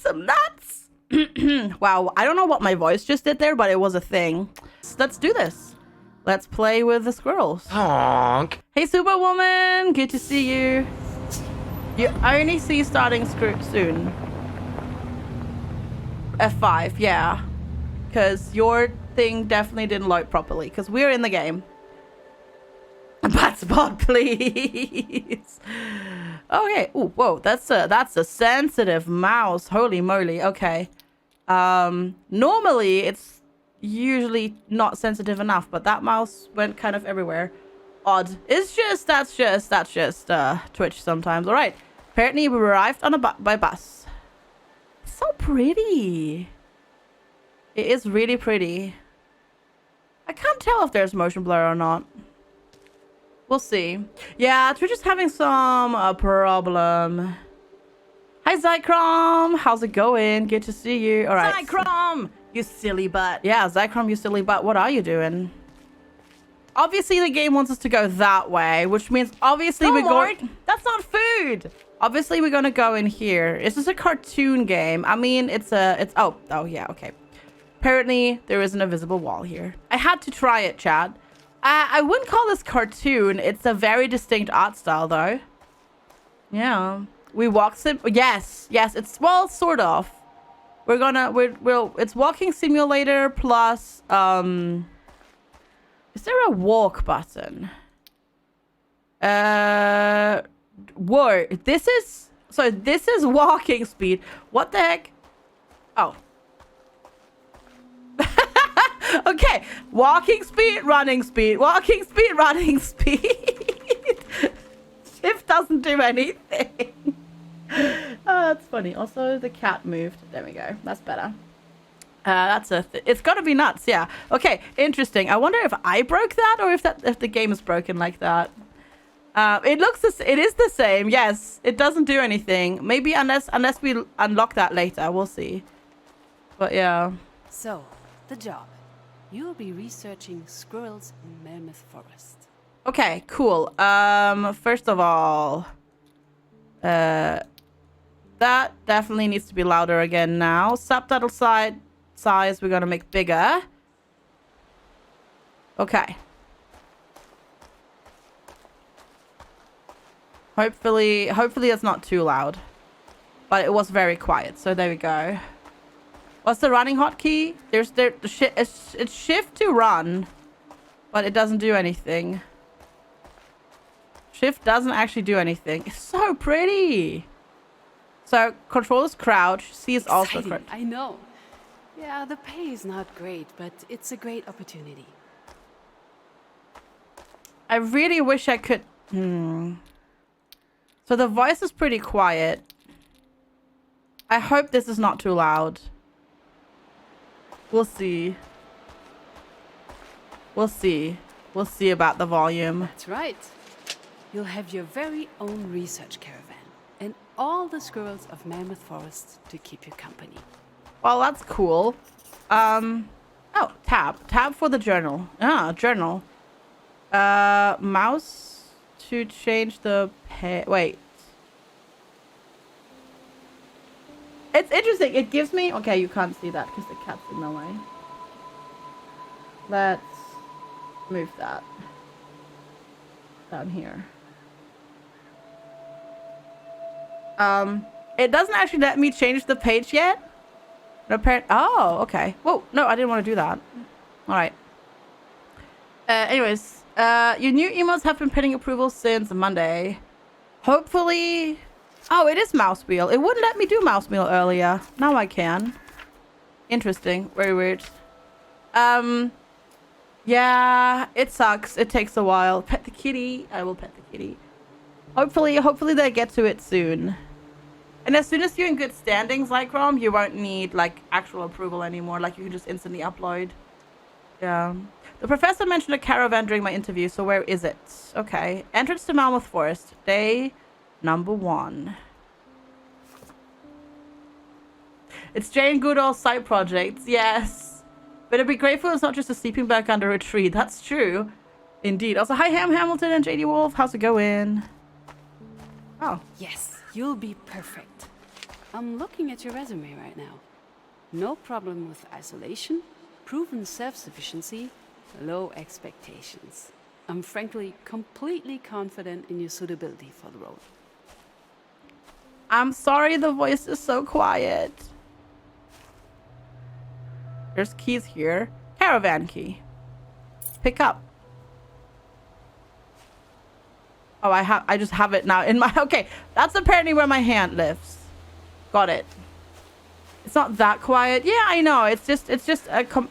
some nuts. Wow, I don't know what my voice just did there, but it was a thing. Let's do this. Let's play with the squirrels. Honk. Hey, Superwoman. Good to see you. You only see starting soon. F5, yeah. Because your thing definitely didn't load properly. Because we're in the game. Bad spot, please. Okay. Ooh, whoa. That's a sensitive mouse. Holy moly. Okay. Normally it's usually not sensitive enough, but that mouse went kind of everywhere. Odd. It's just that's just Twitch sometimes. All right. Apparently we arrived on by bus. So pretty. It is really pretty. I can't tell if there's motion blur or not. We'll see. Yeah, Twitch is having some problem. Hi, Zycrom. How's it going? Good to see you. All right. Zycrom, you silly butt. Yeah, Zycrom, you silly butt. What are you doing? Obviously, the game wants us to go that way, which means obviously we're going... That's not food. Obviously, we're going to go in here. Is this a cartoon game? I mean, it's... Oh, yeah, okay. Apparently, there is an invisible wall here. I had to try it, Chad. I wouldn't call this cartoon. It's a very distinct art style, though. Yeah. We walk yes, it's, well, sort of. It's walking simulator plus, is there a walk button? Whoa, this is walking speed. What the heck? Oh. Okay, walking speed, running speed, walking speed, running speed. Shift doesn't do anything. Oh, that's funny. Also, the cat moved. There we go. That's better. It's got to be nuts. Yeah. Okay. Interesting. I wonder if I broke that or if the game is broken like that. It is the same. Yes. It doesn't do anything. Maybe unless we unlock that later. We'll see. But yeah. So, the job. You'll be researching squirrels in Mammoth Forest. Okay, cool. First of all, that definitely needs to be louder again now. Subtitle size we're gonna make bigger. Okay. Hopefully it's not too loud. But it was very quiet, so there we go. What's the running hotkey? It's shift to run, but it doesn't do anything. Shift doesn't actually do anything. It's so pretty. So control is crouch. C is also crouch. I know. Yeah, the pay is not great, but it's a great opportunity. I really wish I could. So the voice is pretty quiet. I hope this is not too loud. We'll see. We'll see. We'll see about the volume. That's right. You'll have your very own research caravan and all the squirrels of Mammoth Forest to keep you company. Well, that's cool. Oh, tab. Tab for the journal. Ah, journal. Mouse to change the wait. It's interesting. It gives me... Okay, you can't see that because the cat's in the way. Let's move that down here. It doesn't actually let me change the page yet. Oh, okay. Whoa, no, I didn't want to do that. All right. Anyways, your new emails have been pending approval since Monday. Hopefully... Oh, it is mouse wheel. It wouldn't let me do mouse wheel earlier. Now I can. Interesting. Very weird. Yeah, it sucks. It takes a while. Pet the kitty. I will pet the kitty. Hopefully they get to it soon. And as soon as you're in good standings, like Rom, you won't need like actual approval anymore. Like you can just instantly upload. Yeah. The professor mentioned a caravan during my interview, so where is it? Okay. Entrance to Mammoth Forest. Day number 1. It's Jane Goodall's side projects. Yes. But it'd be grateful it's not just a sleeping bag under a tree. That's true. Indeed. Also, hi Hamilton and JD Wolf. How's it going? Oh. Yes, you'll be perfect. I'm looking at your resume right now. No problem with isolation, proven self-sufficiency, low expectations. I'm frankly completely confident in your suitability for the role. I'm sorry the voice is so quiet. There's keys here. Caravan key. Pick up. Oh, I just have it now in my... Okay, that's apparently where my hand lives. Got it. It's not that quiet. Yeah, I know. It's just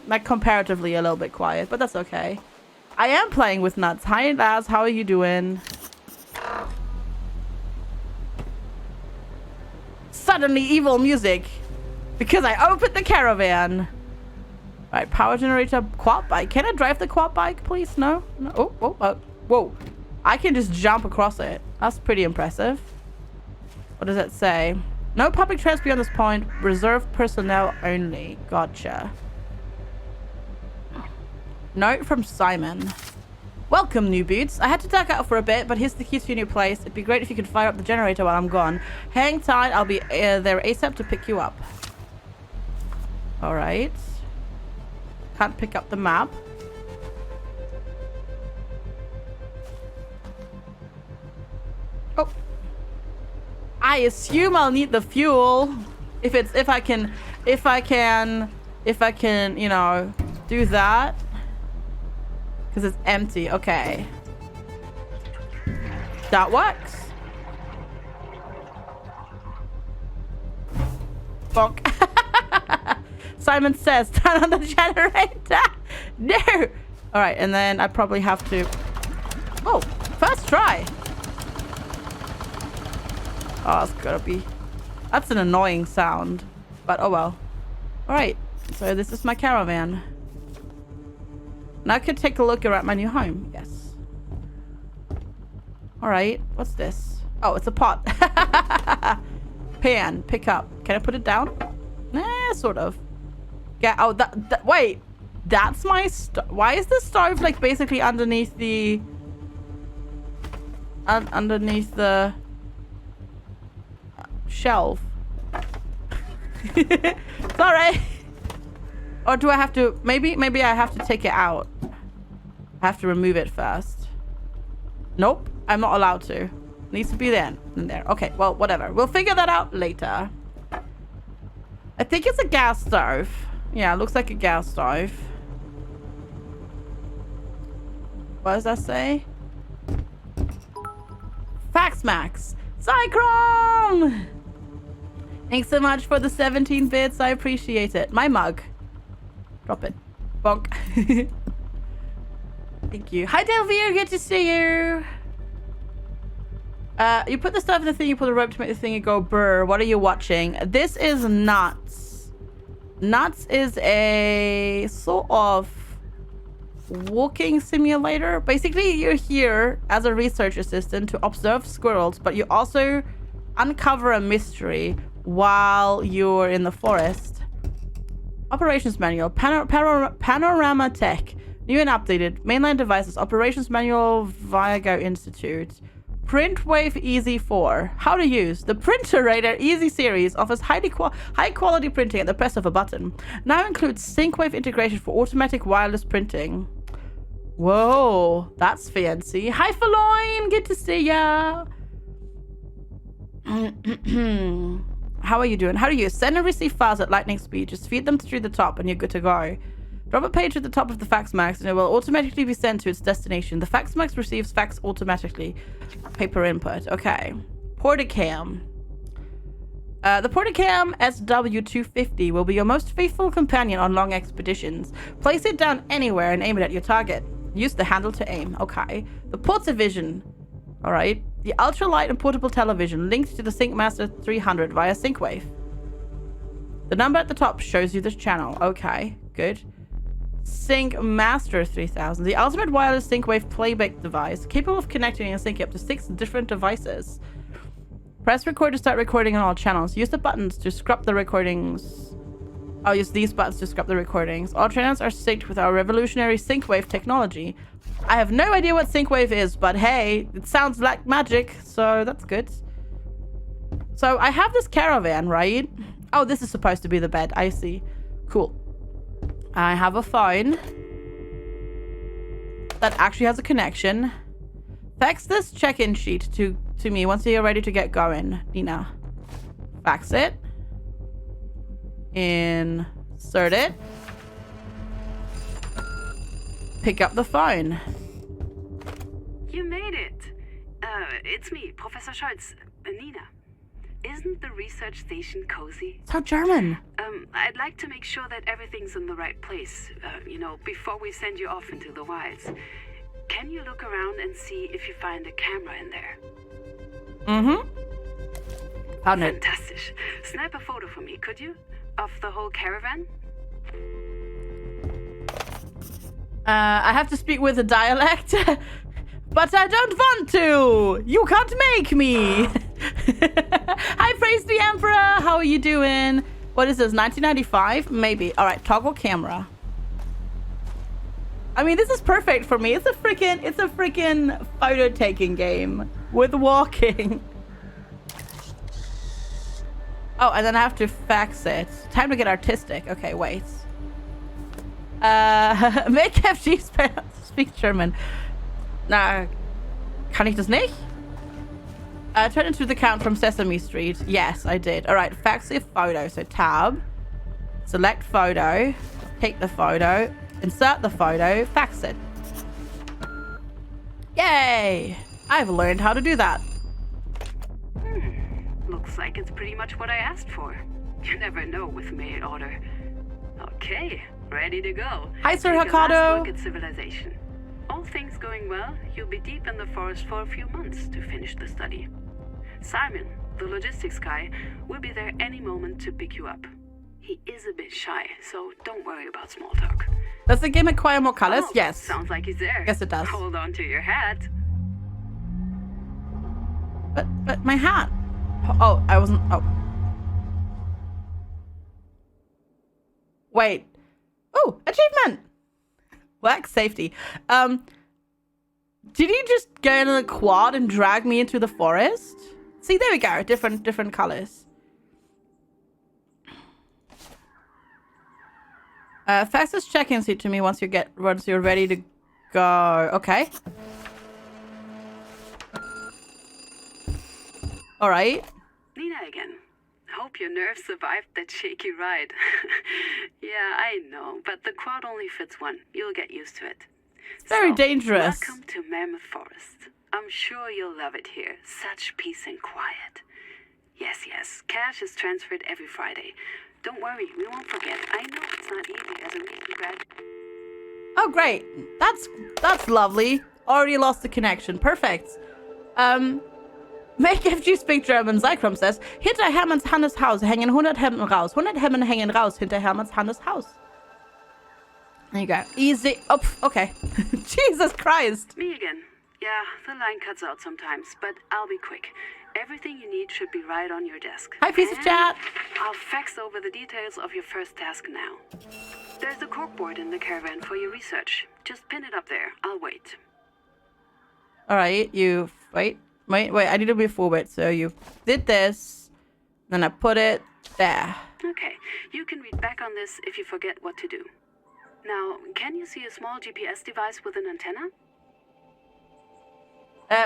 like comparatively a little bit quiet, but that's okay. I am playing with nuts. Hi, Laz. How are you doing? Suddenly evil music because I opened the caravan. Right, power generator, quad bike. Can I drive the quad bike, please? No? No. Whoa. I can just jump across it. That's pretty impressive. What does it say? No public transport beyond this point. Reserved personnel only. Gotcha. Note from Simon. Welcome, new boots. I had to duck out for a bit, but here's the keys to your new place. It'd be great if you could fire up the generator while I'm gone. Hang tight. I'll be there ASAP to pick you up. All right. Can't pick up the map. Oh. I assume I'll need the fuel. If I can, you know, do that. Because it's empty. Okay. That works. Bonk. Simon says, turn on the generator. No. All right, and then I probably have to... Oh, first try. Oh, it's gotta be... That's an annoying sound. But oh well. All right, so this is my caravan. Now I could take a look around my new home. Yes. All right, what's this? Oh, it's a pot. Pan, pick up. Can I put it down? Sort of. Yeah. Oh, that wait. That's my why is the stove like basically underneath the underneath the shelf? Sorry. Or do I have to maybe I have to take it out. I have to remove it first. Nope, I'm not allowed to. Needs to be there in there. Okay, well, whatever. We'll figure that out later. I think it's a gas stove. Yeah, it looks like a gas stove. What does that say? Fax Max. Cychrome! Thanks so much for the 17 bits. I appreciate it. My mug. Drop it. Bonk. Thank you. Hi, Delvere. Good to see you. You put the stuff in the thing, you put the rope to make the thing go brr. What are you watching? This is Nuts. Nuts is a sort of walking simulator. Basically, you're here as a research assistant to observe squirrels, but you also uncover a mystery while you're in the forest. Operations manual, panorama tech, new and updated, mainline devices, operations manual, Vigo Institute. Printwave Easy 4. How to use. The Printerator Easy series offers high quality printing at the press of a button. Now includes Sync-Wave integration for automatic wireless printing. Whoa, that's fancy. Hi, Feloin. Good to see ya. How are you doing? How do you send and receive files at lightning speed? Just feed them through the top and you're good to go. Drop a page at the top of the FaxMax and it will automatically be sent to its destination. The FaxMax receives fax automatically. Paper input. Okay. Porticam. The Porticam SW250 will be your most faithful companion on long expeditions. Place it down anywhere and aim it at your target. Use the handle to aim. Okay. The Portavision. Alright. The ultralight and portable television linked to the SyncMaster 300 via Sync-Wave. The number at the top shows you this channel. Okay. Good. SyncMaster 3000. The ultimate wireless Sync-Wave playback device capable of connecting and syncing up to 6 different devices. Press record to start recording on all channels. Use the buttons to scrub the recordings. I'll use these buttons to scrub the recordings. All channels are synced with our revolutionary Sync-Wave technology. I have no idea what Sync-Wave is, but hey, it sounds like magic, so that's good. So I have this caravan, right? Oh, this is supposed to be the bed. I see. Cool. I have a phone that actually has a connection. Fax this check-in sheet to me once you're ready to get going, Nina. Fax it. Insert it. Pick up the phone. You made it. It's me, Professor Scholz. Nina. Isn't the research station cozy? So German. I'd like to make sure that everything's in the right place, before we send you off into the wilds. Can you look around and see if you find a camera in there? Mm-hmm. Found it. Fantastic. Snap a photo for me, could you? Of the whole caravan? I have to speak with a dialect, but I don't want to. You can't make me. Hi, praise the Emperor. How are you doing? What is this? 1995? Maybe. All right, toggle camera. I mean, this is perfect for me. It's a freaking photo taking game with walking. Oh, and then I have to fax it. Time to get artistic. Okay, wait. Make FG speak German. Na, kann ich das nicht? Turn into the count from Sesame Street. Yes, I did. All right, fax a photo. So tab, select photo, take the photo, insert the photo, fax it. Yay! I've learned how to do that. Looks like it's pretty much what I asked for. You never know with mail order. Okay, ready to go. Hi, Sir Take a last Hokkaido. look at civilization. All things going well, you'll be deep in the forest for a few months to finish the study. Simon, the logistics guy, will be there any moment to pick you up. He is a bit shy, so don't worry about small talk. Does the game acquire more colors? Oh, Yes. Sounds like he's there. Yes, it does. Hold on to your hat. But my hat. Oh, I wasn't. Oh. Wait. Oh, achievement. Work safety. Did you just go in a quad and drag me into the forest? See, there we go. Different colors. Fastest check-in seat to me once you're ready to go. Okay. All right. Nina again. Hope your nerves survived that shaky ride. Yeah, I know, but the quad only fits one. You'll get used to it. It's very dangerous. Welcome to Mammoth Forest. I'm sure you'll love it here. Such peace and quiet. Yes, cash is transferred every Friday. Don't worry, we won't forget. I know it's not easy as a recent grad. Oh, great. That's lovely. Already lost the connection. Perfect. Make FG speak German. Zycrom says, hinter Hermanns Hannes Haus hängen 100 Hemden raus. 100 Hemden hängen raus hinter Hermanns Hannes Haus. There you go. Easy. Oh, okay. Jesus Christ. Me again. Yeah, the line cuts out sometimes, but I'll be quick. Everything you need should be right on your desk. Hi, piece of chat. I'll fax over the details of your first task now. There's a corkboard in the caravan for your research. Just pin it up there. I'll wait. All right, you wait. I need to move forward. So you did this, then I put it there. Okay, you can read back on this if you forget what to do. Now, can you see a small GPS device with an antenna?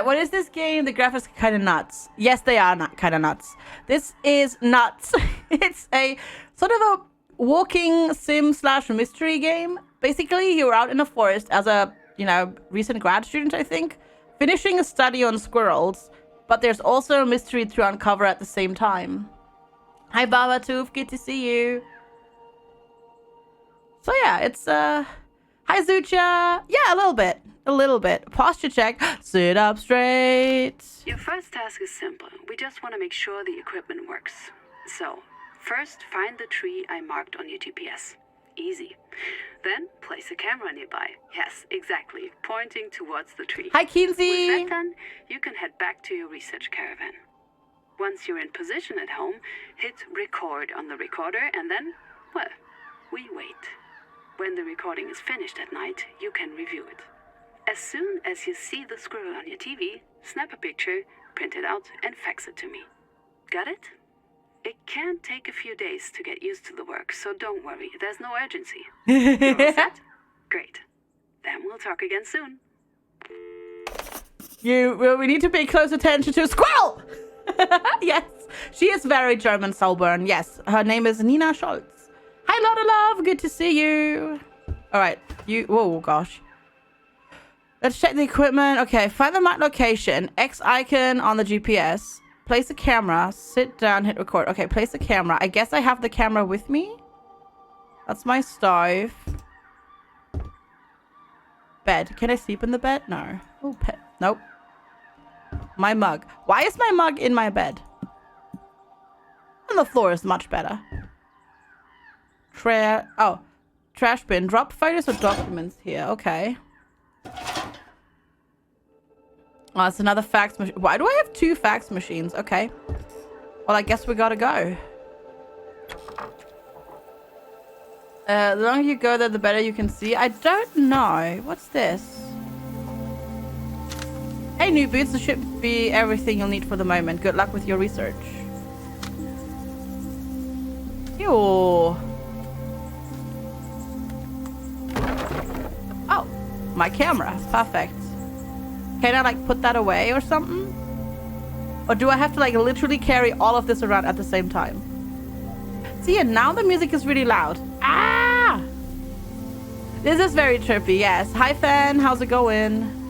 What is this game? The graphics are kind of nuts. Yes, they are not kind of nuts. This is nuts. It's a sort of a walking sim / mystery game. Basically, you're out in a forest as a, recent grad student, I think, finishing a study on squirrels, but there's also a mystery to uncover at the same time. Hi, Baba Toof. Good to see you. So yeah, it's hi Zucha. Yeah, a little bit. Posture check. Sit up straight. Your first task is simple. We just want to make sure the equipment works. So, first find the tree I marked on your GPS. Easy. Then place a camera nearby. Yes, exactly. Pointing towards the tree. Hi, Kinsey. With that done, you can head back to your research caravan. Once you're in position at home, hit record on the recorder and then, well, we wait. When the recording is finished at night, you can review it. As soon as you see the squirrel on your TV, snap a picture, print it out, and fax it to me. Got it? It can take a few days to get used to the work, so don't worry. There's no urgency. You're all set? Great. Then we'll talk again soon. We need to pay close attention to Squirrel! Yes, she is very German, Selburn. Yes, her name is Nina Scholz. Hi, Lotta Love. Good to see you. All right, whoa, gosh. Let's check the equipment. Okay, find the map location. X icon on the GPS. Place a camera. Sit down, hit record. Okay, place a camera. I guess I have the camera with me. That's my stove. Bed. Can I sleep in the bed? No. Oh, pet. Nope. My mug. Why is my mug in my bed? And the floor is much better. Trash bin. Drop photos or documents here. Okay. Oh, it's another fax machine. Why do I have 2 fax machines? Okay. Well, I guess we gotta go. The longer you go there, the better you can see. I don't know. What's this? Hey, new boots. This should be everything you'll need for the moment. Good luck with your research. Ew. Oh, my camera. Perfect. Can I, like, put that away or something? Or do I have to, like, literally carry all of this around at the same time? See, and now the music is really loud. Ah! This is very trippy, yes. Hi, Fan. How's it going?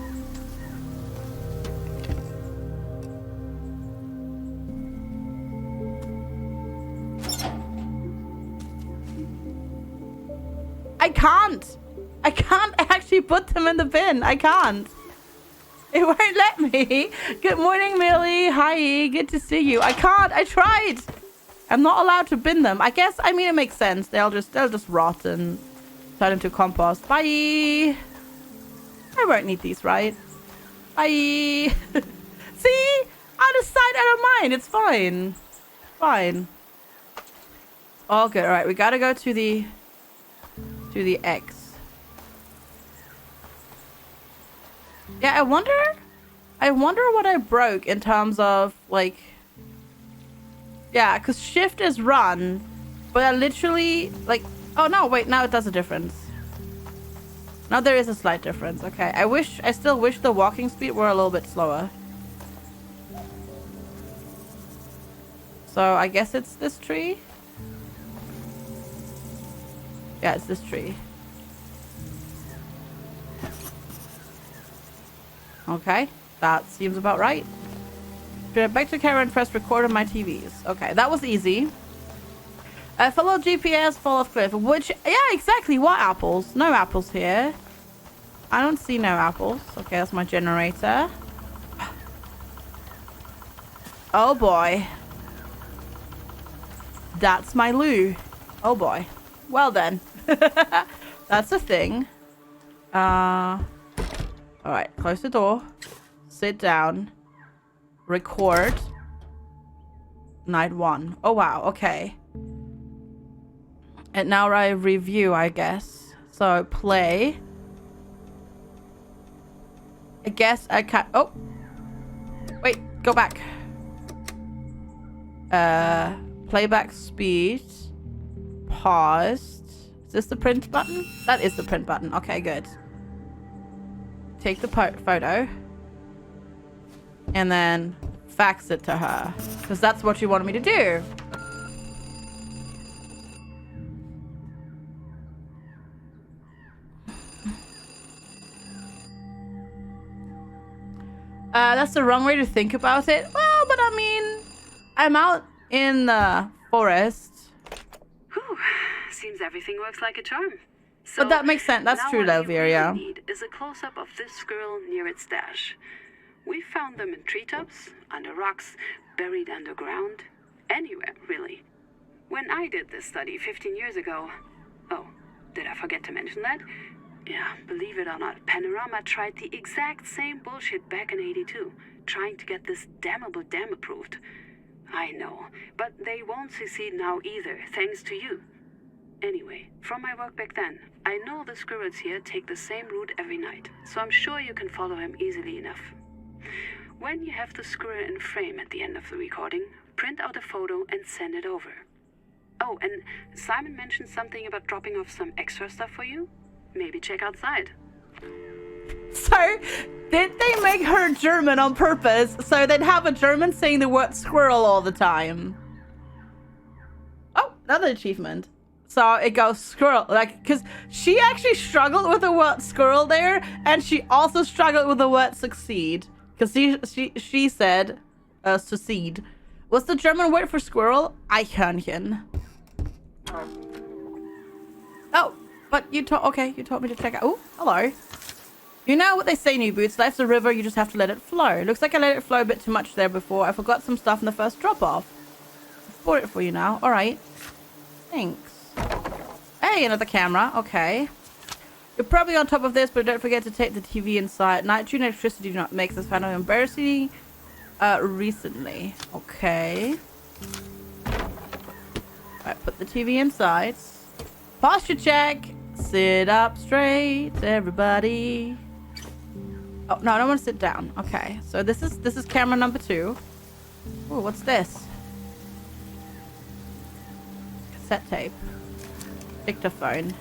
I can't actually put them in the bin. I can't. It won't let me. Good morning, Millie. Hi, good to see you. I can't. I tried. I'm not allowed to bin them. I guess, I mean, it makes sense. They'll just rot and turn into compost. Bye. I won't need these, right? Bye. See? Out of sight, out of mind. It's fine. Fine. All good. All right, we gotta go to the X. Yeah, I wonder what I broke in terms of, like, yeah, because shift is run, but I literally, like, oh no, wait, now it does a difference. Now there is a slight difference. Okay, I still wish the walking speed were a little bit slower. So I guess it's this tree. Yeah, it's this tree. Okay, that seems about right. Back to camera and press record on my TVs. Okay, that was easy. Follow GPS, fall off cliff. Which, yeah, exactly. What apples? No apples here. I don't see no apples. Okay, that's my generator. Oh boy. That's my loo. Oh boy. Well then. That's a thing. Alright, close the door. Sit down. Record. Night 1. Oh wow, okay. And now I review, I guess. So, play. I guess I can't... Oh! Wait, go back. Playback speed. Paused. Is this the print button? That is the print button. Okay, good. Take the photo. And then fax it to her. Because that's what she wanted me to do. That's the wrong way to think about it. Well, but I mean, I'm out in the forest. Whew. Seems everything works like a charm. So but that makes sense. That's true, though, Viria. What you really need is a close-up of this squirrel near its stash. We found them in treetops, under rocks, buried underground, anywhere, really. When I did this study 15 years ago... Oh, did I forget to mention that? Yeah, believe it or not, Panorama tried the exact same bullshit back in '82, trying to get this damnable dam approved. I know, but they won't succeed now either, thanks to you. Anyway, from my work back then, I know the squirrels here take the same route every night, so I'm sure you can follow him easily enough. When you have the squirrel in frame at the end of the recording, print out a photo and send it over. Oh, and Simon mentioned something about dropping off some extra stuff for you. Maybe check outside. So, did they make her German on purpose so they'd have a German saying the word squirrel all the time? Oh, another achievement. So it goes squirrel, like, because she actually struggled with the word squirrel there, and she also struggled with the word succeed, because she said succeed. What's the German word for squirrel? Eichhörnchen. Oh, but you told me to check out. Oh, hello. You know what they say, new boots, life's a river, you just have to let it flow. Looks like I let it flow a bit too much there before. I forgot some stuff in the first drop-off. I bought it for you now. All right. Thanks. Hey, another camera. Okay. You're probably on top of this, but don't forget to take the TV inside. Nitrogen electricity do not make this kind of embarrassing recently. Okay. Alright, put the TV inside. Posture check. Sit up straight, everybody. Oh, no, I don't want to sit down. Okay, so this is camera number 2. Ooh, what's this? Cassette tape. Dictaphone.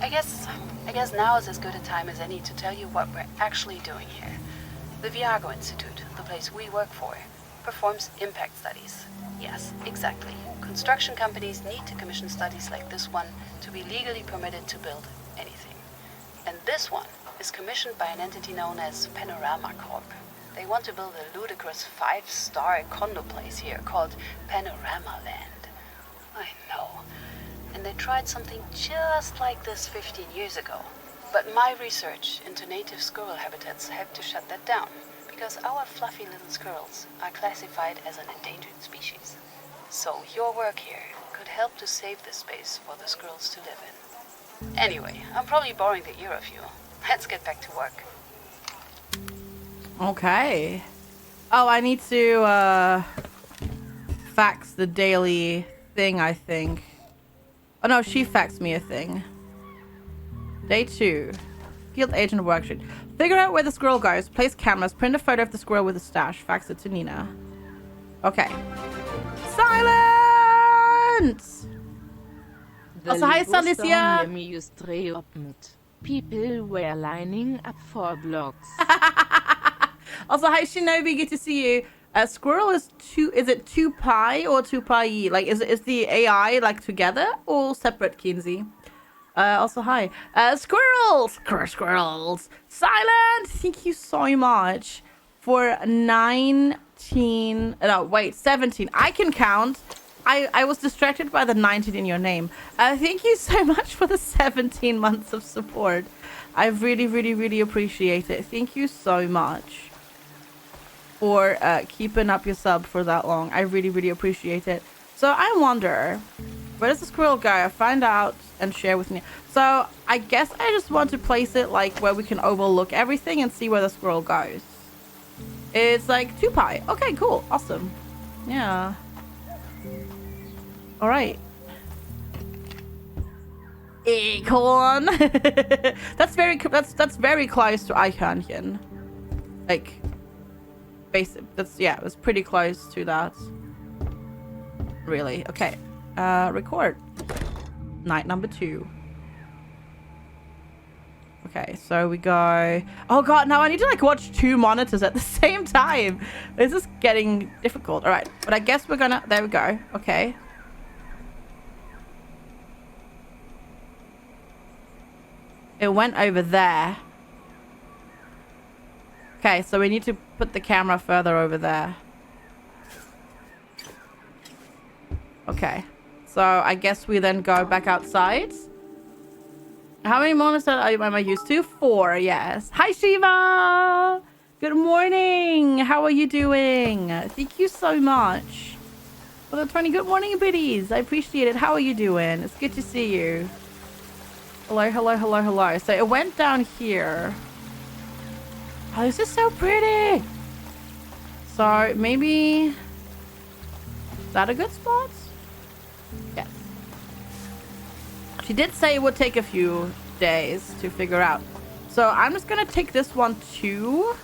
I guess now is as good a time as any to tell you what we're actually doing here. The Viago Institute, the place we work for, performs impact studies. Yes, exactly. Construction companies need to commission studies like this one to be legally permitted to build anything. And this one is commissioned by an entity known as Panorama Corp. They want to build a ludicrous 5-star condo place here called Panorama Land. I know. And they tried something just like this 15 years ago. But my research into native squirrel habitats helped to shut that down, because our fluffy little squirrels are classified as an endangered species. So your work here could help to save this space for the squirrels to live in. Anyway, I'm probably boring the ear of you. Let's get back to work. Okay. Oh, I need to fax the daily thing, I think. Oh no, she faxed me a thing. Day 2. Field agent worksheet. Figure out where the squirrel goes. Place cameras. Print a photo of the squirrel with a stash. Fax it to Nina. Okay. Silence! Also, hi, Alicia. People were lining up for blocks. Also, hi, Shinobi. Good to see you. Squirrel is it 2 pi or 2 pi? Like, is the AI like together or separate, Kinsey? Also, hi. Squirrels! Squirrels! Silent! Thank you so much for 17. I can count. I was distracted by the 19 in your name. Thank you so much for the 17 months of support. I really, really, really appreciate it. Thank you so much for keeping up your sub for that long. I really, really appreciate it. So I wonder, where does the squirrel go? Find out and share with me. So I guess I just want to place it like where we can overlook everything and see where the squirrel goes. It's like 2 pi. Okay, cool. Awesome. Yeah. All right. Acorn. that's very close to Eichhörnchen. Like, basic. It was pretty close to that. Really. Okay. Record. Night number 2. Okay, so we go. Oh god, now I need to like watch 2 monitors at the same time. This is getting difficult. All right, but I guess we're gonna. There we go. Okay. It went over there. Okay, so we need to put the camera further over there. Okay. So I guess we then go back outside. How many monitors am I used to? 4, yes. Hi, Shiva! Good morning! How are you doing? Thank you so much for the 20 good morning biddies. I appreciate it. How are you doing? It's good to see you. Hello, hello, hello, hello. So it went down here. Oh, this is so pretty. So maybe... Is that a good spot? Yes. She did say it would take a few days to figure out. So I'm just going to take this one too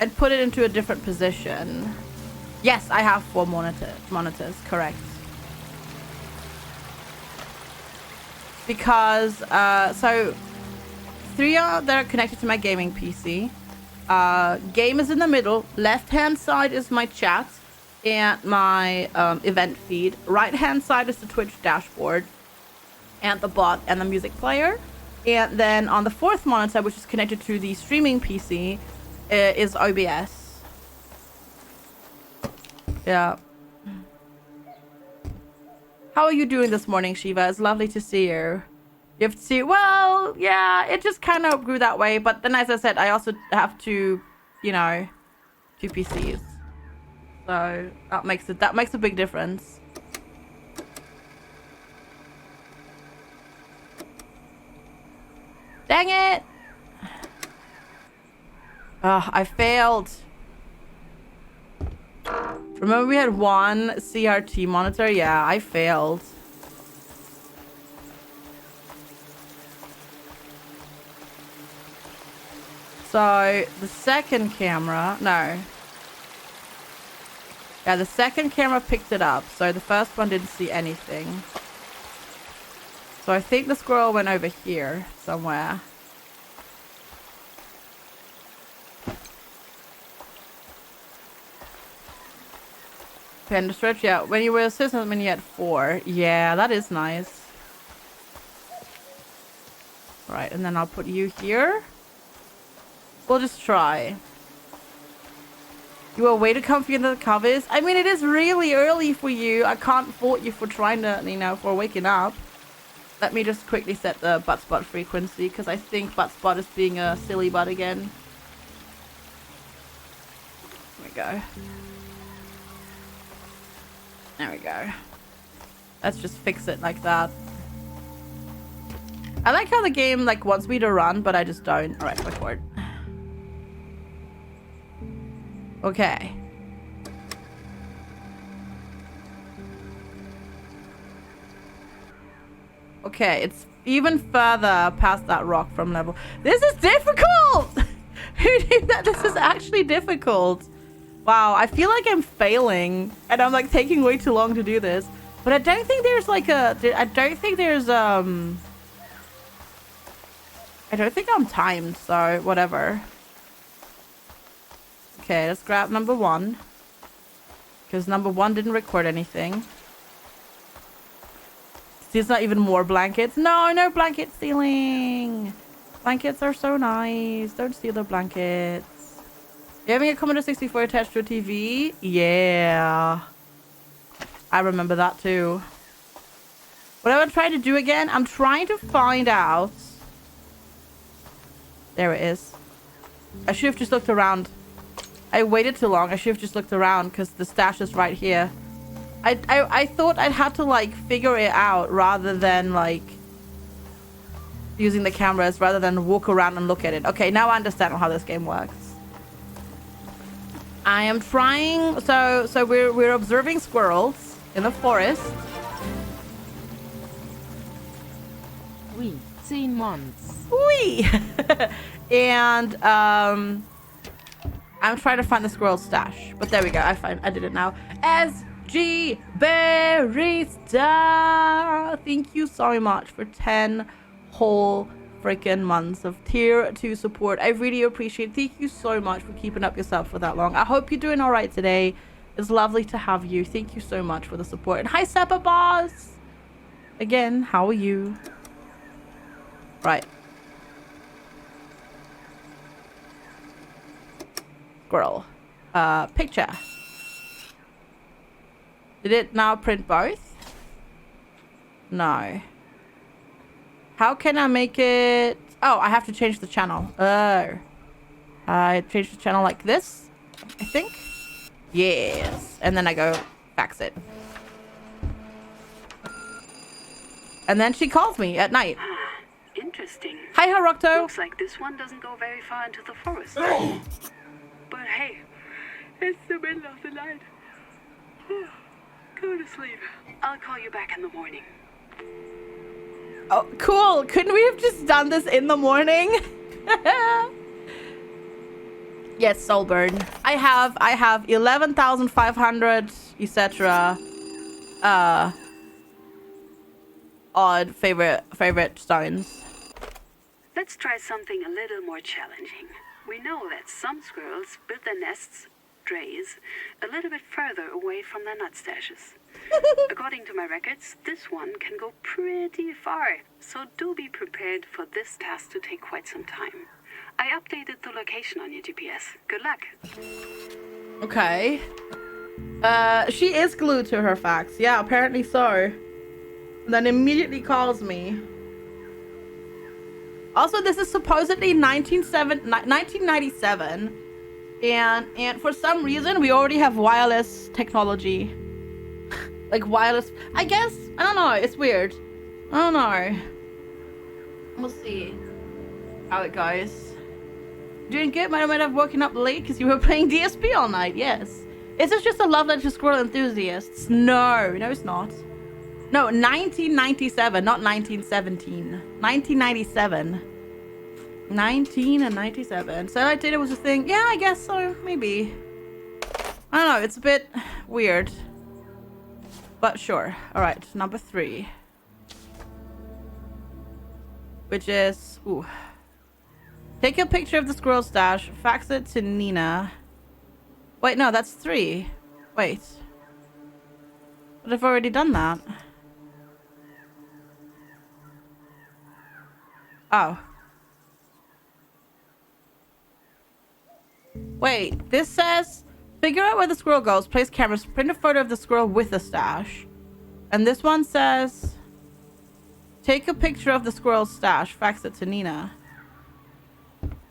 and put it into a different position. Yes, I have 4 monitors, correct. Because, so 3 are that are connected to my gaming PC. Game is in the middle. Left-hand side is my chat and my event feed. Right-hand side is the Twitch dashboard and the bot and the music player. And then on the 4th monitor, which is connected to the streaming PC, is OBS. Yeah. How are you doing this morning, Shiva? It's lovely to see you. You have to see, well, yeah, it just kind of grew that way. But then, as I said, I also have to, you know, 2 PCs. So that makes a big difference. Dang it! Ugh, I failed. Remember we had 1 CRT monitor? Yeah, I failed. So, the second camera... No. Yeah, the second camera picked it up. So, the first one didn't see anything. So, I think the squirrel went over here somewhere. Panda stretch, yeah. When you were assistant, when you had 4. Yeah, that is nice. Right, and then I'll put you here. We'll just try. You are way too comfy in the covers. I mean, it is really early for you. I can't fault you for trying to, you know, for waking up. Let me just quickly set the butt spot frequency, because I think butt spot is being a silly butt again. There we go. There we go. Let's just fix it like that. I like how the game like wants me to run, but I just don't. Alright, go for it. Okay. Okay, it's even further past that rock from level. This is difficult! Who knew that this is actually difficult? Wow, I feel like I'm failing and I'm like taking way too long to do this. But I don't think there's like a... I don't think there's I don't think I'm timed, so whatever. Okay, let's grab number 1. Because number 1 didn't record anything. There's not even more blankets. No, no blanket stealing. Blankets are so nice. Don't steal the blankets. You having a Commodore 64 attached to a TV? Yeah. I remember that too. What I'm trying to do again, I'm trying to find out. There it is. I should have just looked around. I waited too long. I should have just looked around because the stash is right here. I thought I'd have to like figure it out rather than like using the cameras rather than walk around and look at it. Okay, now I understand how this game works. I am trying. So we're observing squirrels in the forest. Oui, 10 months. Wee! And I'm trying to find the squirrel stash. But there we go. I did it now. SG Barista! Thank you so much for 10 whole freaking months of tier 2 support. I really appreciate it. Thank you so much for keeping up yourself for that long. I hope you're doing all right today. It's lovely to have you. Thank you so much for the support. And hi, Seppa Boss! Again, how are you? Right. Squirrel. Picture. Did it now print both? No. How can I make it? Oh, I have to change the channel. Oh. I change the channel like this, I think. Yes. And then I go fax it. And then she calls me at night. Interesting. Hi, Harokto. Looks like this one doesn't go very far into the forest. But hey, it's the middle of the night. Go to sleep. I'll call you back in the morning. Oh, cool. Couldn't we have just done this in the morning? Yes, Soulburn. I have 11,500 etc. Odd favorite stones. Let's try something a little more challenging. We know that some squirrels build their nests, strays, a little bit further away from their nut stashes. According to my records, this one can go pretty far, so do be prepared for this task to take quite some time. I updated the location on your GPS. Good luck. Okay. She is glued to her facts. Yeah, apparently so. And then immediately calls me. Also, this is supposedly 1997. And for some reason, we already have wireless technology. Like wireless, I guess. I don't know. It's weird. I don't know. We'll see how it goes. Doing good. Might have woken up late because you were playing DSP all night. Yes. Is this just a love letter to squirrel enthusiasts? No, it's not. No, 1997, not 1917. 1997. 1997. So I did it was a thing. Yeah, I guess so. Maybe. I don't know. It's a bit weird. But sure. Alright, number 3. Which is... Ooh. Take a picture of the squirrel stash. Fax it to Nina. Wait, no, that's 3. Wait. But I've already done that. Oh. Wait, this says... Figure out where the squirrel goes. Place cameras. Print a photo of the squirrel with the stash. And this one says... Take a picture of the squirrel's stash. Fax it to Nina.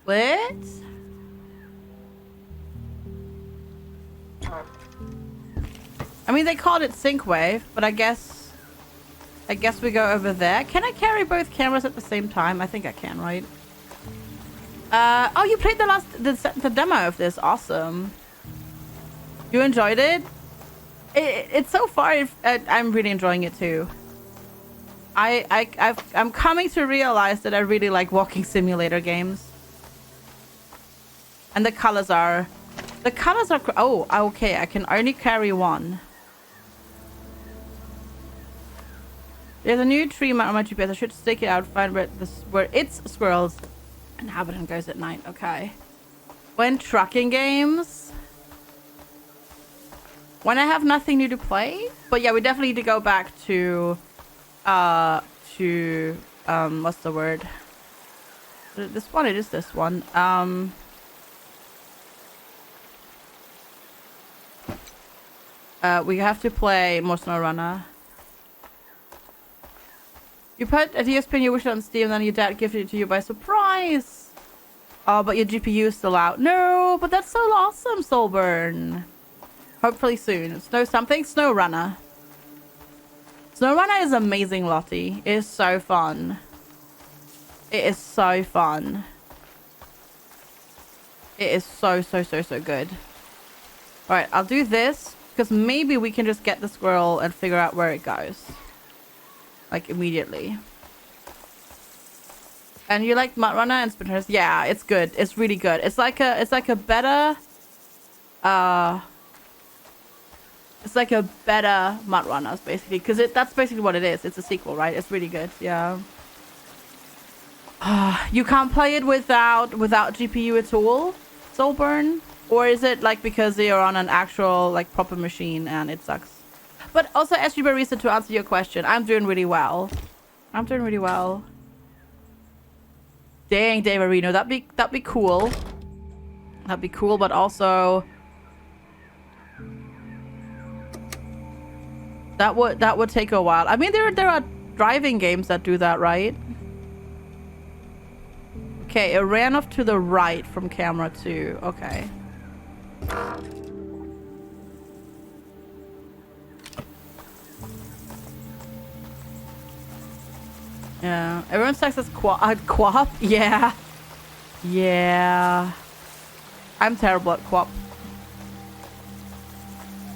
What? I mean, they called it Sync-Wave, but I guess we go over there. Can I carry both cameras at the same time? I think I can, right? Oh, you played the demo of this. Awesome. You enjoyed it? It's so far. I'm really enjoying it too. I'm coming to realize that I really like walking simulator games. And the colors are. Oh, okay. I can only carry one. There's a new tree mount on my GPS. I should stake it out, find where its squirrels inhabitant goes at night. Okay. When trucking games. When I have nothing new to play. But yeah, we definitely need to go back to what's the word? This one, it is this one. We have to play more SnowRunner. You put a DSP in your wish on Steam, then your dad gifted it to you by surprise. Oh, but your GPU is still out. No, but that's so awesome, Soulburn. Hopefully soon. SnowRunner. SnowRunner is amazing, Lottie. It is so fun. It is so fun. It is so good. Alright, I'll do this. Because maybe we can just get the squirrel and figure out where it goes. Like, immediately. And you like Mud Runner and Spinners? Yeah, it's good. It's really good. It's like a better... It's like a better Mud Runners, basically. Because that's basically what it is. It's a sequel, right? It's really good. Yeah. You can't play it without GPU at all, Soulburn? Or is it like because you're on an actual like proper machine and it sucks? But also, SG Barista, to answer your question, I'm doing really well. I'm doing really well. Dang, Dave Areno, that'd be cool. That'd be cool, but also that would take a while. I mean, there are driving games that do that, right? Okay, it ran off to the right from camera 2. Okay. Yeah, everyone sucks as Quap. Yeah. Yeah. I'm terrible at Quap.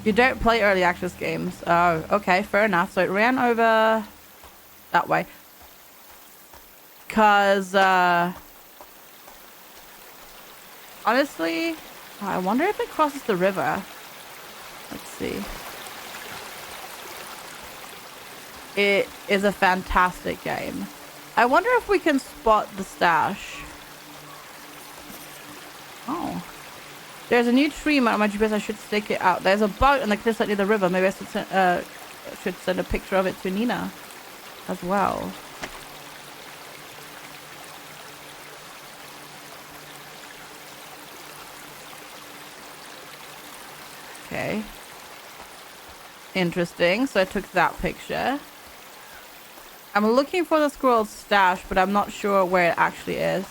You don't play early access games. Oh, okay, fair enough. So it ran over that way. Cause Honestly, I wonder if it crosses the river. Let's see. It is a fantastic game. I wonder if we can spot the stash. Oh. There's a new tree on my GPS. I should stick it out. There's a boat on the cliffside near the river. Maybe I should send a picture of it to Nina as well. Okay. Interesting. So I took that picture. I'm looking for the squirrel's stash, but I'm not sure where it actually is.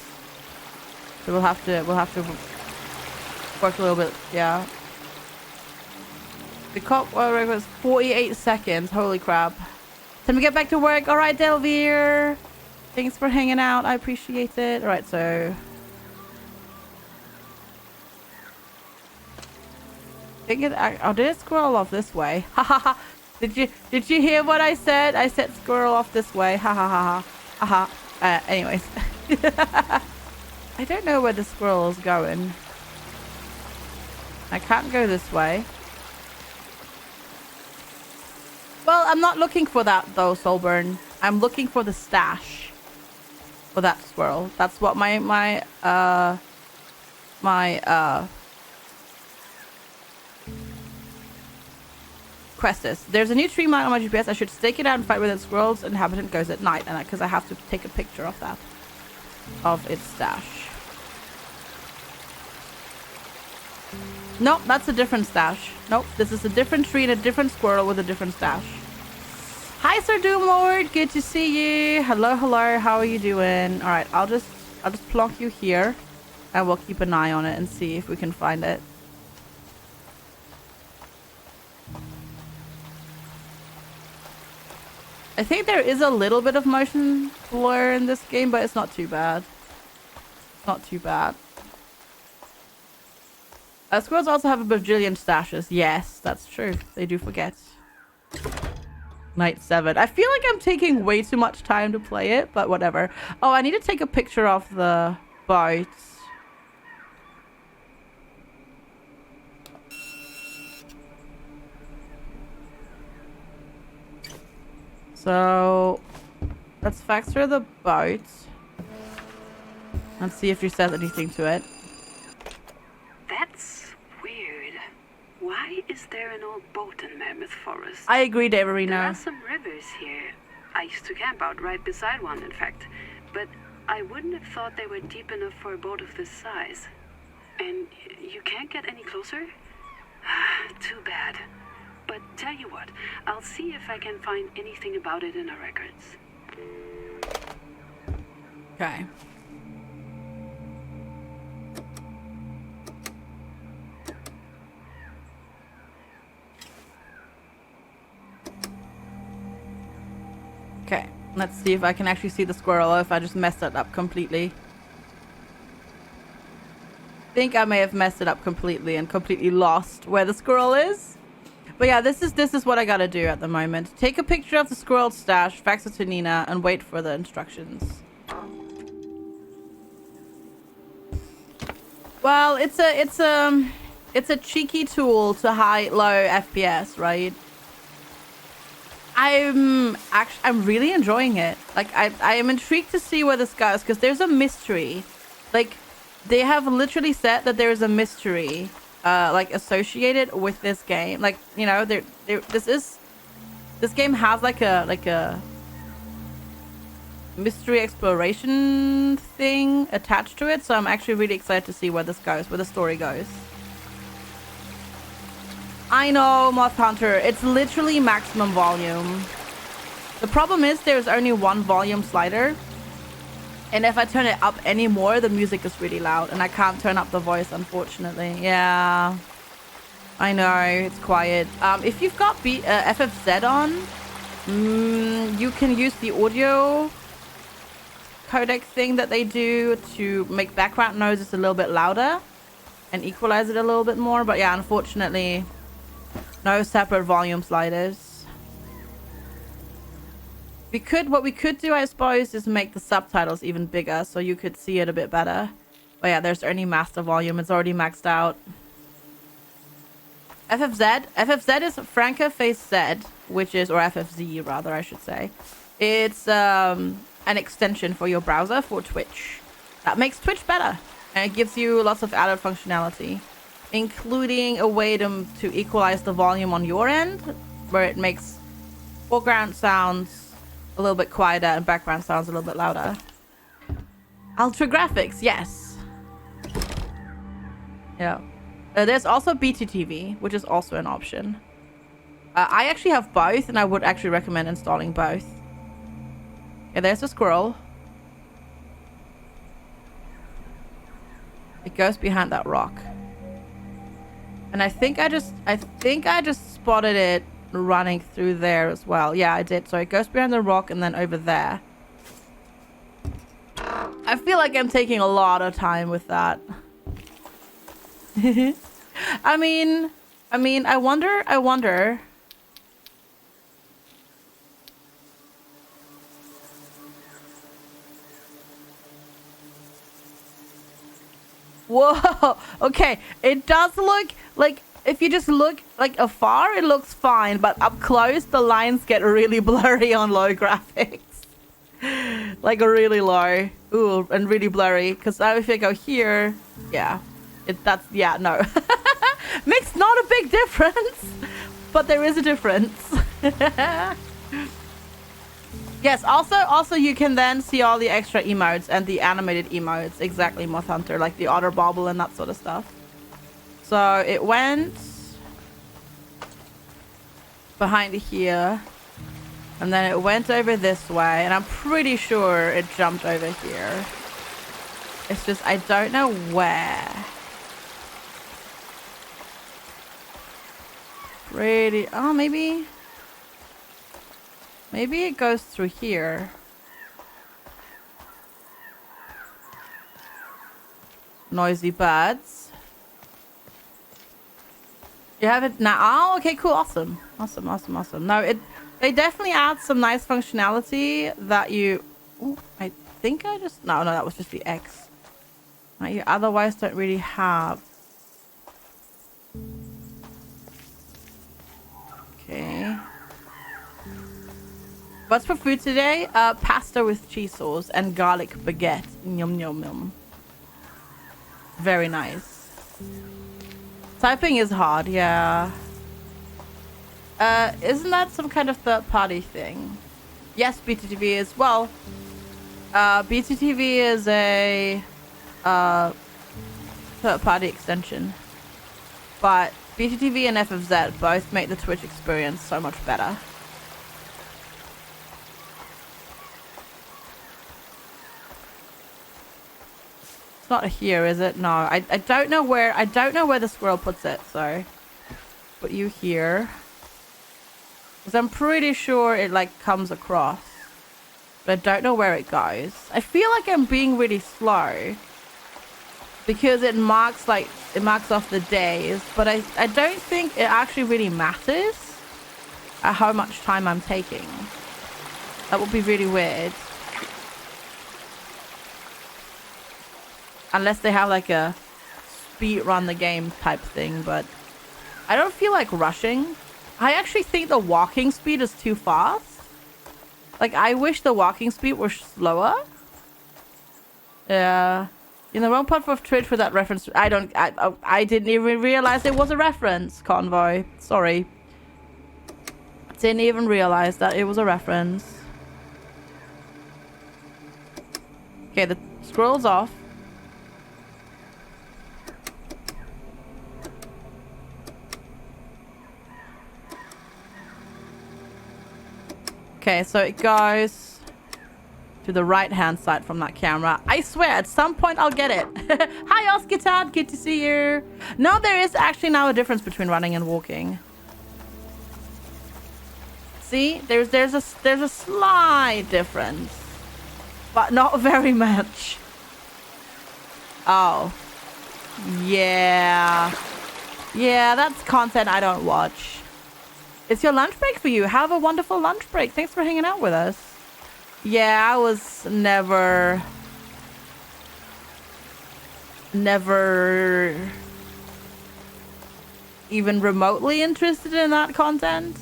So we'll have to work a little bit. Yeah. The cop was 48 seconds. Holy crap. Time to get back to work. All right, Delvere. Thanks for hanging out. I appreciate it. All right, so. Did it scroll off this way? Ha ha ha. Did you hear what I said? I said squirrel off this way. Ha ha ha ha. Aha. Anyways. I don't know where the squirrel is going. I can't go this way. Well, I'm not looking for that though, Solburn. I'm looking for the stash for that squirrel. That's what my quest is. There's a new tree mine on my GPS. I should stake it out and fight with its squirrels. Inhabitant goes at night, and because I have to take a picture of that, of its stash. Nope, that's a different stash. Nope, this is a different tree and a different squirrel with a different stash. Hi, Sir Doomlord. Good to see you. Hello, hello. How are you doing? All right, I'll just plonk you here, and we'll keep an eye on it and see if we can find it. I think there is a little bit of motion blur in this game, but it's not too bad. Not too bad. Squirrels also have a bajillion stashes. Yes, that's true. They do forget. Night 7. I feel like I'm taking way too much time to play it, but whatever. Oh, I need to take a picture of the boats. So, let's factor the boat. Let's see if she says anything to it. That's weird. Why is there an old boat in Mammoth Forest? I agree, There are Daverino. some rivers here. I used to camp out right beside one, in fact. But I wouldn't have thought they were deep enough for a boat of this size. And you can't get any closer? Too bad. But tell you what, I'll see if I can find anything about it in our records. Okay. Okay, let's see if I can actually see the squirrel or if I just messed it up completely. I think I may have messed it up completely and completely lost where the squirrel is. But yeah, this is what I gotta do at the moment. Take a picture of the squirrel stash, fax it to Nina, and wait for the instructions. Well, it's a cheeky tool to high low FPS, right? I'm really enjoying it. Like I am intrigued to see where this goes because there's a mystery. Like they have literally said that there is a mystery like associated with this game. Like, you know, this game has like a mystery exploration thing attached to it, so I'm actually really excited to see where this goes, where the story goes. I know, Moth Hunter, it's literally maximum volume. The problem is there's only one volume slider, and if I turn it up any more, the music is really loud, and I can't turn up the voice, unfortunately. Yeah, I know, it's quiet. If you've got FFZ on, you can use the audio codec thing that they do to make background noises a little bit louder and equalize it a little bit more. But yeah, unfortunately, no separate volume sliders. What we could do, I suppose, is make the subtitles even bigger so you could see it a bit better. Oh yeah, there's only master volume. It's already maxed out. FFZ is Franco Face Z, which is, or FFZ rather, I should say. It's an extension for your browser for Twitch. That makes Twitch better. And it gives you lots of added functionality, including a way to equalize the volume on your end, where it makes foreground sounds a little bit quieter and background sounds a little bit louder. Ultra graphics, yes. Yeah. There's also BTTV, which is also an option. I actually have both, and I would actually recommend installing both. Yeah, there's a squirrel. It goes behind that rock. And I think I just spotted it running through there as well. Yeah, I did. So it goes behind the rock and then over there. I feel like I'm taking a lot of time with that. I mean, I wonder. Whoa, okay, it does look like, if you just look like afar, it looks fine, but up close, the lines get really blurry on low graphics. Like really low. Ooh, and really blurry, because if I go here, yeah. No. Makes not a big difference, but there is a difference. Yes, also you can then see all the extra emotes and the animated emotes, exactly, Moth Hunter, like the otter bobble and that sort of stuff. So it went behind here, and then it went over this way, and I'm pretty sure it jumped over here. It's just, I don't know where. Pretty, oh, maybe it goes through here. Noisy birds. You have it now. Oh, okay, cool, awesome. No, they definitely add some nice functionality that you, ooh, I think I just, no, that was just the X. That you otherwise don't really have. Okay. What's for food today? Pasta with cheese sauce and garlic baguette. Yum yum yum. Very nice. Typing is hard, yeah. Isn't that some kind of third-party thing? Yes, BTTV is. Well, BTTV is a third-party extension. But BTTV and FFZ both make the Twitch experience so much better. It's not here, is it? No, I don't know where the squirrel puts it, so put you here. Because I'm pretty sure it like comes across. But I don't know where it goes. I feel like I'm being really slow. Because it marks off the days, but I don't think it actually really matters at how much time I'm taking. That would be really weird. Unless they have like a speed run the game type thing, but I don't feel like rushing. I actually think the walking speed is too fast. Like, I wish the walking speed were slower. Yeah. In the wrong part of Twitch for that reference. I didn't even realize it was a reference, Convoy. Sorry. Didn't even realize that it was a reference. Okay, the scroll's off. Okay, so it goes to the right-hand side from that camera. I swear, at some point I'll get it. Hi, Oscar Tad. Good to see you. No, there is actually now a difference between running and walking. See, there's a slight difference, but not very much. Oh, yeah, that's content I don't watch. It's your lunch break for you. Have a wonderful lunch break. Thanks for hanging out with us. Yeah, I was never never even remotely interested in that content.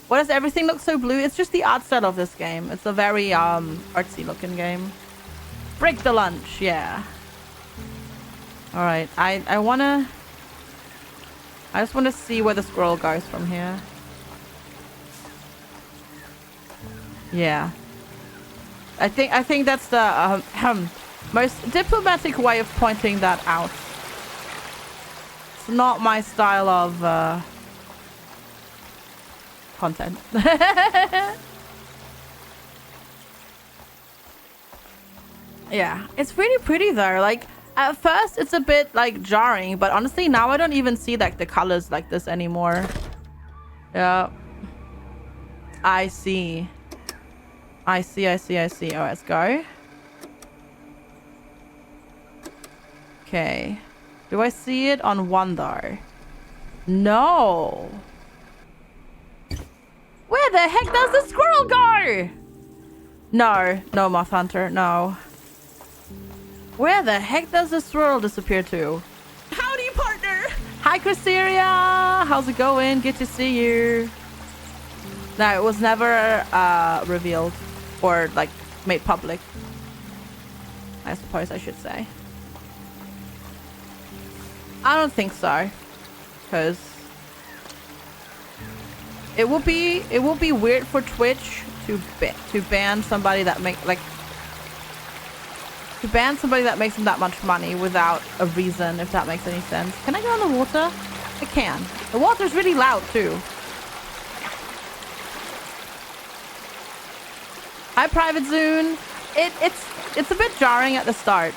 Why does everything look so blue? It's just the art style of this game. It's a very artsy looking game. Break the lunch, yeah. Alright, I just wanna see where the squirrel goes from here. Yeah. I think that's the most diplomatic way of pointing that out. It's not my style of content. Yeah, it's really pretty though. Like at first it's a bit like jarring, but honestly now I don't even see like the colors like this anymore. Yeah. I see. I see. Oh, let's go. Okay. Do I see it on one though? No. Where the heck does the squirrel go? No, Moth Hunter, no. Where the heck does the squirrel disappear to? Howdy, partner. Hi, Chryseria. How's it going? Good to see you. No, it was never revealed or like made public. I suppose I should say. I don't think so, because it will be weird for Twitch to ban somebody that makes them that much money without a reason, if that makes any sense. Can I go on the water? I can. The water's really loud too. Hi, Private Zune. It's a bit jarring at the start,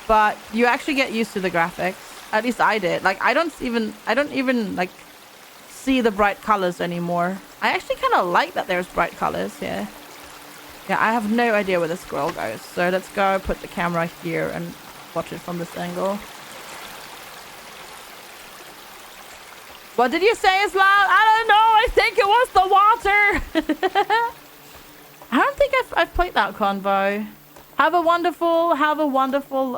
but you actually get used to the graphics. At least I did. Like I don't even like see the bright colors anymore. I actually kind of like that there's bright colors here. Yeah, I have no idea where the squirrel goes. So let's go put the camera here and watch it from this angle. What did you say is loud? I don't know. I think it was the water. I don't think I've played that convo. Have a wonderful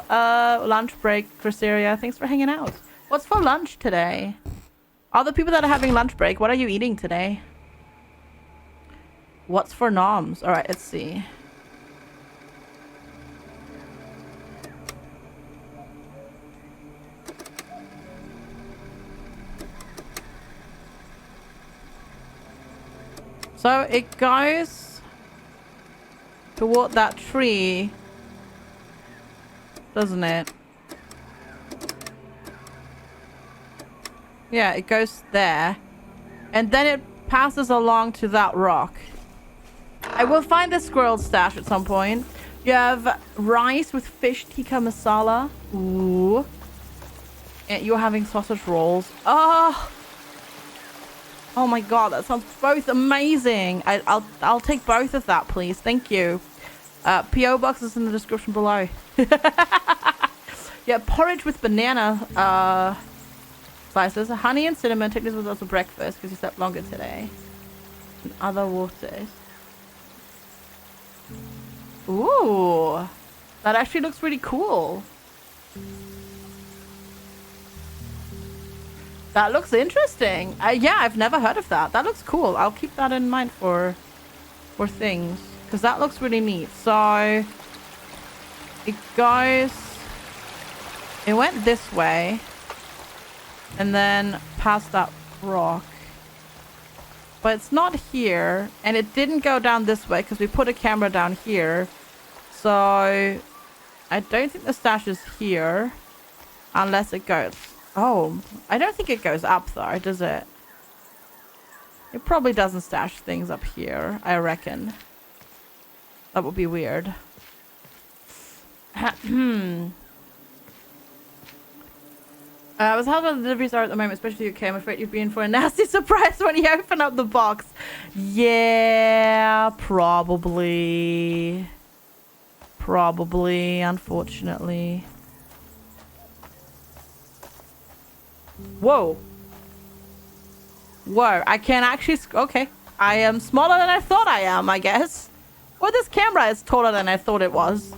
lunch break, Chryseria. Thanks for hanging out. What's for lunch today? All the people that are having lunch break, what are you eating today? What's for noms? All right, let's see. So it goes toward that tree, doesn't it? Yeah, it goes there. And then it passes along to that rock. I will find the squirrel stash at some point. You have rice with fish tikka masala. Ooh. And you're having sausage rolls. Oh. Oh my god, that sounds both amazing. I'll take both of that, please. Thank you. PO box is in the description below. Yeah, porridge with banana slices, honey and cinnamon. Take this with us for breakfast because you slept longer today. And other waters. Ooh, that actually looks really cool. That looks interesting. Yeah, I've never heard of that. That looks cool. I'll keep that in mind for things, because that looks really neat. So it goes, it went this way and then past that rock, but it's not here, and it didn't go down this way because we put a camera down here. So I don't think the stash is here unless it goes, oh, I don't think it goes up though, does it? It probably doesn't stash things up here, I reckon. That would be weird. I was how the deliveries are at the moment, especially UK. I'm afraid you've been for a nasty surprise when you open up the box. Yeah, probably. Probably, unfortunately. Whoa. Whoa, I can actually... Okay. I am smaller than I thought I am, I guess. Well, this camera is taller than I thought it was.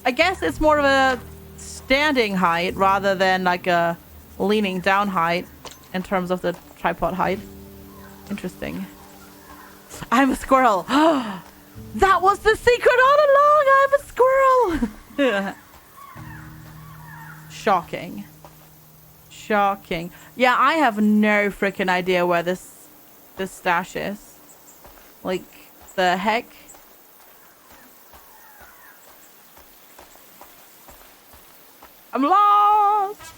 I guess it's more of a standing height rather than like a leaning down height in terms of the tripod height. Interesting. I'm a squirrel. That was the secret all along. I'm a squirrel. Shocking. Shocking. Yeah, I have no freaking idea where this stash is. Like, the heck? I'm lost.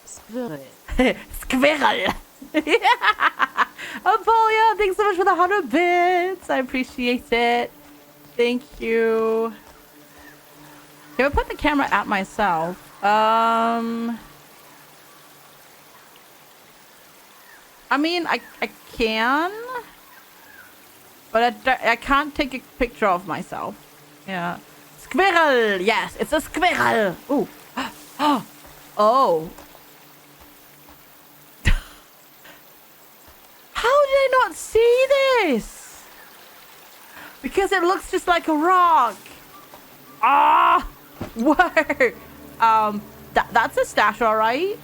Squirrel. Squirrel. Oh, Polio, thanks so much for the 100 bits. I appreciate it. Thank you. Can I put the camera at myself? I mean, I can, but I can't take a picture of myself. Yeah. Squirrel! Yes, it's a squirrel! Ooh. Oh. How did I not see this? Because it looks just like a rock. Ah! Whoa! That's a stash, alright?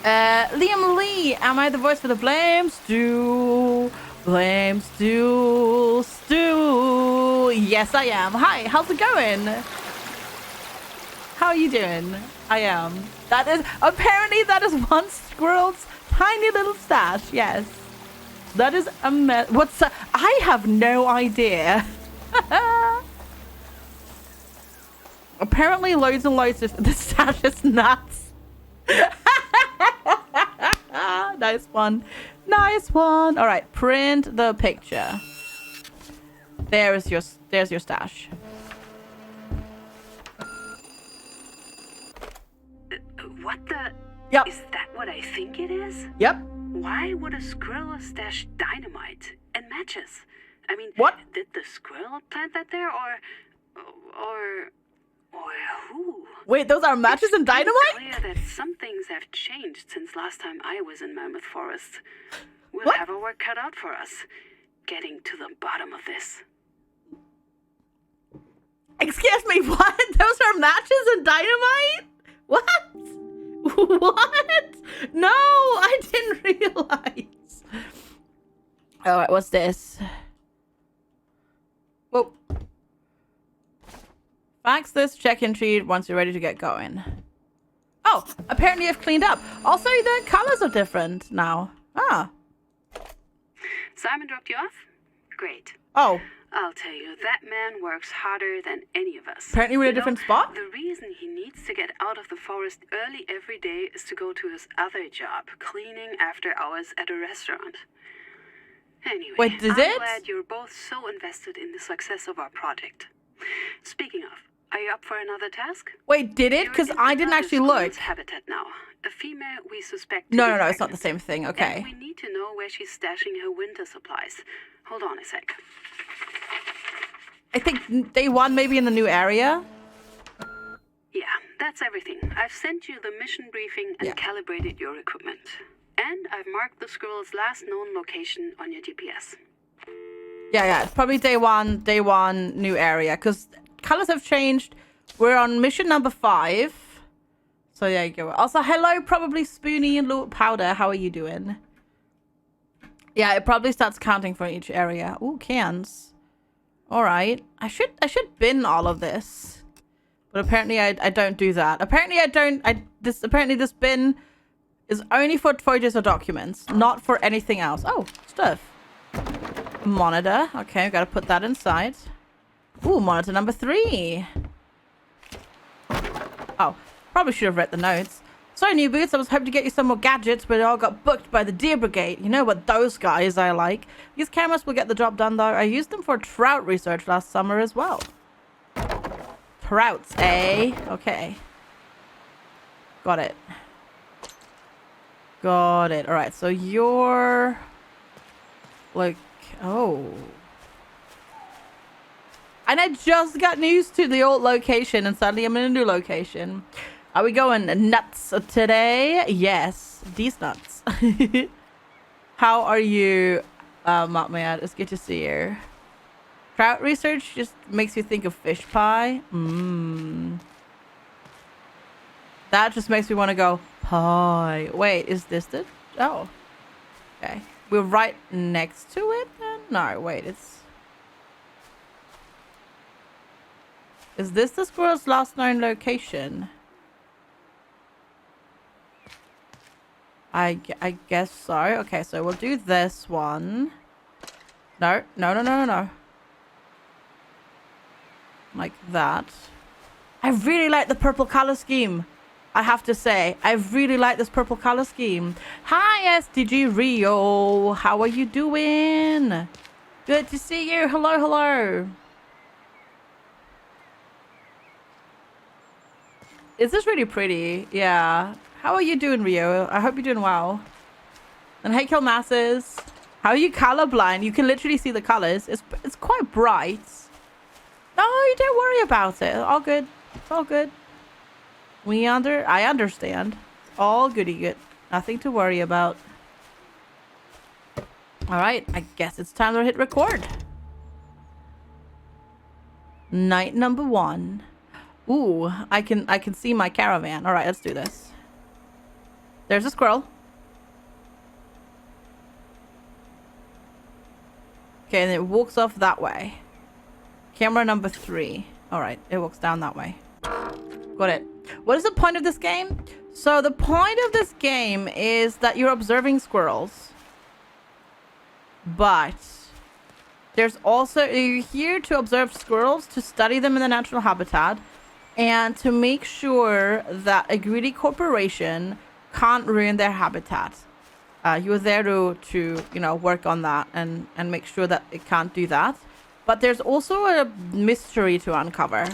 Liam Lee, am I the voice for the blame stew? Blame stew, stew. Yes, I am. Hi, how's it going? How are you doing? I am. That is, apparently that is one squirrel's tiny little stash. Yes. That is a mess. What's I have no idea. Apparently loads and loads of the stash is nuts. Nice one. Nice one. All right, print the picture. There's your stash. What the? Yep. Is that what I think it is? Yep. Why would a squirrel stash dynamite and matches? I mean, What? Did the squirrel plant that there, or who? Wait, those are matches and It's dynamite? clear that some things have changed since last time I was in Mammoth Forest. We'll What? have our work cut out for us, getting to the bottom of this. Excuse me, what? Those are matches and dynamite? What? What? No, I didn't realize. All right, what's this? Whoa. Fax this check-in sheet once you're ready to get going. Oh, apparently I've cleaned up. Also, the colors are different now. Ah. Simon dropped you off? Great. Oh, I'll tell you, that man works harder than any of us. apparently we're in a You know, different spot? The reason he needs to get out of the forest early every day is to go to his other job, cleaning after hours at a restaurant. Anyway, Wait, is I'm it? glad you're both so invested in the success of our project. Speaking of, are you up for another task? Wait, did it? You're Because in I didn't another actually look. squirrel's habitat now. A female we suspect to No, be no, no, it's not the pregnant. same thing. And Okay. we need to know where she's stashing her winter supplies. Hold on a sec. I think day one maybe in the new area. Yeah, that's everything. I've sent you the mission briefing and Yeah. calibrated your equipment. And I've marked the squirrel's last known location on your GPS. Yeah, it's probably day one, new area. Because colors have changed. We're on mission number 5. So there you go. Also, hello, probably Spoonie and Lord Powder. How are you doing? Yeah, it probably starts counting for each area. Ooh, cans. All right. I should bin all of this. But apparently I don't do that. Apparently apparently this bin is only for photos or documents, not for anything else. Oh, stuff. Monitor. Okay, gotta put that inside. Ooh, monitor number 3. Oh, probably should have read the notes. Sorry, New Boots, I was hoping to get you some more gadgets, but it all got booked by the Deer Brigade. You know what those guys I like. These cameras will get the job done, though. I used them for trout research last summer as well. Trouts, eh? Okay. Got it. Got it. All right, so you're... like... oh. And I just got used to the old location, and suddenly I'm in a new location. Are we going nuts today? Yes, these nuts. How are you? Matmaya, it's good to see you. Trout research just makes you think of fish pie. That just makes me want to go pie. Wait, is this the... Oh. Okay. We're right next to it then? No, wait, it's... Is this the squirrel's last known location? I guess so. Okay, so we'll do this one. No. Like that. I really like the purple color scheme. I have to say, I really like this purple color scheme. Hi, SDG Rio. How are you doing? Good to see you. Hello, hello. Is this really pretty? Yeah. How are you doing, Rio? I hope you're doing well. And hey, Kill Masses. How are you colorblind? You can literally see the colors. It's quite bright. No, you don't worry about it. All good. It's all good. I understand. It's all goody good. Nothing to worry about. All right. I guess it's time to hit record. Night number 1. Ooh, I can see my caravan. All right, let's do this. There's a squirrel. Okay, and it walks off that way. Camera number 3. All right, it walks down that way. Got it. What is the point of this game? So the point of this game is that you're observing squirrels. But there's also, you're here to observe squirrels, to study them in the natural habitat, and to make sure that a greedy corporation can't ruin their habitat. You're there to you know, work on that and make sure that it can't do that. But there's also a mystery to uncover.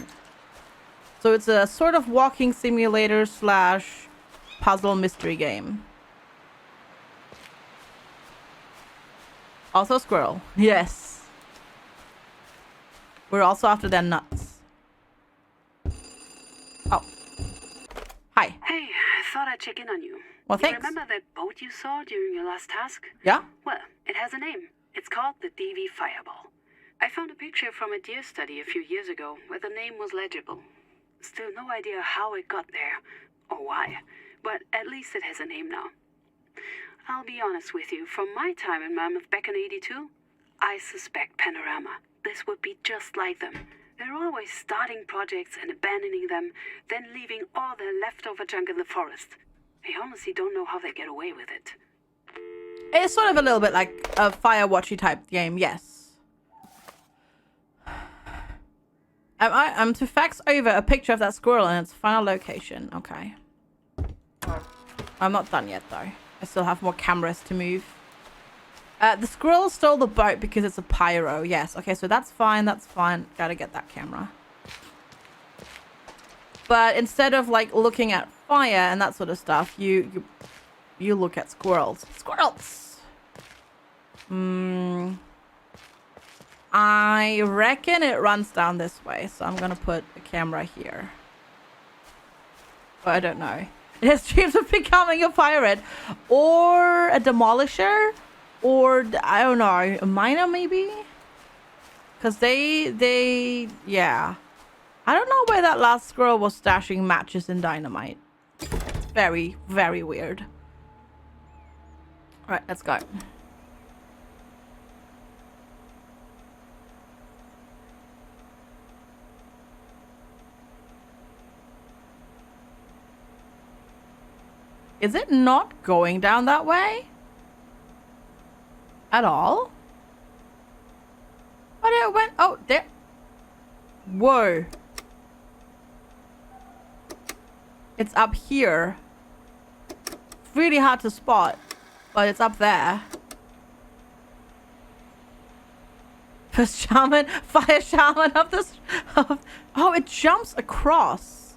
So it's a sort of walking simulator / puzzle mystery game. Also squirrel. Yes. We're also after their nuts. Oh. Hi. Hey, I thought I'd check in on you. Well, You thanks. remember that boat you saw during your last task? Yeah? Well, it has a name. It's called the DV Fireball. I found a picture from a deer study a few years ago where the name was legible. Still no idea how it got there or why, but at least it has a name now. I'll be honest with you, from my time in Mammoth back in '82, I suspect Panorama. This would be just like them. They're always starting projects and abandoning them, then leaving all their leftover junk in the forest. I honestly don't know how they get away with it. It's sort of a little bit like a Firewatchy type game, yes. I'm to fax over a picture of that squirrel and its final location. Okay. I'm not done yet, though. I still have more cameras to move. The squirrel stole the boat because it's a pyro. Yes. Okay, so that's fine. That's fine. Gotta get that camera. But instead of, like, looking at fire and that sort of stuff, you look at squirrels. Squirrels! I reckon it runs down this way, so I'm gonna put a camera here. But I don't know. It has dreams of becoming a pirate, or a demolisher, or I don't know, a miner maybe? Because yeah. I don't know where that last squirrel was stashing matches and dynamite. It's very, very weird. Alright, let's go. Is it not going down that way? At all? But it went... Oh, there... Whoa. It's up here. It's really hard to spot, but it's up there. First shaman, fire shaman of this... Oh, it jumps across.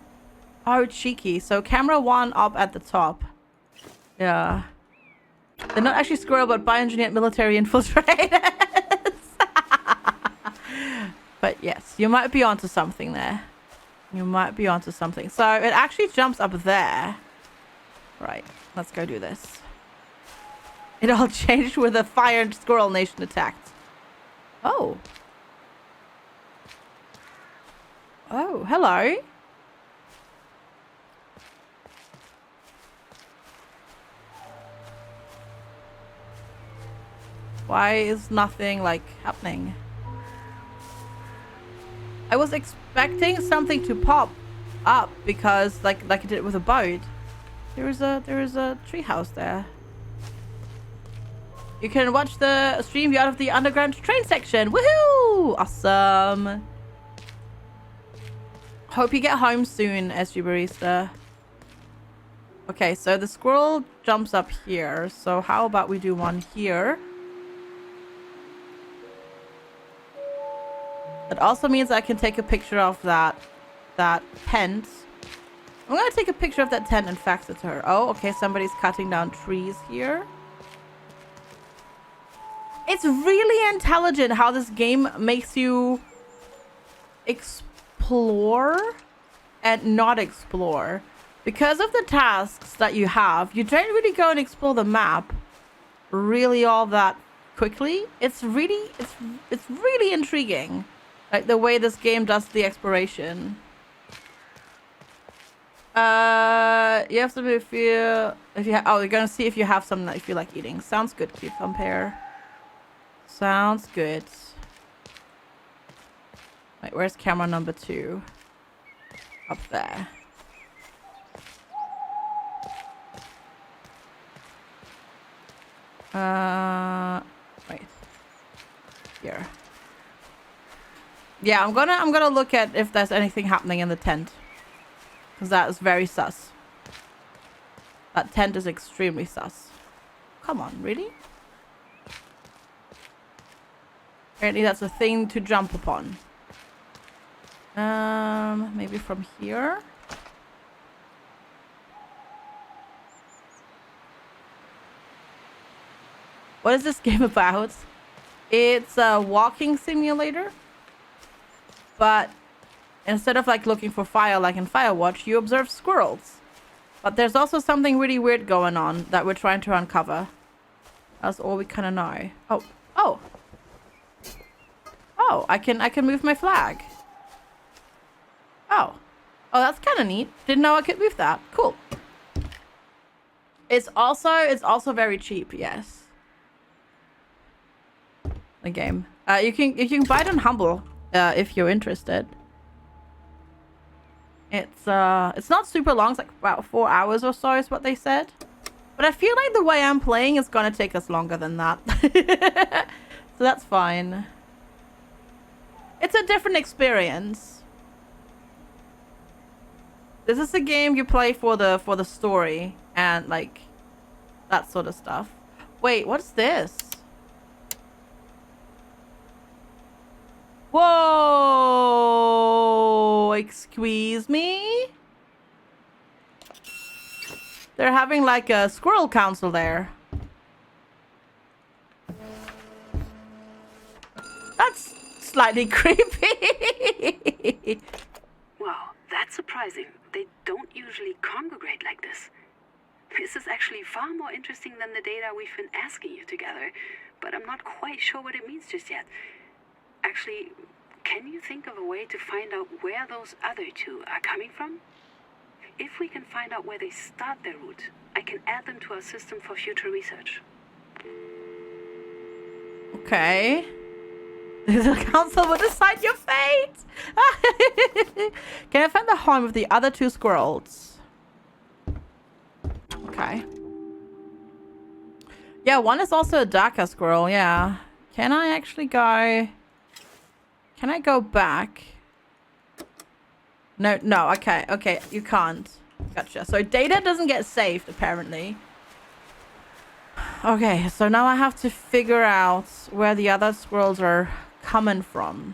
Oh, cheeky. So camera 1 up at the top. Yeah. They're not actually squirrel, but bioengineered military infiltrators. But yes, you might be onto something there. You might be onto something. So it actually jumps up there. Right. Let's go do this. It all changed with the fire and squirrel nation attacked. Oh. Oh, hello. Why is nothing, like, happening? I was expecting something to pop up because, like it did with a boat. There is a treehouse there. You can watch the stream out of the underground train section. Woohoo! Awesome. Hope you get home soon, SG Barista. Okay, so the squirrel jumps up here. So how about we do one here? That also means I can take a picture of that tent. I'm gonna take a picture of that tent and fax it to her. Oh, okay, somebody's cutting down trees here. It's really intelligent how this game makes you explore and not explore. Because of the tasks that you have, you don't really go and explore the map really all that quickly. It's really intriguing. Like the way this game does the exploration. You have to feel if you oh, you're gonna see if you have something that you feel like eating. Sounds good, cute compare. Sounds good. Wait, where's camera number 2? Up there. Wait. Here. Yeah, I'm gonna look at if there's anything happening in the tent. Because that is very sus. That tent is extremely sus. Come on, really? Apparently that's a thing to jump upon. Maybe from here? What is this game about? It's a walking simulator. But instead of like looking for fire like in Firewatch, you observe squirrels. But there's also something really weird going on that we're trying to uncover. That's all we kind of know. Oh, oh. Oh, I can move my flag. Oh. Oh, that's kind of neat. Didn't know I could move that. Cool. It's also very cheap, yes. The game. You can buy it on Humble. If you're interested. It's not super long. It's like about 4 hours or so is what they said. But I feel like the way I'm playing is gonna take us longer than that. So that's fine. It's a different experience. This is a game you play for the story and like that sort of stuff. Wait, what's this? Whoa! Excuse me? They're having like a squirrel council there. That's slightly creepy. Wow, that's surprising. They don't usually congregate like this. This is actually far more interesting than the data we've been asking you to gather, but I'm not quite sure what it means just yet. Actually, can you think of a way to find out where those other two are coming from? If we can find out where they start their route, I can add them to our system for future research. Okay. The council will decide your fate. Can I find the home of the other 2 squirrels? Okay. Yeah, one is also a darker squirrel, yeah. Can I actually go... Can I go back? No, okay, you can't. Gotcha. So data doesn't get saved, apparently. Okay, so now I have to figure out where the other squirrels are coming from.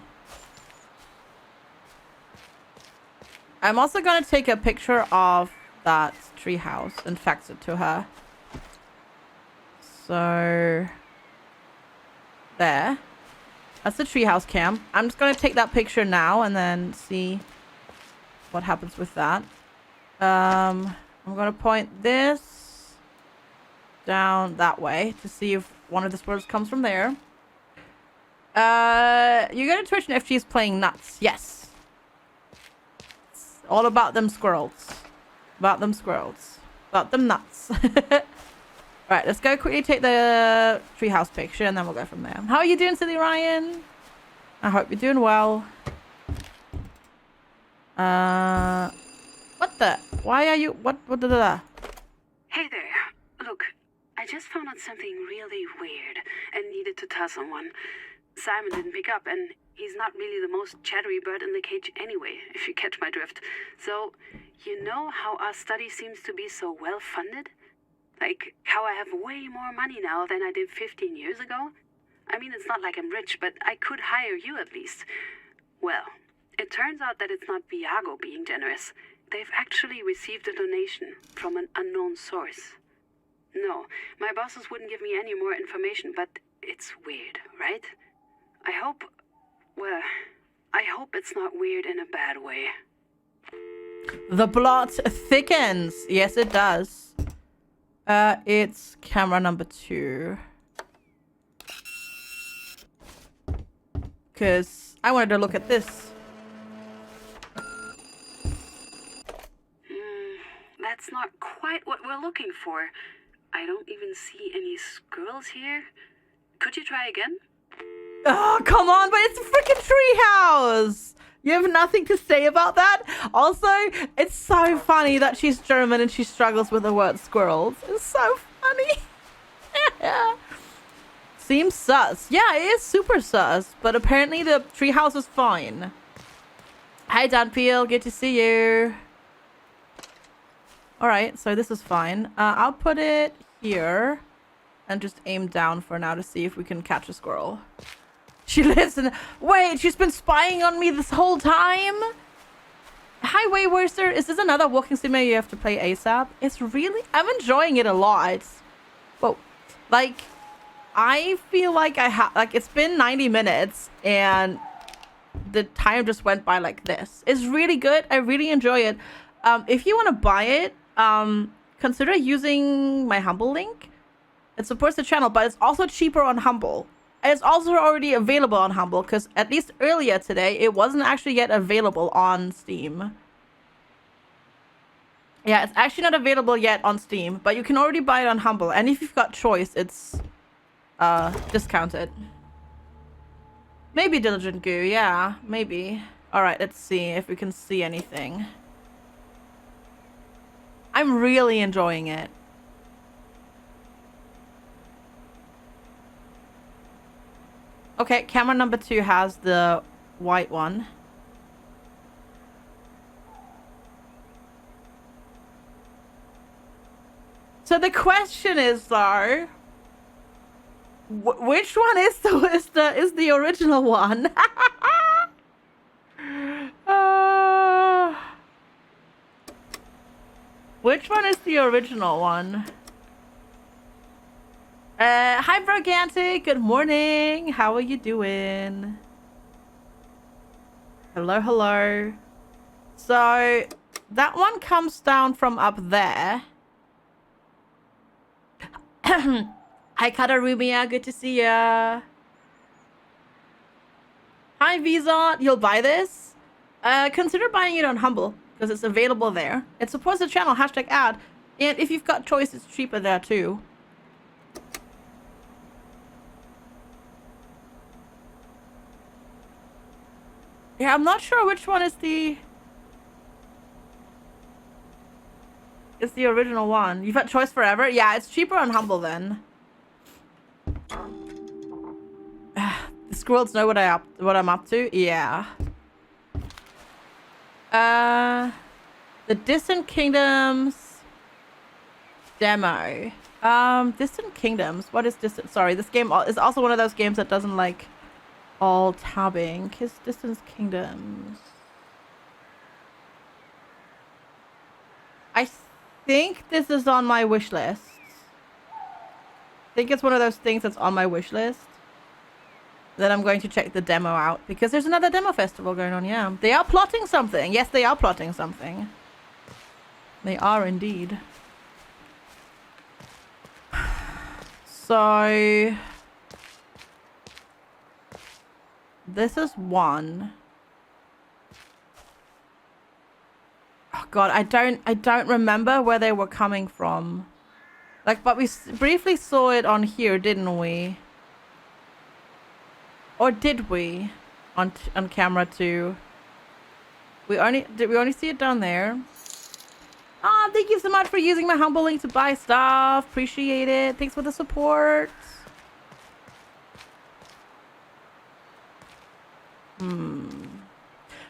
I'm also going to take a picture of that treehouse and fax it to her. So... There. That's the treehouse cam. I'm just going to take that picture now and then see what happens with that. I'm going to point this down that way to see if one of the squirrels comes from there. You go to Twitch and FG is playing nuts. Yes. It's all about them squirrels. About them squirrels. About them nuts. Right, let's go quickly take the treehouse picture and then we'll go from there. How are you doing, Silly Ryan? I hope you're doing well. What the? Why are you... What the... Hey there. Look, I just found out something really weird and needed to tell someone. Simon didn't pick up, and he's not really the most chattery bird in the cage anyway, if you catch my drift. So, you know how our study seems to be so well funded? Like, how I have way more money now than I did 15 years ago? I mean, it's not like I'm rich, but I could hire you at least. Well, it turns out that it's not Viago being generous. They've actually received a donation from an unknown source. No, my bosses wouldn't give me any more information, but it's weird, right? I hope it's not weird in a bad way. The plot thickens. Yes, it does. It's camera number 2. Because I wanted to look at this. That's not quite what we're looking for. I don't even see any squirrels here. Could you try again? Oh, come on, but it's a freaking treehouse! You have nothing to say about that? Also, it's so funny that she's German and she struggles with the word squirrels. It's so funny. Seems sus. Yeah, it is super sus, but apparently the treehouse is fine. Hi, Danpeel. Good to see you. Alright, so this is fine. I'll put it here and just aim down for now to see if we can catch a squirrel. She lives in... Wait, she's been spying on me this whole time? Hi, Wayworster. Is this another walking simulator you have to play ASAP? It's really... I'm enjoying it a lot. But, like, I feel like I have... Like, it's been 90 minutes and the time just went by like this. It's really good. I really enjoy it. If you want to buy it, consider using my Humble link. It supports the channel, but it's also cheaper on Humble. And it's also already available on Humble, because at least earlier today, it wasn't actually yet available on Steam. Yeah, it's actually not available yet on Steam, but you can already buy it on Humble. And if you've got choice, it's discounted. Maybe Diligent Goo, yeah, maybe. Alright, let's see if we can see anything. I'm really enjoying it. Okay, camera number 2 has the white one. So the question is, though, which one is the original one? Which one is the original one? Hi, Brogantic. Good morning. How are you doing? Hello, hello. So, that one comes down from up there. Hi, Katarumia. Good to see ya. Hi, Visa. You'll buy this? Consider buying it on Humble, because it's available there. It supports the channel, #ad. And if you've got choice, it's cheaper there too. Yeah, I'm not sure which one is the original one. You've had choice forever? Yeah, it's cheaper on Humble then. The squirrels know what I'm up to? Yeah. The Distant Kingdoms demo. Distant Kingdoms. What is Distant? Sorry, this game is also one of those games that doesn't like all tabbing. His Distant Kingdoms. I think this is on my wish list. I think it's one of those things that's on my wish list. Then I'm going to check the demo out, because there's another demo festival going on. Yeah, they are plotting something. Yes, they are plotting something. They are indeed. So this is one. Oh God, I don't remember where they were coming from. Like, but we briefly saw it on here, didn't we? Or did we? On camera too. Did we only see it down there? Oh, thank you so much for using my humble link to buy stuff. Appreciate it. Thanks for the support.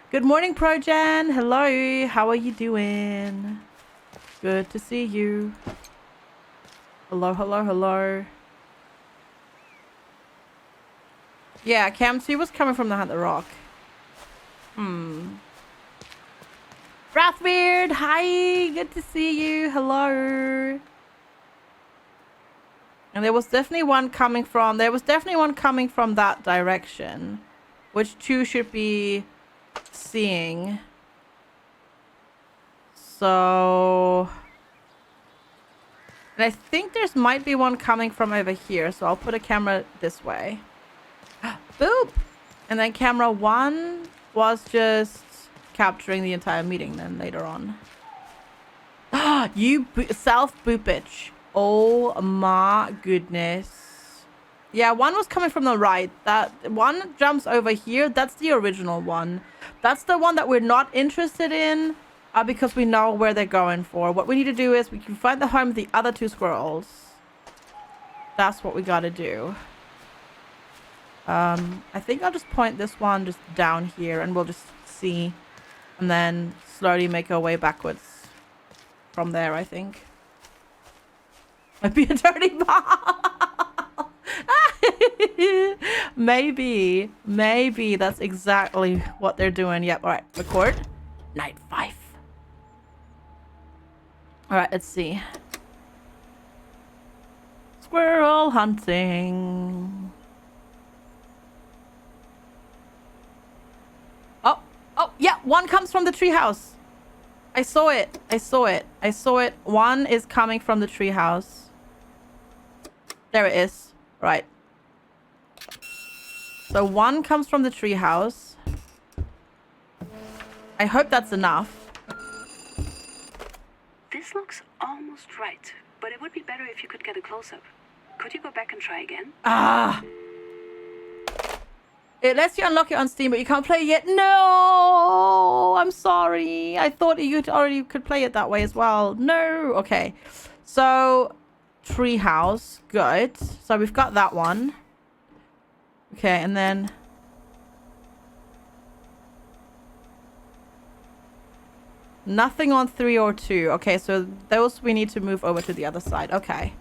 Good morning, Projan. Hello. How are you doing? Good to see you. Hello, hello, hello. Yeah, Cam 2 was coming from the Hunt the Rock. Rathbeard, hi. Good to see you. Hello. And there was definitely one coming from that direction, which 2 should be seeing. So, and I think there's might be one coming from over here, so I'll put a camera this way. Boop. And then camera 1 was just capturing the entire meeting then later on. You self-boopage. Oh my goodness. Yeah, one was coming from the right. That one jumps over here. That's the original one. That's the one that we're not interested in because we know where they're going for. What we need to do is we can find the home of the other 2 squirrels. That's what we gotta do. I think I'll just point this one just down here and we'll just see. And then slowly make our way backwards from there, I think. Might be a dirty ball. Maybe that's exactly what they're doing. Yep. All right. Record. Night 5. All right. Let's see. Squirrel hunting. Oh, yeah, one comes from the treehouse. I saw it. One is coming from the treehouse. There it is. Right. So one comes from the treehouse. I hope that's enough. This looks almost right, but it would be better if you could get a close-up. Could you go back and try again? Ah. It lets you unlock it on Steam, but you can't play it yet. No, I'm sorry. I thought you already could play it that way as well. No. Okay. So, treehouse. Good. So we've got that one. Okay, and then... nothing on 3 or 2. Okay, so those we need to move over to the other side. Okay.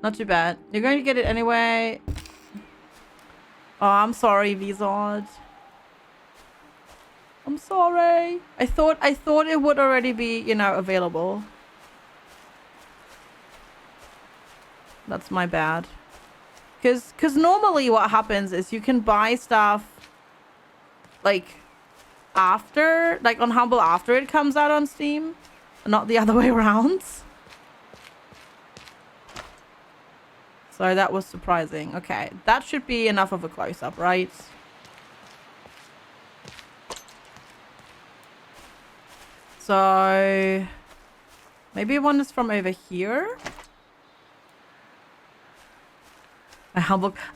Not too bad. You're going to get it anyway. Oh, I'm sorry, Vizard. I'm sorry. I thought it would already be, you know, available. That's my bad. Cause normally what happens is you can buy stuff like after, like on Humble after it comes out on Steam, not the other way around. So that was surprising. Okay, that should be enough of a close-up, right? So maybe one is from over here.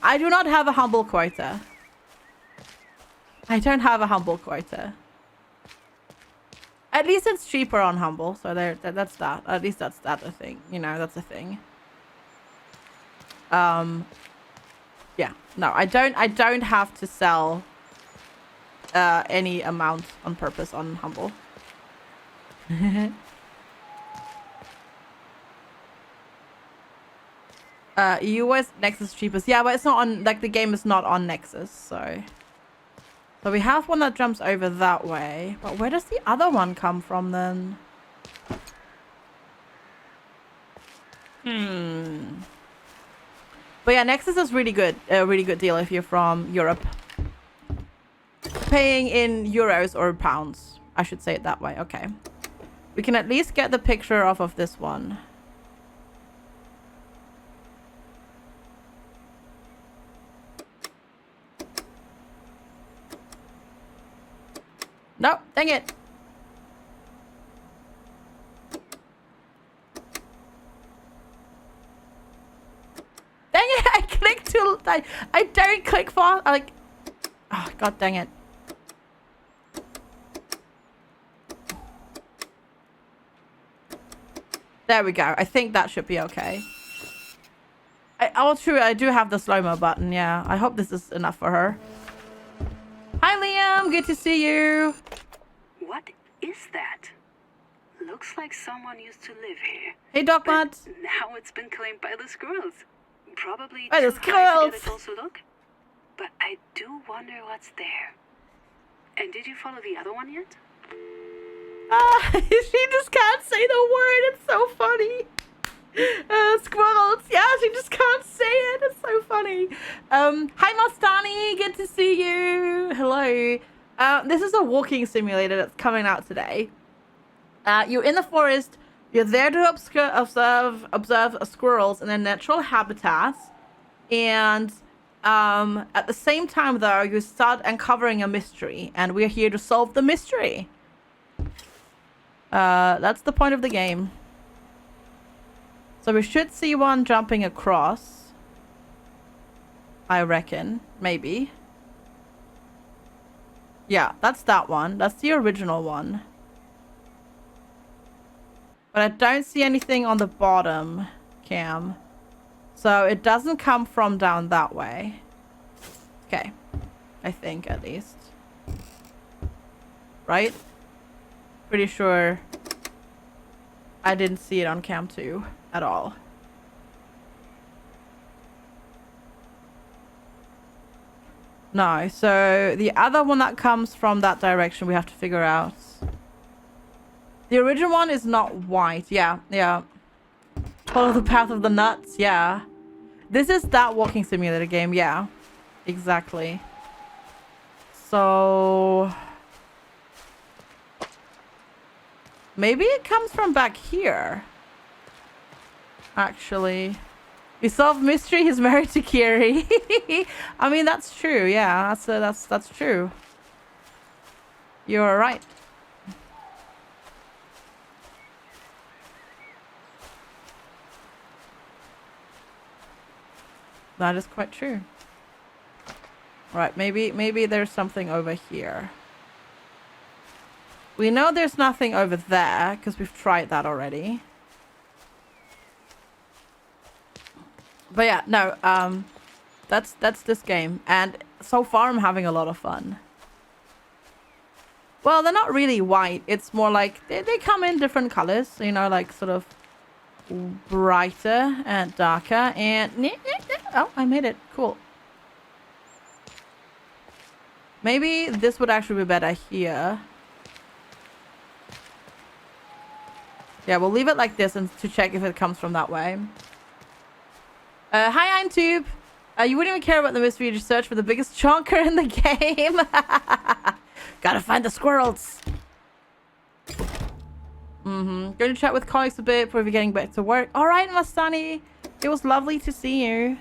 I do not have a humble quota. I don't have a humble quota. At least it's cheaper on Humble, so that's that. At least that's that a thing. You know, that's a thing. Yeah. No, I don't have to sell any amount on purpose on Humble. US Nexus cheapest. Yeah, but it's not on, like, the game is not on Nexus, so we have one that jumps over that way. But where does the other one come from then? But yeah, Nexus is really good. A really good deal if you're from Europe. Paying in euros or pounds. I should say it that way. Okay. We can at least get the picture off of this one. Dang it. Dang it, I clicked too... I don't click fast. Like... Oh, god dang it. There we go. I think that should be okay. Oh, true. I do have the slow-mo button. Yeah. I hope this is enough for her. Hi, Liam. Good to see you. What is that? Looks like someone used to live here. Hey, Doc But Mutt. now it's been claimed by the squirrels. Probably By the too high to get a squirrels. closer look. But I do wonder what's there. And did you follow the other one yet? She just can't say the word. It's so funny. Squirrels. Yeah, she just can't say it. It's so funny. Hi, Mastani. Good to see you. Hello. This is a walking simulator that's coming out today. You're in the forest. You're there to observe squirrels in their natural habitats. And at the same time, though, you start uncovering a mystery. And we're here to solve the mystery. That's the point of the game. So we should see one jumping across. I reckon. Maybe. Yeah, that's that one. That's the original one. But I don't see anything on the bottom, Cam. So it doesn't come from down that way. Okay. I think, at least. Right? Pretty sure I didn't see it on cam 2 at all. No, so the other one that comes from that direction we have to figure out. The original one is not white. Yeah, yeah. Follow the path of the nuts. Yeah. This is that walking simulator game. Yeah, exactly. So... maybe it comes from back here. Actually. You solve mystery, he's married to Kiri. I mean, that's true. Yeah, that's true. You're right. That is quite true. Right, maybe there's something over here. We know there's nothing over there because we've tried that already. But yeah, no, that's this game, and so far I'm having a lot of fun. Well, they're not really white. It's more like they come in different colors, you know, like sort of brighter and darker. And oh, I made it. Cool. Maybe this would actually be better here. Yeah, we'll leave it like this and to check if it comes from that way. Hi, Eintube. You wouldn't even care about the mystery. You just search for the biggest chonker in the game. Gotta find the squirrels. Going to chat with colleagues a bit before we're getting back to work. All right, Mastani. It was lovely to see you.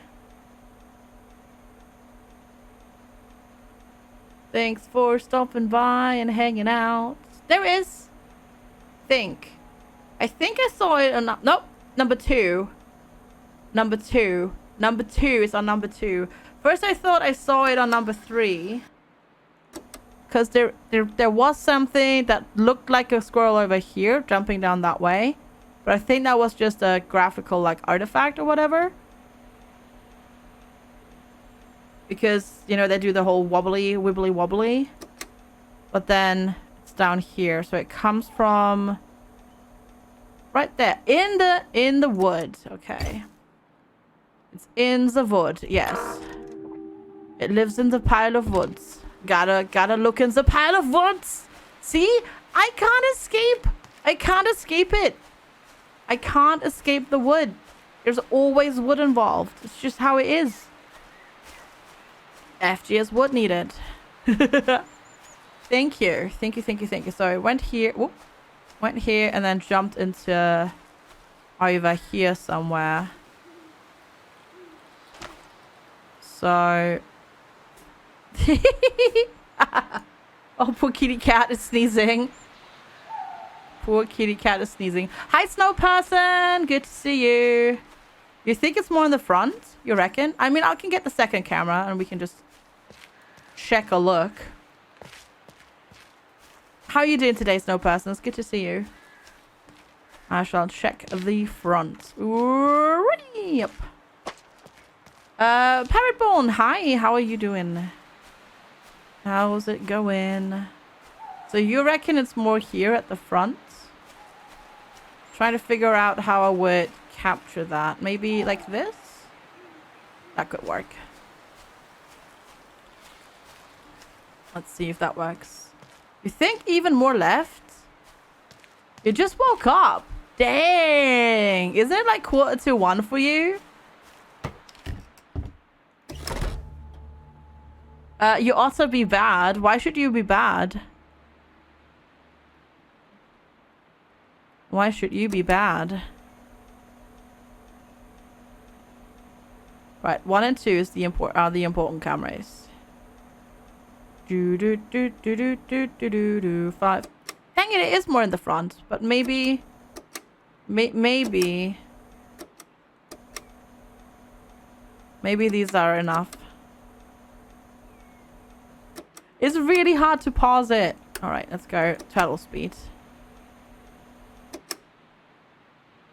Thanks for stopping by and hanging out. There is. I think I saw it on... nope. Number 2. Number 2. Number 2 is on number 2. First I thought I saw it on number 3. Because there was something that looked like a squirrel over here jumping down that way. But I think that was just a graphical like artifact or whatever. Because, you know, they do the whole wobbly, wibbly wobbly. But then it's down here. So it comes from right there. In the wood. Okay. It's in the wood. Yes. It lives in the pile of woods. Gotta look in the pile of woods. See? I can't escape. I can't escape it. I can't escape the wood. There's always wood involved. It's just how it is. FGs wood needed. Thank you. Thank you, thank you, thank you. So I went here. Whoop. Went here and then jumped into over here somewhere. So... Oh, poor kitty cat is sneezing. Poor kitty cat is sneezing. Hi, Snow Person. Good to see you. You think it's more in the front? You reckon? I mean, I can get the second camera and we can just check a look. How are you doing today, Snow Person? It's good to see you. I shall check the front. Yep. Parrotborn, hi. How are you doing? How's it going? So you reckon it's more here at the front? Trying to figure out how I would capture that. Maybe like this? That could work. Let's see if that works. You think even more left? You just woke up. Dang. Isn't it like 1:45 for you? You also be bad. Why should you be bad? Why should you be bad? Right, 1 and 2 is the important cameras. Do do do do do do do do do 5. Dang it, it is more in the front, but maybe maybe these are enough. It's really hard to pause it. All right, let's go turtle speed.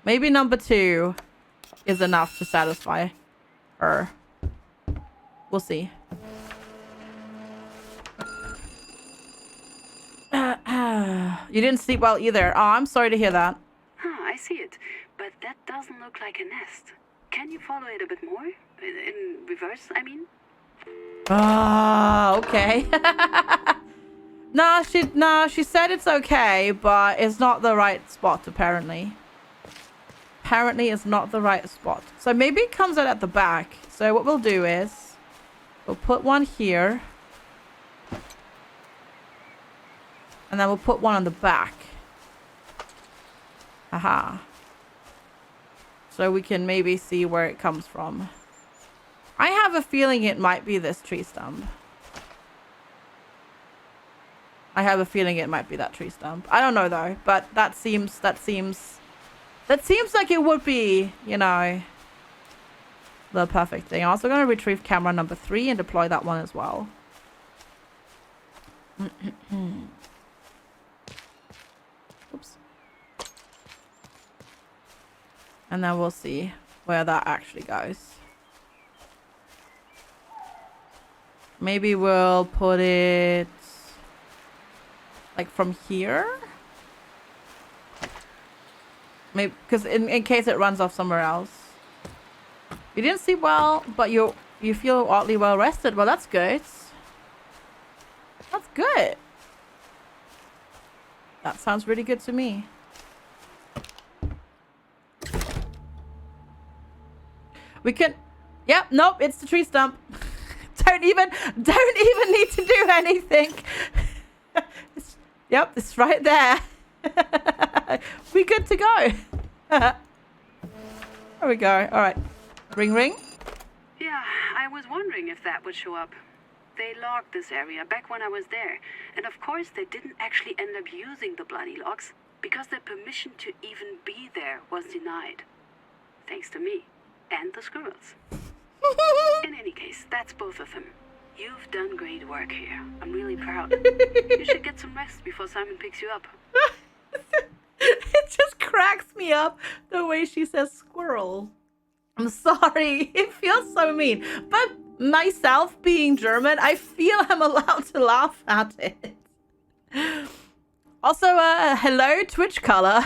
Maybe number 2 is enough to satisfy her. We'll see. You didn't sleep well either. Oh, I'm sorry to hear that. Huh, I see it. But that doesn't look like a nest. Can you follow it a bit more? In reverse, I mean? Oh, okay. No, she said it's okay, but it's not the right spot, apparently. Apparently, it's not the right spot. So maybe it comes out at the back. So what we'll do is we'll put one here. And then we'll put one on the back. Aha. So we can maybe see where it comes from. I have a feeling it might be this tree stump. I have a feeling it might be that tree stump. I don't know though, but that seems like it would be, you know, the perfect thing. I'm also going to retrieve camera number 3 and deploy that one as well. Oops. And then we'll see where that actually goes. Maybe we'll put it like from here. Maybe because in case it runs off somewhere else. You didn't sleep well, but you feel oddly well rested. Well, that's good. That's good. That sounds really good to me. We can. Yep. Nope. It's the tree stump. Don't even need to do anything. Yep. It's right there. We good to go. There we go. All right. Ring, ring. Yeah, I was wondering if that would show up. They logged this area back when I was there. And of course, they didn't actually end up using the bloody logs because their permission to even be there was denied. Thanks to me and the squirrels. In any case, that's both of them. You've done great work here. I'm really proud. You should get some rest before Simon picks you up. It just cracks me up the way she says squirrel. I'm sorry. It feels so mean. But myself being German, I feel I'm allowed to laugh at it. Also, hello, Twitch color.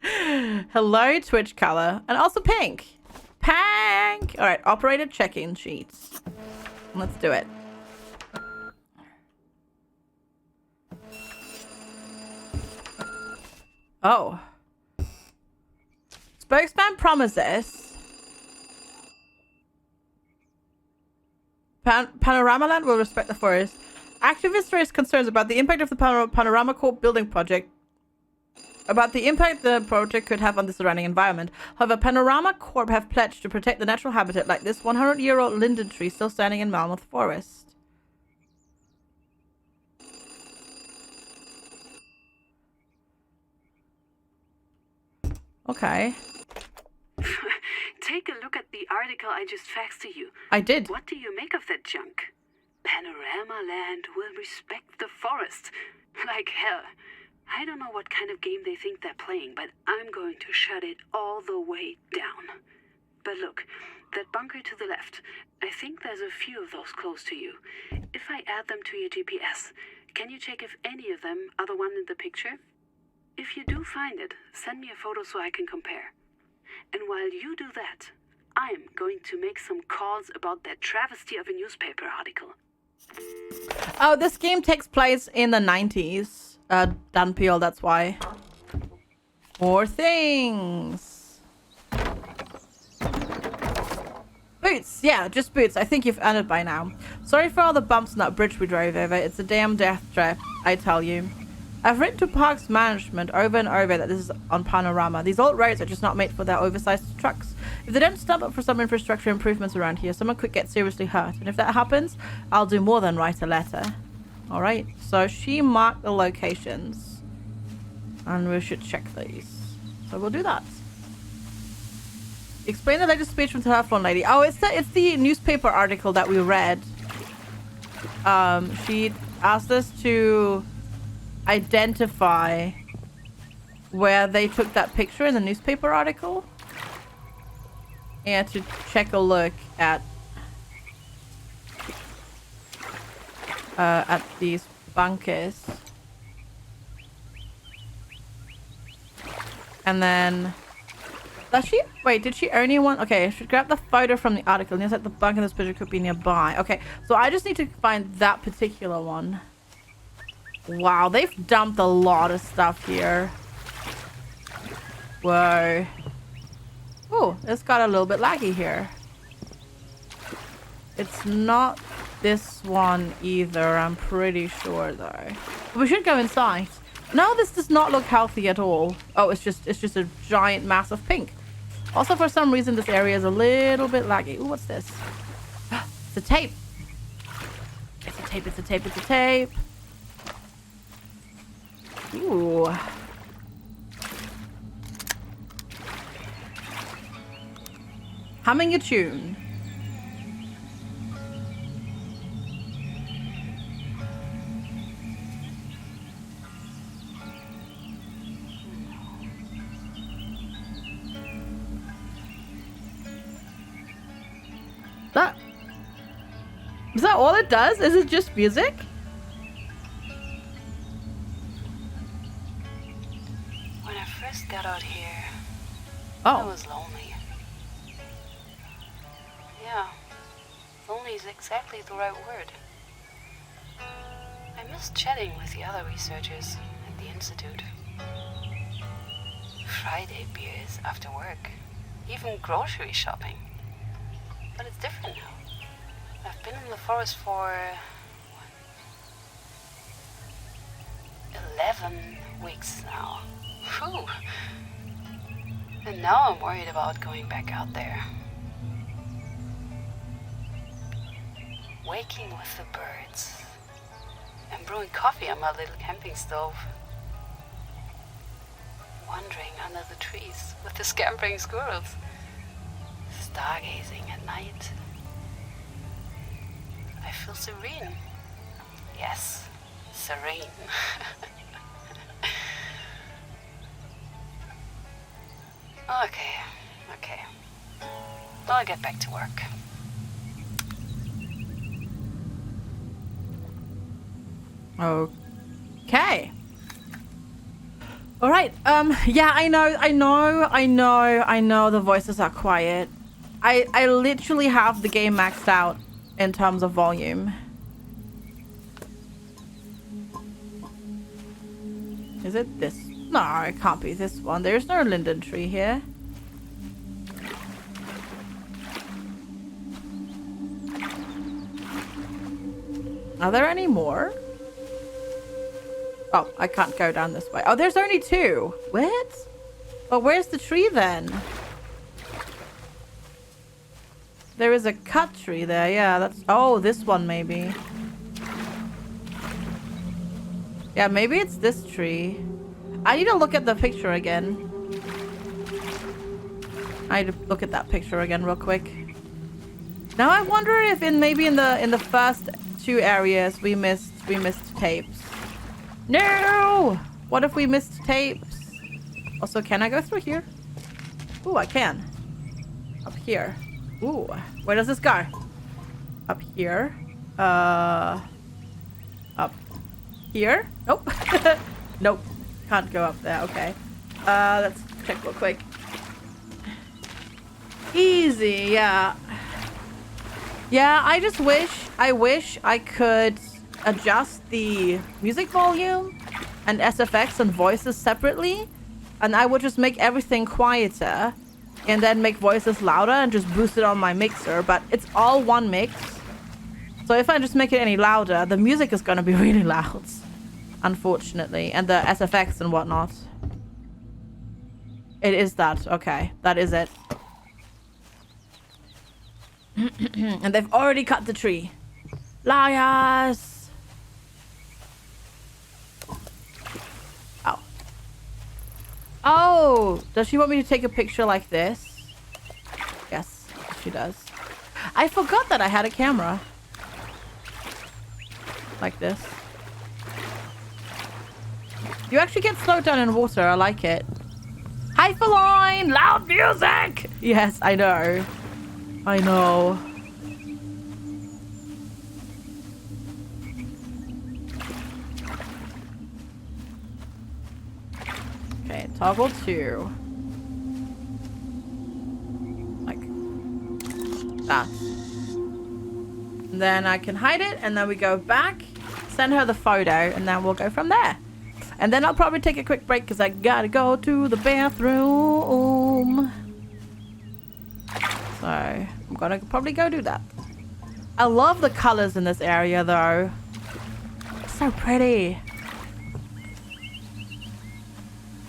Hello, Twitch color. And also pink. Pink. All right, operator check-in sheets. Let's do it. Oh. Spokesman promises Panoramaland will respect the forest. Activists raise concerns about the impact of the Panorama Corp building project. About the impact the project could have on the surrounding environment. However, Panorama Corp have pledged to protect the natural habitat like this 100-year-old linden tree still standing in Malmouth Forest. Okay. Take a look at the article I just faxed to you. I did. What do you make of that junk? Panorama Land will respect the forest. Like hell. I don't know what kind of game they think they're playing, but I'm going to shut it all the way down. But look, that bunker to the left. I think there's a few of those close to you. If I add them to your GPS, can you check if any of them are the one in the picture? If you do find it, send me a photo so I can compare. And while you do that, I'm going to make some calls about that travesty of a newspaper article. Oh, this game takes place in the 90s. Dan Peel, that's why. More things. Boots. Yeah, just boots. I think you've earned it by now. Sorry for all the bumps on that bridge we drove over. It's a damn death trap, I tell you. I've written to Parks Management over and over that this is on Panorama. These old roads are just not made for their oversized trucks. If they don't stump up for some infrastructure improvements around here, someone could get seriously hurt. And if that happens, I'll do more than write a letter. Alright, so she marked the locations. And we should check these. So we'll do that. Explain the latest speech from the telephone lady. Oh, it's the newspaper article that we read. She asked us to identify where they took that picture in the newspaper article. And to check a look at these bunkers. And then does she wait, did she only want okay, I should grab the photo from the article. It said the bunker in this picture could be nearby. Okay, so I just need to find that particular one. Wow, they've dumped a lot of stuff here. Whoa. Oh, it's got a little bit laggy here. It's not this one either, I'm pretty sure though. We should go inside. No, this does not look healthy at all. Oh, it's just a giant mass of pink. Also, for some reason, this area is a little bit laggy. Ooh, what's this? It's a tape. It's a tape, it's a tape, it's a tape. Ooh. Humming a tune. Is that all it does? Is it just music? When I first got out here, Oh. I was lonely. Yeah, lonely is exactly the right word. I missed chatting with the other researchers at the Institute. Friday beers after work, even grocery shopping. But it's different now. I've been in the forest for 11 weeks now. Whew. And now I'm worried about going back out there. Waking with the birds and brewing coffee on my little camping stove. Wandering under the trees with the scampering squirrels. Stargazing at night. I feel serene. Yes, serene. Okay. Well, I'll get back to work. Okay. All right. Yeah, I know the voices are quiet. I literally have the game maxed out in terms of volume. Is it this? No, it can't be this one. There's no linden tree here. Are there any more? Oh, I can't go down this way. Oh, there's only two. What? But where's the tree then? There is a cut tree there. Yeah, that's... Oh, this one maybe. Yeah, maybe it's this tree. I need to look at the picture again. I need to look at that picture again real quick. Now I wonder if maybe in the first 2 areas we missed tapes. No! What if we missed tapes? Also, can I go through here? Ooh, I can. Up here. Ooh, where does this go? Up here. Up here? Nope. Nope. Can't go up there. Okay. Let's check real quick. Easy, yeah. Yeah, I wish I could adjust the music volume and SFX and voices separately, and I would just make everything quieter and then make voices louder and just boost it on my mixer, but it's all one mix. So if I just make it any louder, the music is gonna be really loud, unfortunately, and the SFX and whatnot. It is that. Okay, that is it. And they've already cut the tree. Liars! Oh. Oh! Does she want me to take a picture like this? Yes, she does. I forgot that I had a camera. Like this. You actually get slowed down in water. I like it. Hyperline! Loud music! Yes, I know. I know. Okay, toggle 2. Like that. And then I can hide it, and then we go back, send her the photo, and then we'll go from there. And then I'll probably take a quick break because I gotta go to the bathroom. So I'm gonna probably go do that. I love the colors in this area though. It's so pretty.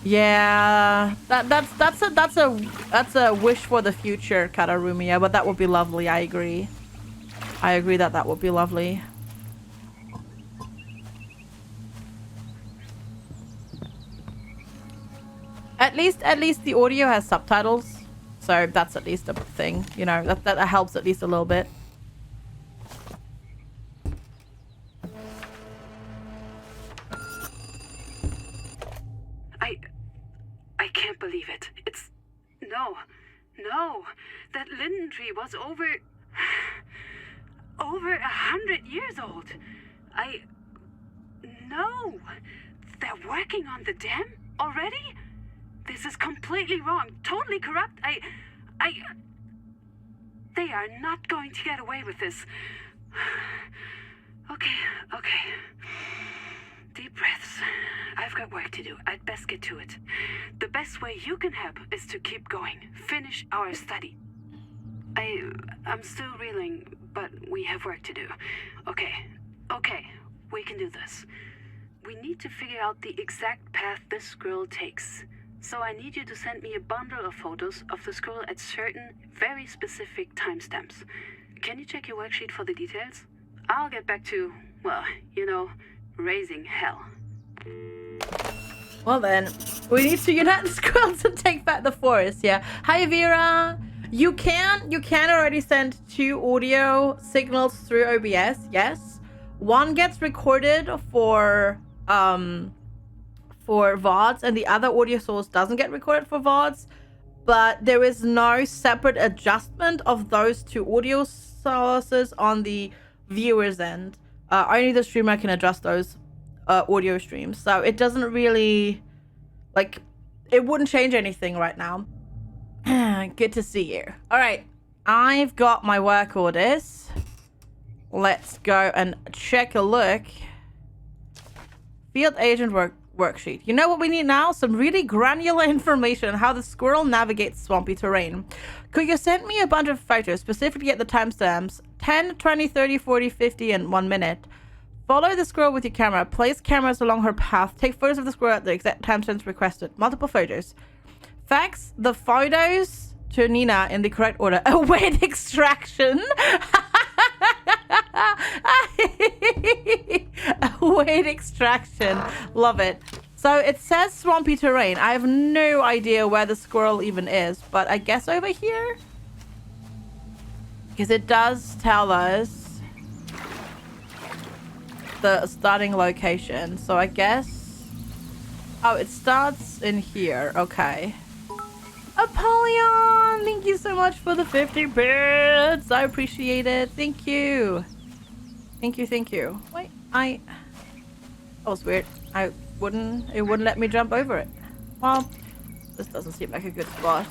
Yeah, that's a wish for the future, Katarumia, but that would be lovely. I agree. I agree that would be lovely. At least the audio has subtitles. So that's at least a thing, you know, that helps at least a little bit. I can't believe it. It's... No. That linden tree was over 100 years old. No. They're working on the dam already? This is completely wrong. Totally corrupt. They are not going to get away with this. Okay. Deep breaths. I've got work to do. I'd best get to it. The best way you can help is to keep going. Finish our study. I'm still reeling, but we have work to do. Okay. We can do this. We need to figure out the exact path this squirrel takes. So I need you to send me a bundle of photos of the squirrel at certain, very specific timestamps. Can you check your worksheet for the details? I'll get back to, well, you know, raising hell. Well then, we need to unite the squirrels and take back the forest, yeah. Hi Vera! You can already send 2 audio signals through OBS, yes. One gets recorded for VODs, and the other audio source doesn't get recorded for VODs, but there is no separate adjustment of those 2 audio sources on the viewer's end. Only the streamer can adjust those audio streams, so it doesn't really, like, it wouldn't change anything right now. Good to see you. All right, I've got my work orders. Let's go and check a look. Field agent worksheet. You know what we need now? Some really granular information on how the squirrel navigates swampy terrain. Could you send me a bunch of photos, specifically at the timestamps 10, 20, 30, 40, 50, and 1 minute? Follow the squirrel with your camera. Place cameras along her path. Take photos of the squirrel at the exact timestamps requested. Multiple photos. Fax the photos to Nina in the correct order. Await extraction. Await extraction. Love it. So it says swampy terrain. I have no idea where the squirrel even is, but I guess over here? Because it does tell us the starting location. So I guess... Oh, it starts in here. Okay. Apollyon! Thank you so much for the 50 bits. I appreciate it. Thank you. Thank you, thank you. Wait, that was weird. It wouldn't let me jump over it. Well, this doesn't seem like a good spot.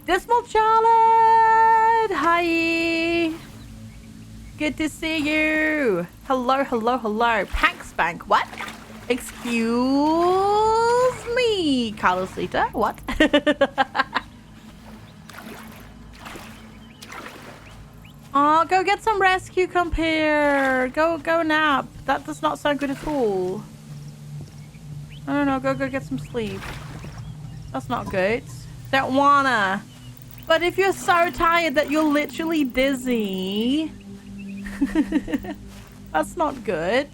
Dismal Charlotte! Hi! Good to see you! Hello, hello, hello. Pank Spank, what? Excuse me, Carlosita, what? Oh, go get some rescue compare. Go nap. That does not sound good at all. No, go get some sleep. That's not good. Don't wanna. But if you're so tired that you're literally dizzy, that's not good.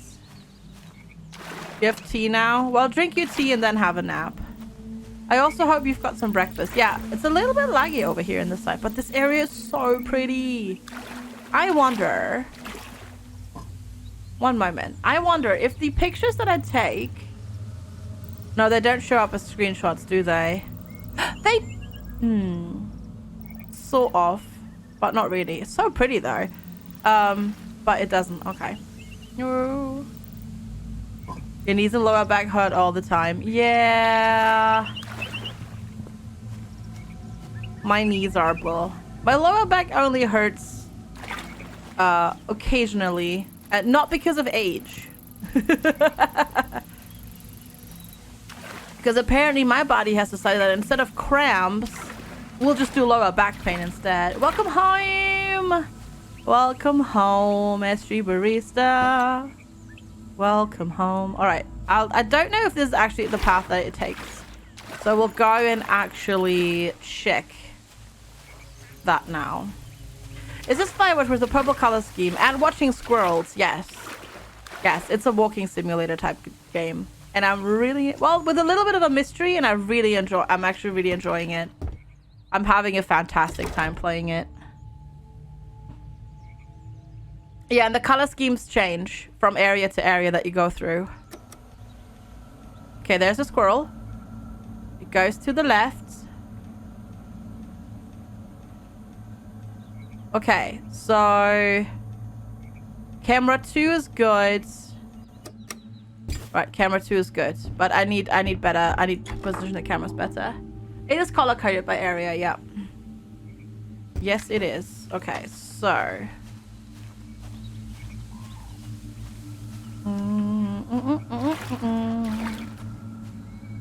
You have tea now? Well, drink your tea and then have a nap. I also hope you've got some breakfast. Yeah, it's a little bit laggy over here in this side, but this area is so pretty. I wonder... One moment. I wonder if the pictures that I take... No, they don't show up as screenshots, do they? They... Sort of. But not really. It's so pretty, though. But it doesn't. Okay. No. Your knees and lower back hurt all the time. Yeah. My knees are blah. My lower back only hurts occasionally. Not because of age. Because apparently my body has decided that instead of cramps, we'll just do lower back pain instead. Welcome home! Welcome home, SG Barista. Welcome home. Alright, I don't know if this is actually the path that it takes. So we'll go and actually check that now. Is this Firewatch with a purple color scheme and watching squirrels? Yes. Yes, it's a walking simulator type game. And I'm really, well, with a little bit of a mystery, and I'm actually really enjoying it. I'm having a fantastic time playing it. Yeah, and the color schemes change from area to area that you go through. Okay, there's a squirrel. It goes to the left. Okay, so camera 2 is good. Right, camera 2 is good, but I need to position the cameras better. It is color coded by area, yeah. Yes, it is. Okay, so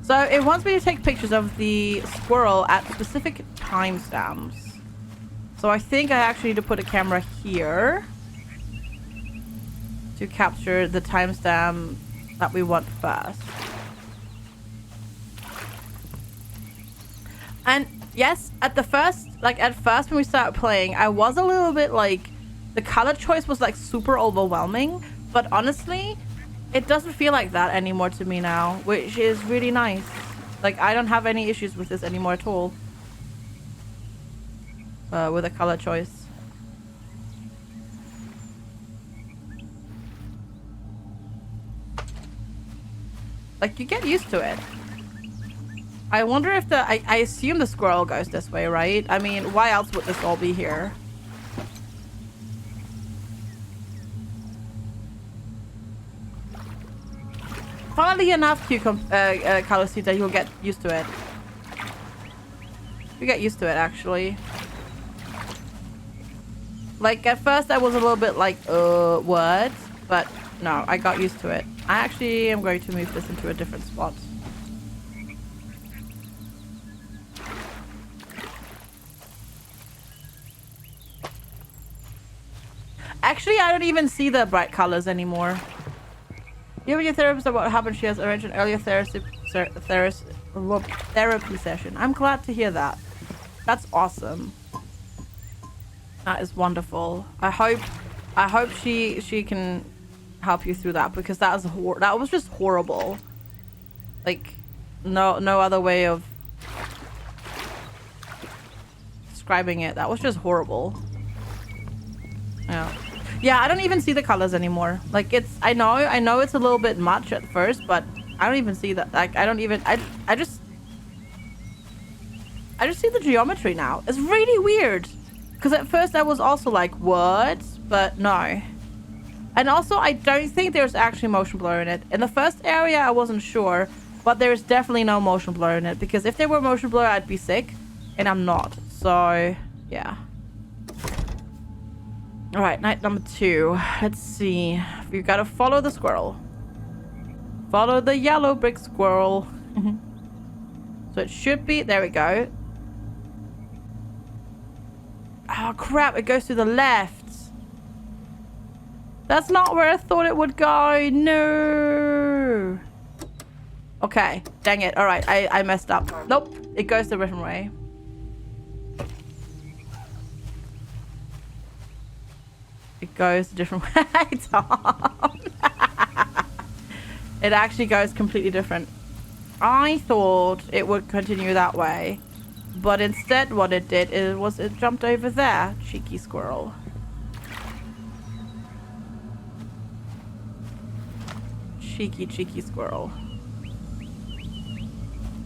so it wants me to take pictures of the squirrel at specific timestamps. So I think I actually need to put a camera here to capture the timestamp that we want first. And yes, at first when we started playing, I was a little bit like, the color choice was like super overwhelming, but honestly, it doesn't feel like that anymore to me now, which is really nice. Like, I don't have any issues with this anymore at all. With a color choice. Like, you get used to it. I wonder if I assume the squirrel goes this way, right? I mean, why else would this all be here? Funnily enough, Carlosita, you'll get used to it. You get used to it, actually. Like, at first I was a little bit like, what? But no, I got used to it. I actually am going to move this into a different spot. Actually, I don't even see the bright colors anymore. You have your therapist about what happened. She has arranged an earlier therapy session. I'm glad to hear that. That's awesome. That is wonderful. I hope she can help you through that, because that was just horrible. Like, no other way of describing it. That was just horrible. Yeah, I don't even see the colors anymore. Like, it's, I know it's a little bit much at first, but I don't even see that. Like, I just see the geometry now. It's really weird. Because at first I was also like, what? But no. And also, I don't think there's actually motion blur in it. In the first area, I wasn't sure, but there's definitely no motion blur in it. Because if there were motion blur, I'd be sick, and I'm not. So, yeah. All right, night number 2. Let's see. We've got to follow the squirrel. Follow the yellow brick squirrel. So it should be, there we go. Oh crap, it goes to the left. That's not where I thought it would go. No. Okay, dang it. All right, I messed up. Nope, it goes the different way. It goes a different way, Tom. It actually goes completely different. I thought it would continue that way, but instead what it did was it jumped over there. Cheeky squirrel. Cheeky squirrel.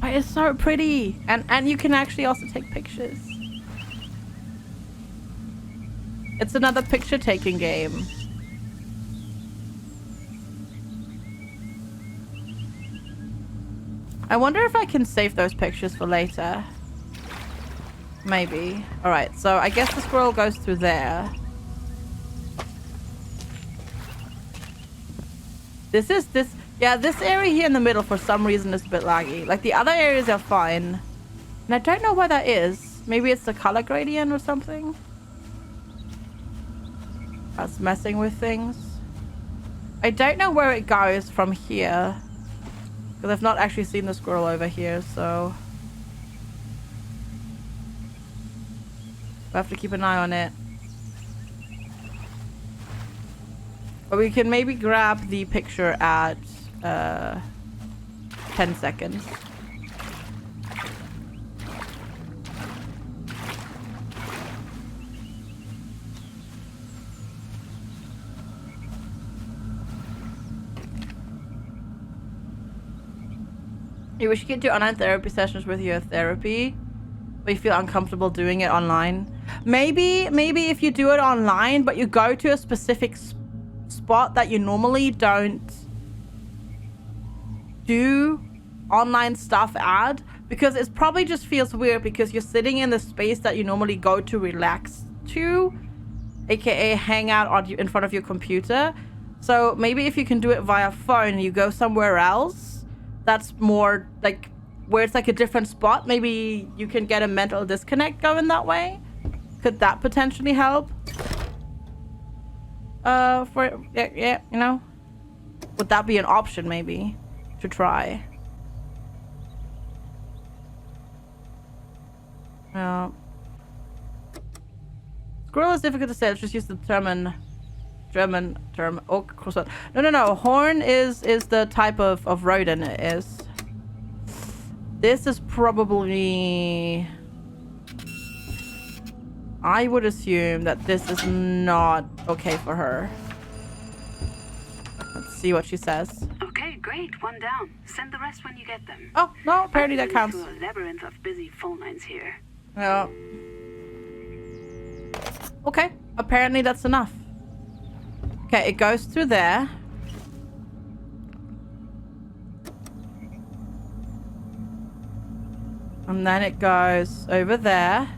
Oh, it's so pretty, and you can actually also take pictures. It's another picture taking game. I wonder if I can save those pictures for later. Maybe. Alright, so I guess the squirrel goes through there. Yeah, this area here in the middle for some reason is a bit laggy. Like, the other areas are fine. And I don't know why that is. Maybe it's the color gradient or something. That's messing with things. I don't know where it goes from here. Because I've not actually seen the squirrel over here, so... we'll have to keep an eye on it. But we can maybe grab the picture at 10 seconds. You wish you could do online therapy sessions with your therapy, but you feel uncomfortable doing it online. Maybe if you do it online, but you go to a specific spot that you normally don't do online stuff at, because it probably just feels weird because you're sitting in the space that you normally go to relax to, aka hang out in front of your computer. So maybe if you can do it via phone and you go somewhere else that's more like where it's like a different spot, maybe you can get a mental disconnect going that way. Could that potentially help? Yeah, you know, would that be an option maybe to try? Squirrel is difficult to say. Let's just use the German term. Oh, crossword. No. Horn is the type of rodent it is. This is probably... I would assume that this is not okay for her. Let's see what she says. Okay, great. One down. Send the rest when you get them. Oh, no, apparently that counts. Through a labyrinth of busy phone lines here. Yeah. Okay, apparently that's enough. Okay, it goes through there. And then it goes over there.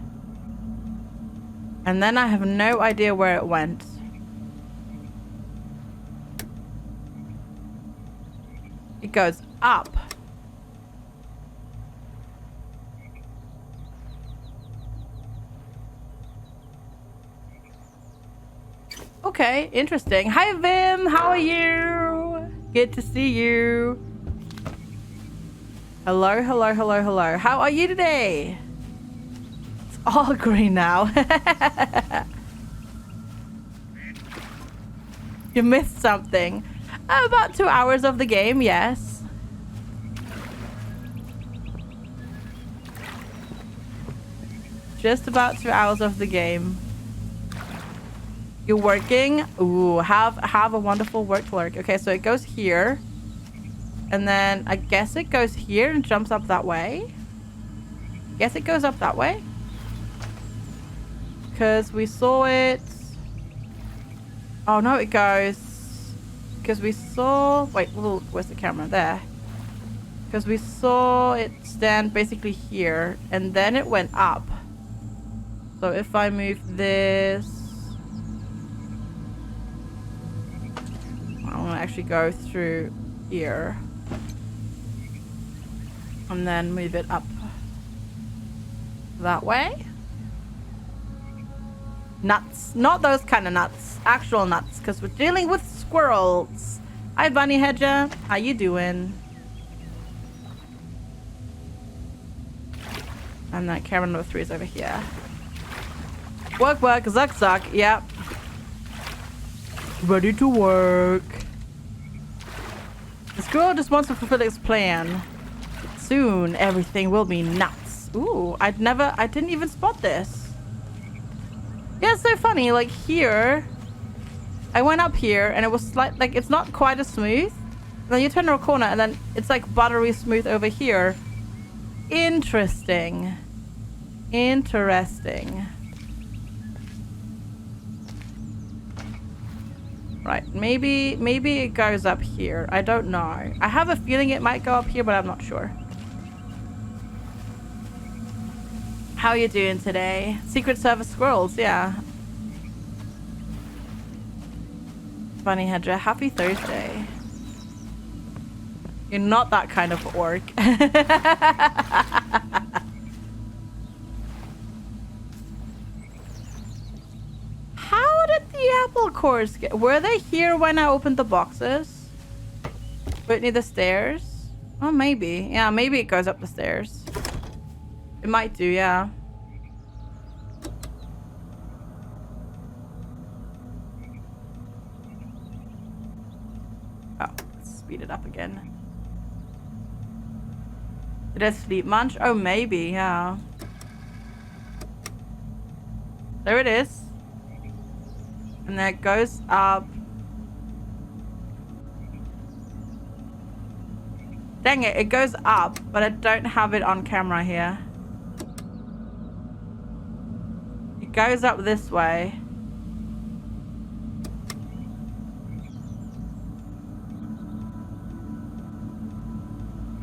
And then I have no idea where it went. It goes up. Okay, interesting. Hi, Vim. How are you? Good to see you. Hello. How are you today? It's all green now. You missed something. About 2 hours of the game, yes. just about 2 hours of the game. You're working? Ooh, have a wonderful work lurk. Okay, so it goes here. And then I guess it goes here and jumps up that way. Guess it goes up that way. Because we saw it. Oh no, it goes. Because we saw. Wait, where's the camera? There. Because we saw it stand basically here. And then it went up. So if I move this. I'm going to actually go through here. And then move it up that way. Nuts. Not those kind of nuts. Actual nuts. Because we're dealing with squirrels. Hi, Bunny Hedger. How you doing? And then camera number 3 is over here. Work, work, zuck, zuck. Yep. Ready to work. The squirrel just wants to fulfill its plan. Soon, everything will be nuts. Ooh, I didn't even spot this. Yeah, it's so funny. Like here, I went up here and it was like it's not quite as smooth. And then you turn a corner and then it's like buttery smooth over here. Interesting. Interesting. Right, maybe it goes up here. I don't know. I have a feeling it might go up here, but I'm not sure. How are you doing today? Secret Service squirrels, yeah. Bunny Hedger, happy Thursday. You're not that kind of orc. How did the apple cores get? Were they here when I opened the boxes? Right near the stairs? Oh, maybe. Yeah, maybe it goes up the stairs. It might do, yeah. Oh, let's speed it up again. Did I sleep munch? Oh, maybe, yeah. There it is. And then it goes up. Dang it, it goes up, but I don't have it on camera here. It goes up this way.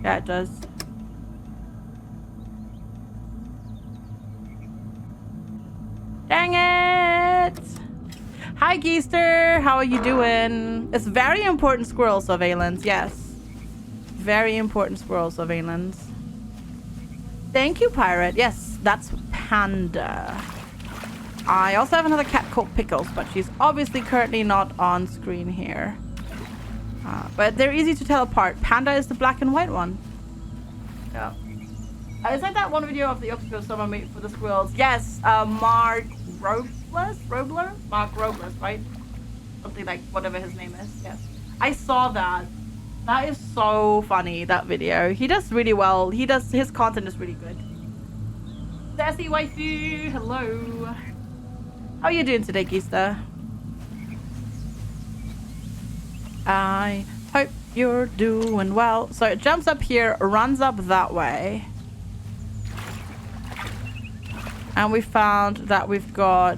Yeah, it does. Dang it! Hi, Geester. How are you doing? It's very important squirrel surveillance, yes. Very important squirrel surveillance. Thank you, Pirate. Yes, that's Panda. I also have another cat called Pickles, but she's obviously currently not on screen here. But they're easy to tell apart. Panda is the black and white one. Yeah. Is like that one video of the octopus someone made for the squirrels? Yes, Mark Robles? Mark Robles, right? Something like whatever his name is. Yes. I saw that. That is so funny, that video. He does really well. His content is really good. Sassy waifu, hello. How are you doing today, Geester? I hope you're doing well. So it jumps up here, runs up that way. And we found that we've got...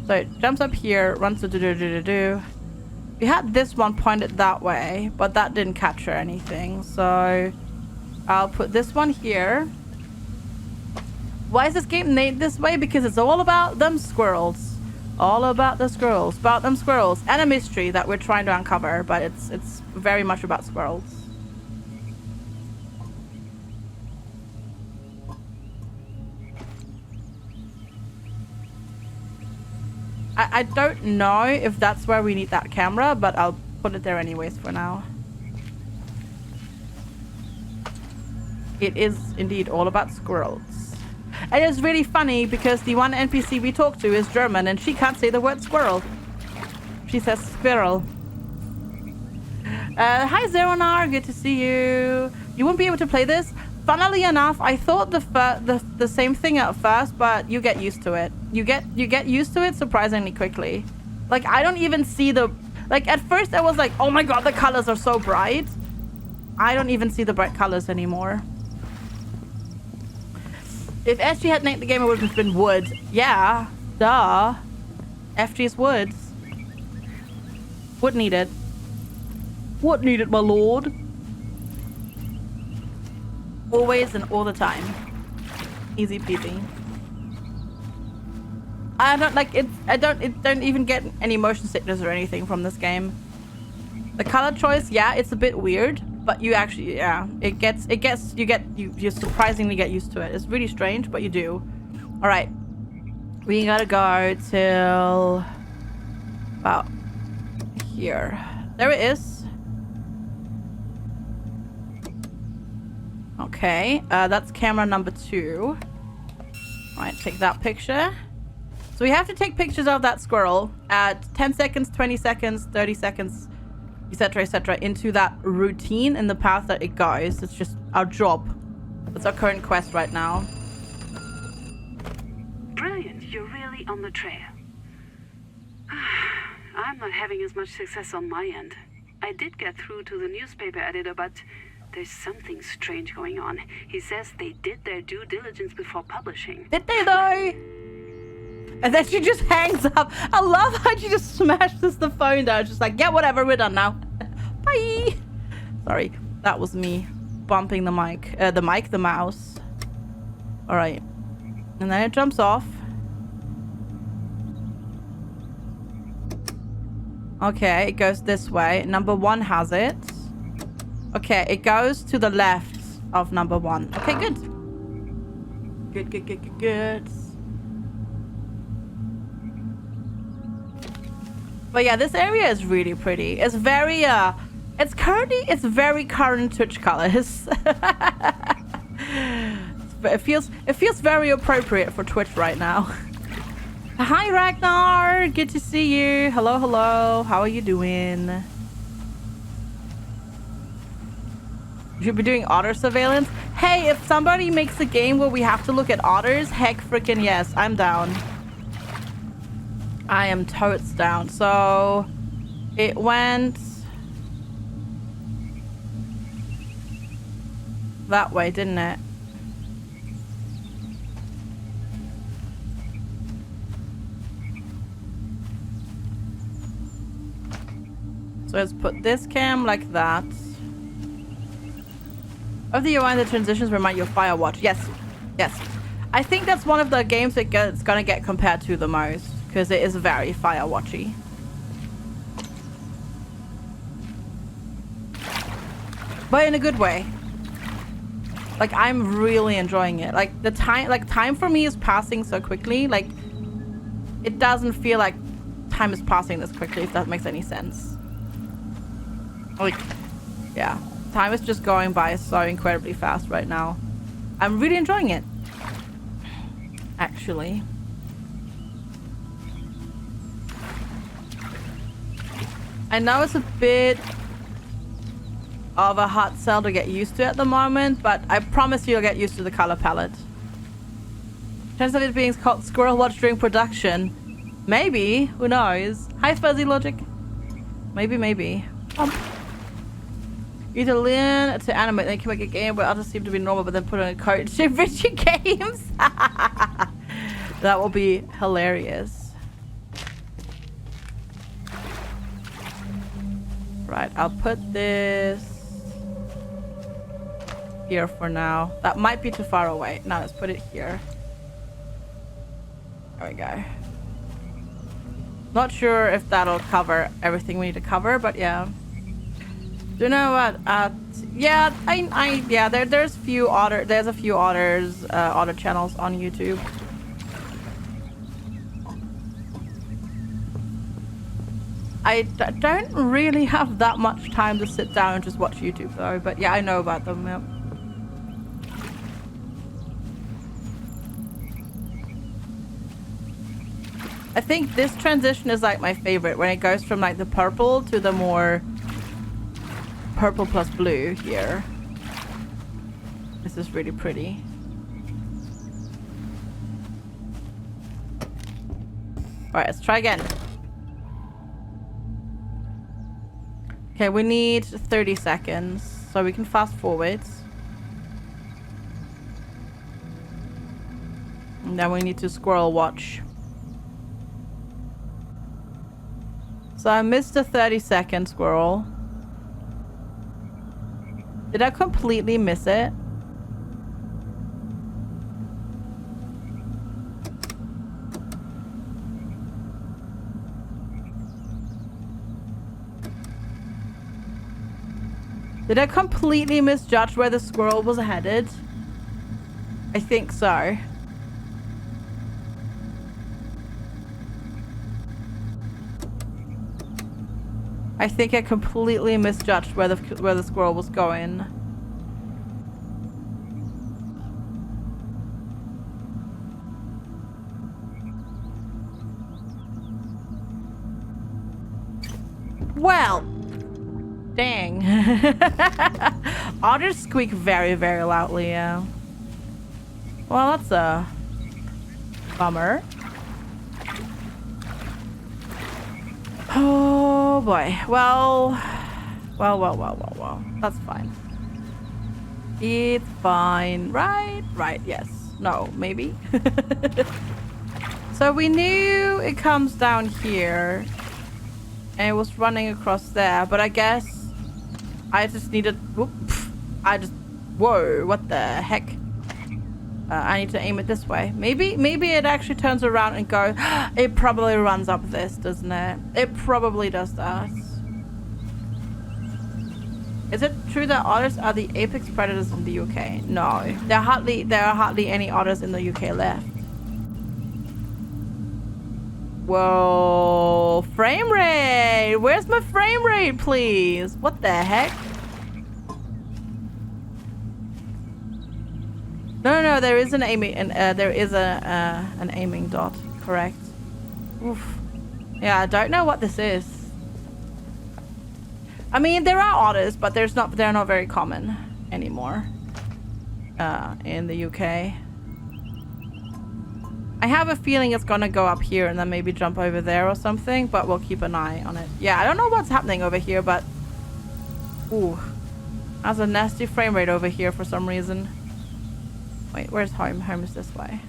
So it jumps up here, runs to do. We had this one pointed that way, but that didn't capture anything. So I'll put this one here. Why is this game named this way? Because it's all about them squirrels. All about the squirrels. About them squirrels. And a mystery that we're trying to uncover, but it's very much about squirrels. I don't know if that's where we need that camera, but I'll put it there anyways for now. It is indeed all about squirrels. And it's really funny because the one NPC we talk to is German and she can't say the word squirrel. She says squirrel. Hi Zeronar, good to see you. You won't be able to play this? funnily enough, I thought the same thing at first, but you get used to it. You get used to it surprisingly quickly. Like, I don't even see the... Like, at first I was like, oh my god, the colors are so bright. I don't even see the bright colors anymore. If SG had named the game, it would have been Wood. Yeah, duh. FG's Woods. Wood needed. Wood needed, my lord. Always and all the time. Easy peasy. I don't like it. I don't even get any motion sickness or anything from this game. The color choice, yeah, it's a bit weird, but you actually, yeah, you surprisingly get used to it. It's really strange, but you do. All right, we gotta go till about here. There it is. Okay, that's camera number 2. All right, take that picture. So we have to take pictures of that squirrel at 10 seconds, 20 seconds, 30 seconds, etc., into that routine in the path that it goes. It's just our job. That's our current quest right now. Brilliant. You're really on the trail. I'm not having as much success on my end. I did get through to the newspaper editor, but there's something strange going on. He says they did their due diligence before publishing. Did they though? And then she just hangs up. I love how she just smashes the phone down. Just like, yeah, whatever, we're done now. Bye. Sorry, that was me bumping the mic. The mouse. All right. And then it jumps off. Okay, it goes this way. Number 1 has it. Okay, it goes to the left of number 1. Okay, good. Good. But yeah, this area is really pretty. It's very it's very current Twitch colors. It feels very appropriate for Twitch right now. Hi Ragnar, good to see you. Hello. How are you doing? You should be doing otter surveillance. Hey, if somebody makes a game where we have to look at otters, heck freaking yes, I'm down. I am totes down. So it went that way, didn't it? So let's put this cam like that. Of the UI, the transitions remind you of Firewatch. Yes. I think that's one of the games that it's gonna get compared to the most. Because it is very Firewatchy. But in a good way. Like, I'm really enjoying it. Like, time for me is passing so quickly. Like, it doesn't feel like time is passing this quickly, if that makes any sense. Like, yeah. Time is just going by so incredibly fast right now. I'm really enjoying it. Actually. I know it's a bit of a hard sell to get used to at the moment, but I promise you'll get used to the color palette. Chance of it being called Squirrel Watch during production. Maybe. Who knows? Hi, Fuzzy Logic. Maybe. Either learn to animate, then you can make a game where others seem to be normal, but then put on a coat to video games. That will be hilarious. Right, I'll put this here for now. That might be too far away. No, let's put it here. There we go. Not sure if that'll cover everything we need to cover, but yeah. Do you know what? Yeah, there's a few otter channels on YouTube. I don't really have that much time to sit down and just watch YouTube though, but yeah, I know about them. Yep. I think this transition is like my favorite when it goes from like the purple to the more purple plus blue here. This is really pretty. Alright, let's try again. Okay, we need 30 seconds, so we can fast forward. And then we need to squirrel watch. So I missed a 30-second squirrel. Did I completely miss it? Did I completely misjudge where the squirrel was headed? I think so. I think I completely misjudged where the squirrel was going. Well, dang. Otters squeak very, very loudly, yeah. Well, that's a bummer. Oh boy. Well. That's fine. It's fine. Right? Right, yes. No, maybe. So we knew it comes down here. And it was running across there, but I guess I just needed... Whoop, whoa, what the heck? I need to aim it this way. Maybe it actually turns around and goes... It probably runs up this, doesn't it? It probably does that. Is it true that otters are the apex predators in the UK? No. There are hardly any otters in the UK left. Whoa, frame rate! Where's my frame rate, please? What the heck? No, there is an aiming, there is an aiming dot. Correct. Oof. Yeah, I don't know what this is. I mean, there are otters, but they're not very common anymore. In the UK. I have a feeling it's gonna go up here and then maybe jump over there or something, but we'll keep an eye on it. Yeah, I don't know what's happening over here, but... Ooh. Has a nasty frame rate over here for some reason. Wait, where's home? Home is this way.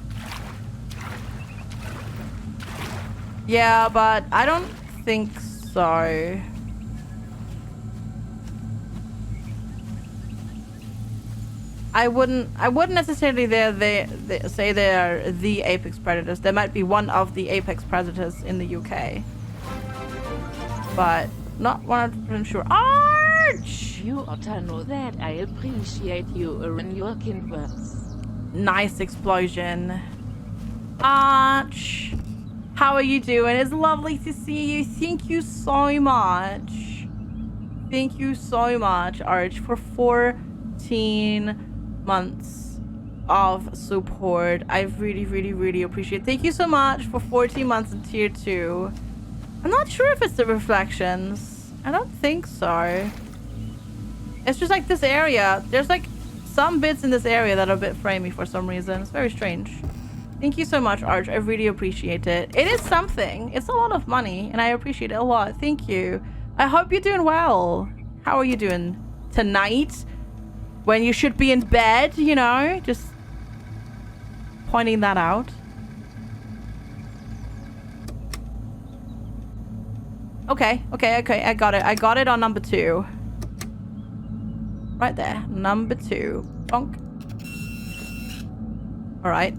Yeah, but I don't think so. I wouldn't necessarily say they're the apex predators. They might be one of the apex predators in the UK. But not 100% sure. Arch! You oughta know that I appreciate you in your kind words. Nice explosion. Arch! How are you doing? It's lovely to see you. Thank you so much. Thank you so much, Arch, for 14 months of support. I really appreciate it. Thank you so much for 14 months in tier 2. I'm not sure if it's the reflections. I don't think so. It's just like this area. There's like some bits in this area that are a bit framey for some reason. It's very strange. Thank you so much, Arch. I really appreciate it. It is something. It's a lot of money and I appreciate it a lot. Thank you. I hope you're doing well. How are you doing tonight? When you should be in bed, you know, just pointing that out. Okay. I got it on number 2. Right there. Number 2. Bonk. All right.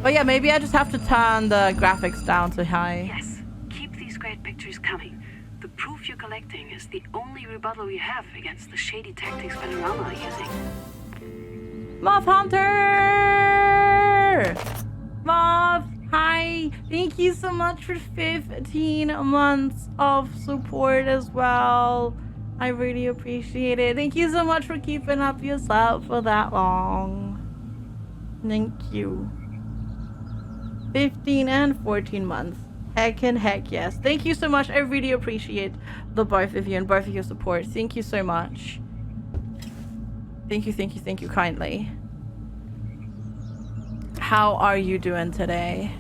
Oh yeah, maybe I just have to turn the graphics down to high. Yes, keep these great pictures coming. The proof you're collecting is the only rebuttal we have against the shady tactics Panorama are using. Moth Hunter! Moth, hi! Thank you so much for 15 months of support as well. I really appreciate it. Thank you so much for keeping up yourself for that long. Thank you. 15 and 14 months. Heck yes. Thank you so much. I really appreciate the both of you and both of your support. Thank you so much. Thank you kindly. How are you doing today?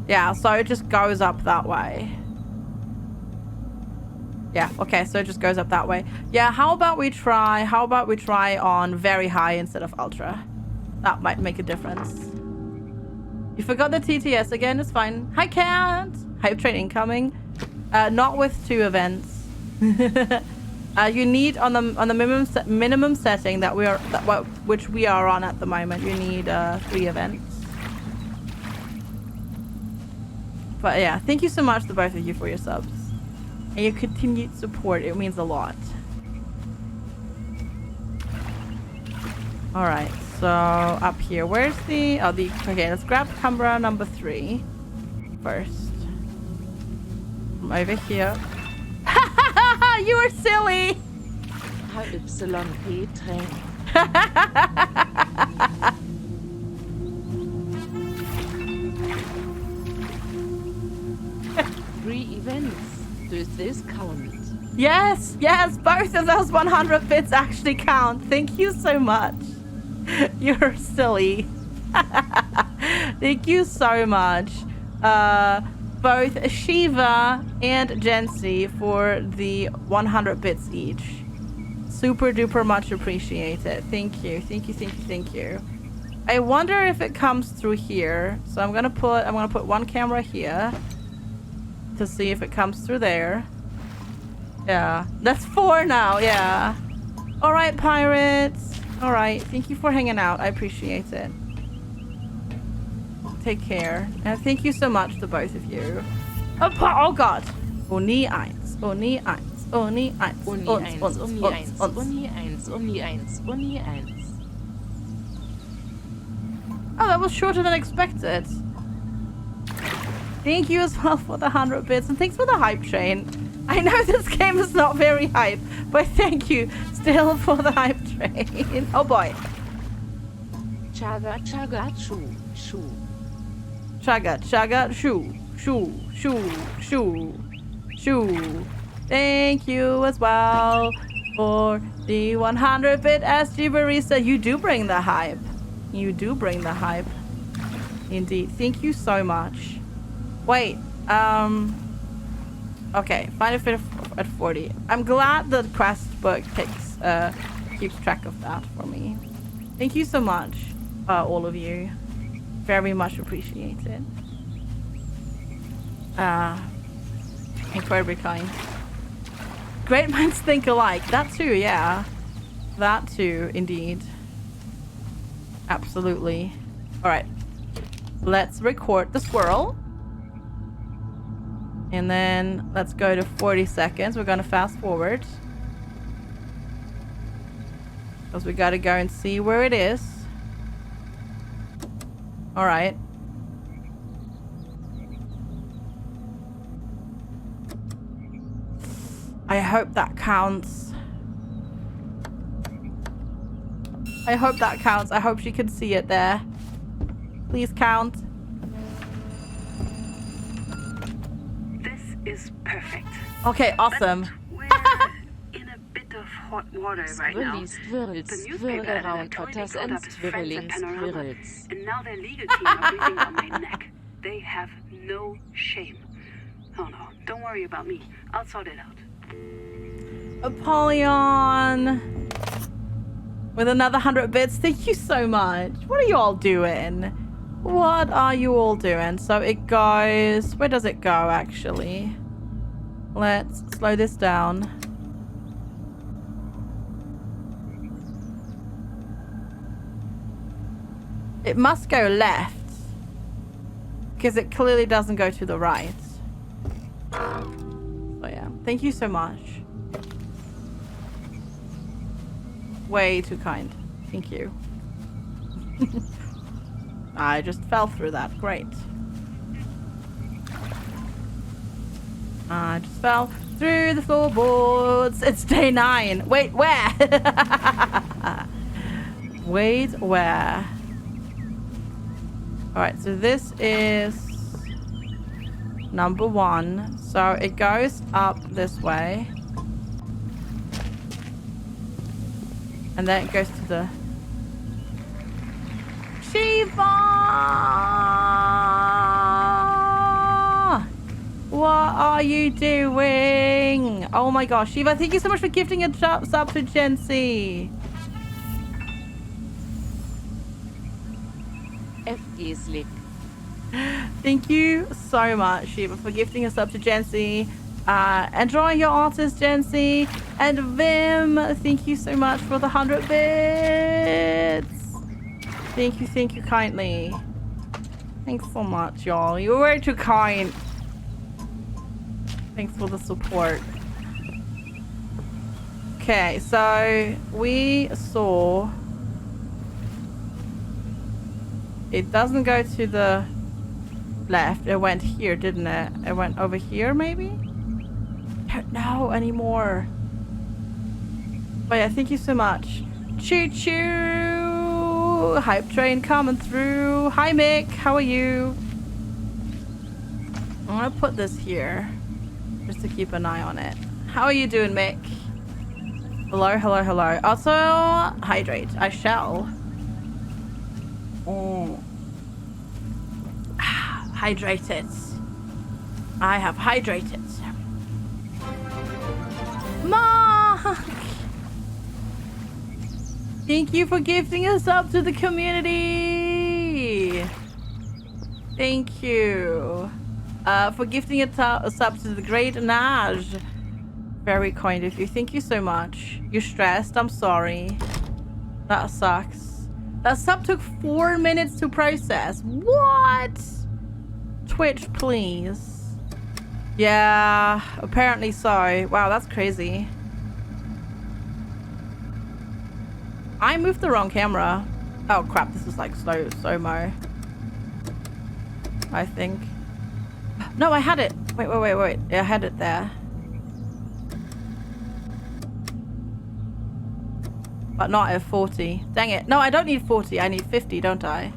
Yeah, so it just goes up that way. Yeah, okay, so it just goes up that way. Yeah, how about we try on very high instead of ultra? That might make a difference. You forgot the TTS again, it's fine. Hi, Cat! Hype train incoming. Not with 2 events. You need on the minimum setting that which we are on at the moment. You need 3 events. But yeah, thank you so much to both of you for your subs and your continued support. It means a lot. All right, so up here, where's the okay? Let's grab camera number 3 first. From over here. You are silly. HYP train. 3 events. Does this count? Yes, both of those 100 bits actually count. Thank you so much. You're silly. Thank you so much. Both Shiva and Jency for the 100 bits each. Super duper much appreciated. Thank you. I wonder if it comes through here. So I'm gonna put 1 camera here to see if it comes through there. Yeah, that's 4 now. Yeah. All right, pirates. All right, thank you for hanging out. I appreciate it. Take care. And thank you so much to both of you. Oh God. Uni 1. Uni 1. Uni 1. Uni 1. Uni 1. Uni 1. Uni 1. Uni 1. Oh, that was shorter than expected. Thank you as well for the 100 bits. And thanks for the hype train. I know this game is not very hype, but thank you still for the hype train. Oh boy. Chaga, chaga, shoo, shoo. Chaga, chaga, shoo, shoo, shoo, shoo, shoo. Thank you as well for the 100-bit SG Barista. You do bring the hype. You do bring the hype. Indeed. Thank you so much. Wait, okay, find a fit at 40. I'm glad the quest book keeps track of that for me. Thank you so much, all of you. Very much appreciated. Incredibly kind. Great minds think alike. That too, yeah. That too, indeed. Absolutely. All right. Let's record the swirl. And then let's go to 40 seconds. We're going to fast forward. Because we got to go and see where it is. All right. I hope that counts. I hope that counts. I hope she can see it there. Please count. This is perfect. Okay, awesome. But we're in a bit of hot water right now. Squirrels, The squirrels, newspaper swirl editor around totally otters caught and up his friends swirling at Panorama. squirrels. And now their legal team are breathing on my neck. They have no shame. Oh no, don't worry about me. I'll sort it out. Apollyon with another 100 bits. Thank you so much. What are you all doing? What are you all doing? So it goes... Where does it go, actually? Let's slow this down. It must go left. Because it clearly doesn't go to the right. So yeah, thank you so much. Way too kind. Thank you. I just fell through that. Great. I just fell through the floorboards. It's day 9. Wait, where? Wait, where? Alright, so this is number 1. So it goes up this way. And then it goes to the... Shiva! What are you doing? Oh my gosh. Shiva, thank you so much for gifting a sub to Jency. FGsquared. Thank you so much, Shiva, for gifting a sub to Jency. Enjoy your artist, Jency. And Vim, thank you so much for the 100 bits. Thank you kindly. Thanks so much, y'all. You're way too kind. Thanks for the support. Okay, so we saw... It doesn't go to the left. It went here, didn't it? It went over here, maybe? I don't know anymore. But yeah, thank you so much. Choo choo! Hype train coming through. Hi Mick, how are you? I'm gonna put this here just to keep an eye on it. How are you doing, Mick? Hello, hello, hello. Also, hydrate. I shall. Oh. Hydrated. I have hydrated. Mark! Thank you for gifting us up to the community. Thank you. For gifting a sub to the great Naj. Very kind of you. Thank you so much. You're stressed. I'm sorry. That sucks. That sub took 4 minutes to process. What? Twitch, please. Yeah, apparently so. Wow, that's crazy. I moved the wrong camera. Oh crap, this is like slow-mo. I think. No, I had it. Wait. I had it there. But not at 40. Dang it. No, I don't need 40. I need 50, don't I?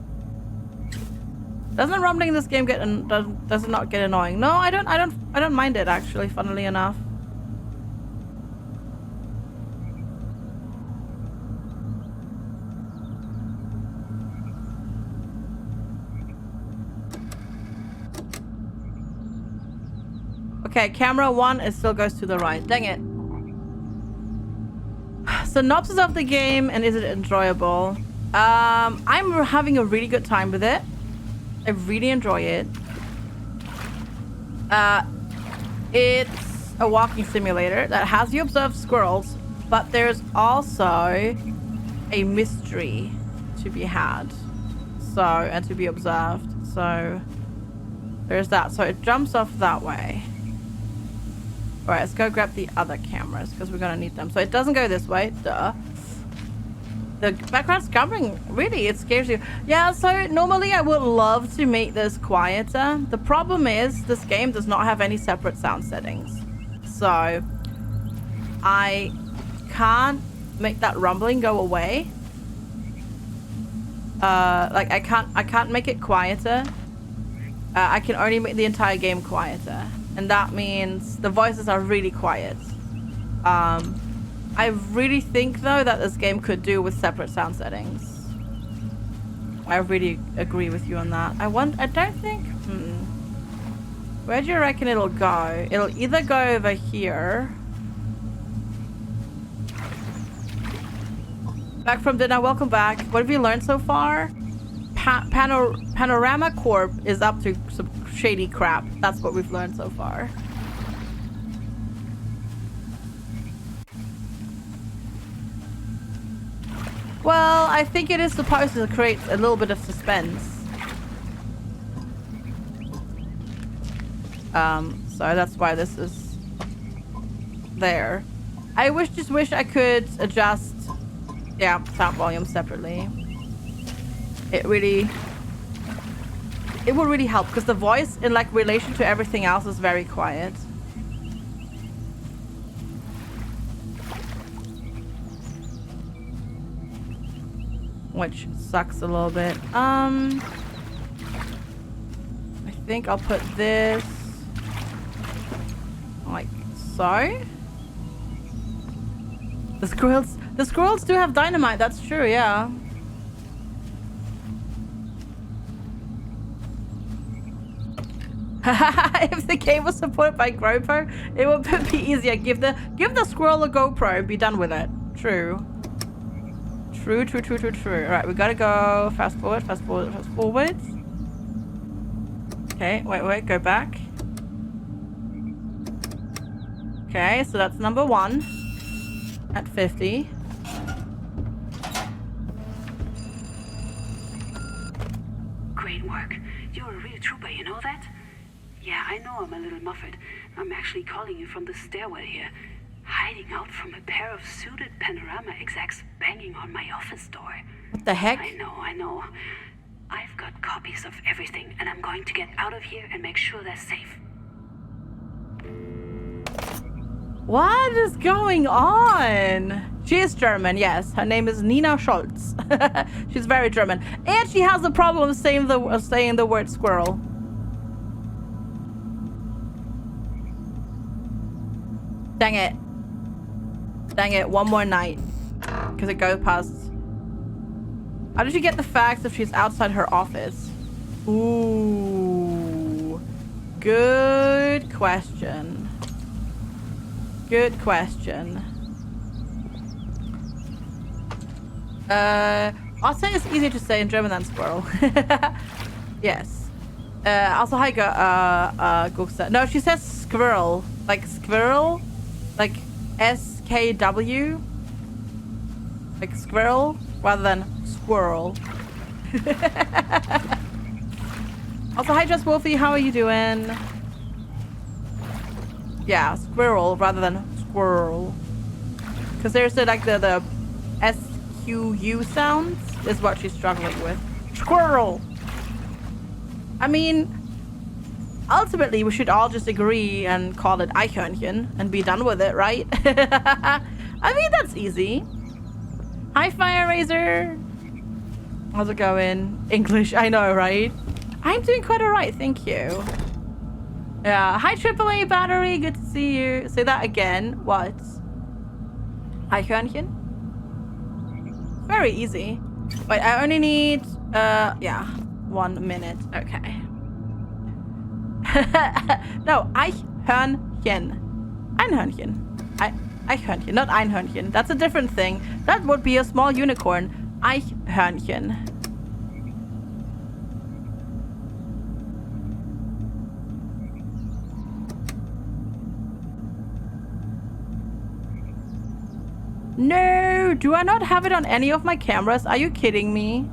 Doesn't rumbling in this game does it not get annoying? No, I don't mind it actually, funnily enough. Okay, camera 1, it still goes to the right. Dang it. Synopsis of the game and is it enjoyable? I'm having a really good time with it. I really enjoy it. It's a walking simulator that has you observe squirrels, but there's also a mystery to be had. So, and to be observed. So, there's that. So it jumps off that way. Alright, let's go grab the other cameras because we're gonna need them. So it doesn't go this way, duh. The background's covering, really, it scares you. Yeah, so normally I would love to make this quieter. The problem is this game does not have any separate sound settings. So I can't make that rumbling go away. Like I can't make it quieter. I can only make the entire game quieter. And that means the voices are really quiet. I really think, though, that this game could do with separate sound settings. I really agree with you on that. I don't think... Where do you reckon it'll go? It'll either go over here. Back from dinner, welcome back. What have you learned so far? Panorama Corp is up to some shady crap. That's what we've learned so far. Well, I think it is supposed to create a little bit of suspense. So that's why this is there. I just wish I could adjust, yeah, sound volume separately. It would really help because the voice in like relation to everything else is very quiet. Which sucks a little bit. I think I'll put this like so. The squirrels do have dynamite. That's true. Yeah. If the game was supported by GoPro, it would be easier. Give the squirrel a GoPro. Be done with it. True. True. All right, we gotta go fast forward. Okay, wait, go back. Okay, so that's number 1 at 50. Great work. You're a real trooper, you know that? Yeah, I know I'm a little muffled. I'm actually calling you from the stairwell here, hiding out from a pair of suited panorama execs banging on my office door. What the heck? I know. I've got copies of everything, and I'm going to get out of here and make sure they're safe. What is going on? She is German, yes. Her name is Nina Scholz. She's very German. And she has a problem saying the word squirrel. Dang it, one more night. Because it goes past. How did she get the facts if she's outside her office? Ooh. Good question. I'll say it's easier to say in German than squirrel. Yes. Also, hi, Guxa. No, she says squirrel. Like squirrel. Like SKW. Like squirrel rather than squirrel. Also, hi, Just Wolfie. How are you doing? Yeah, squirrel rather than squirrel. Because there's the SQU sounds is what she's struggling with. Squirrel! I mean, ultimately, we should all just agree and call it Eichhörnchen and be done with it, right? I mean, that's easy. Hi, Fire Razor. How's it going? English, I know, right? I'm doing quite alright, thank you. Yeah, hi AAA Battery, good to see you. Say that again. What? Eichhörnchen? Very easy. Wait, I only need, yeah, 1 minute. Okay. No, Eichhörnchen. Eichhörnchen, not Einhörnchen. That's a different thing. That would be a small unicorn. Eichhörnchen. No, do I not have it on any of my cameras? Are you kidding me?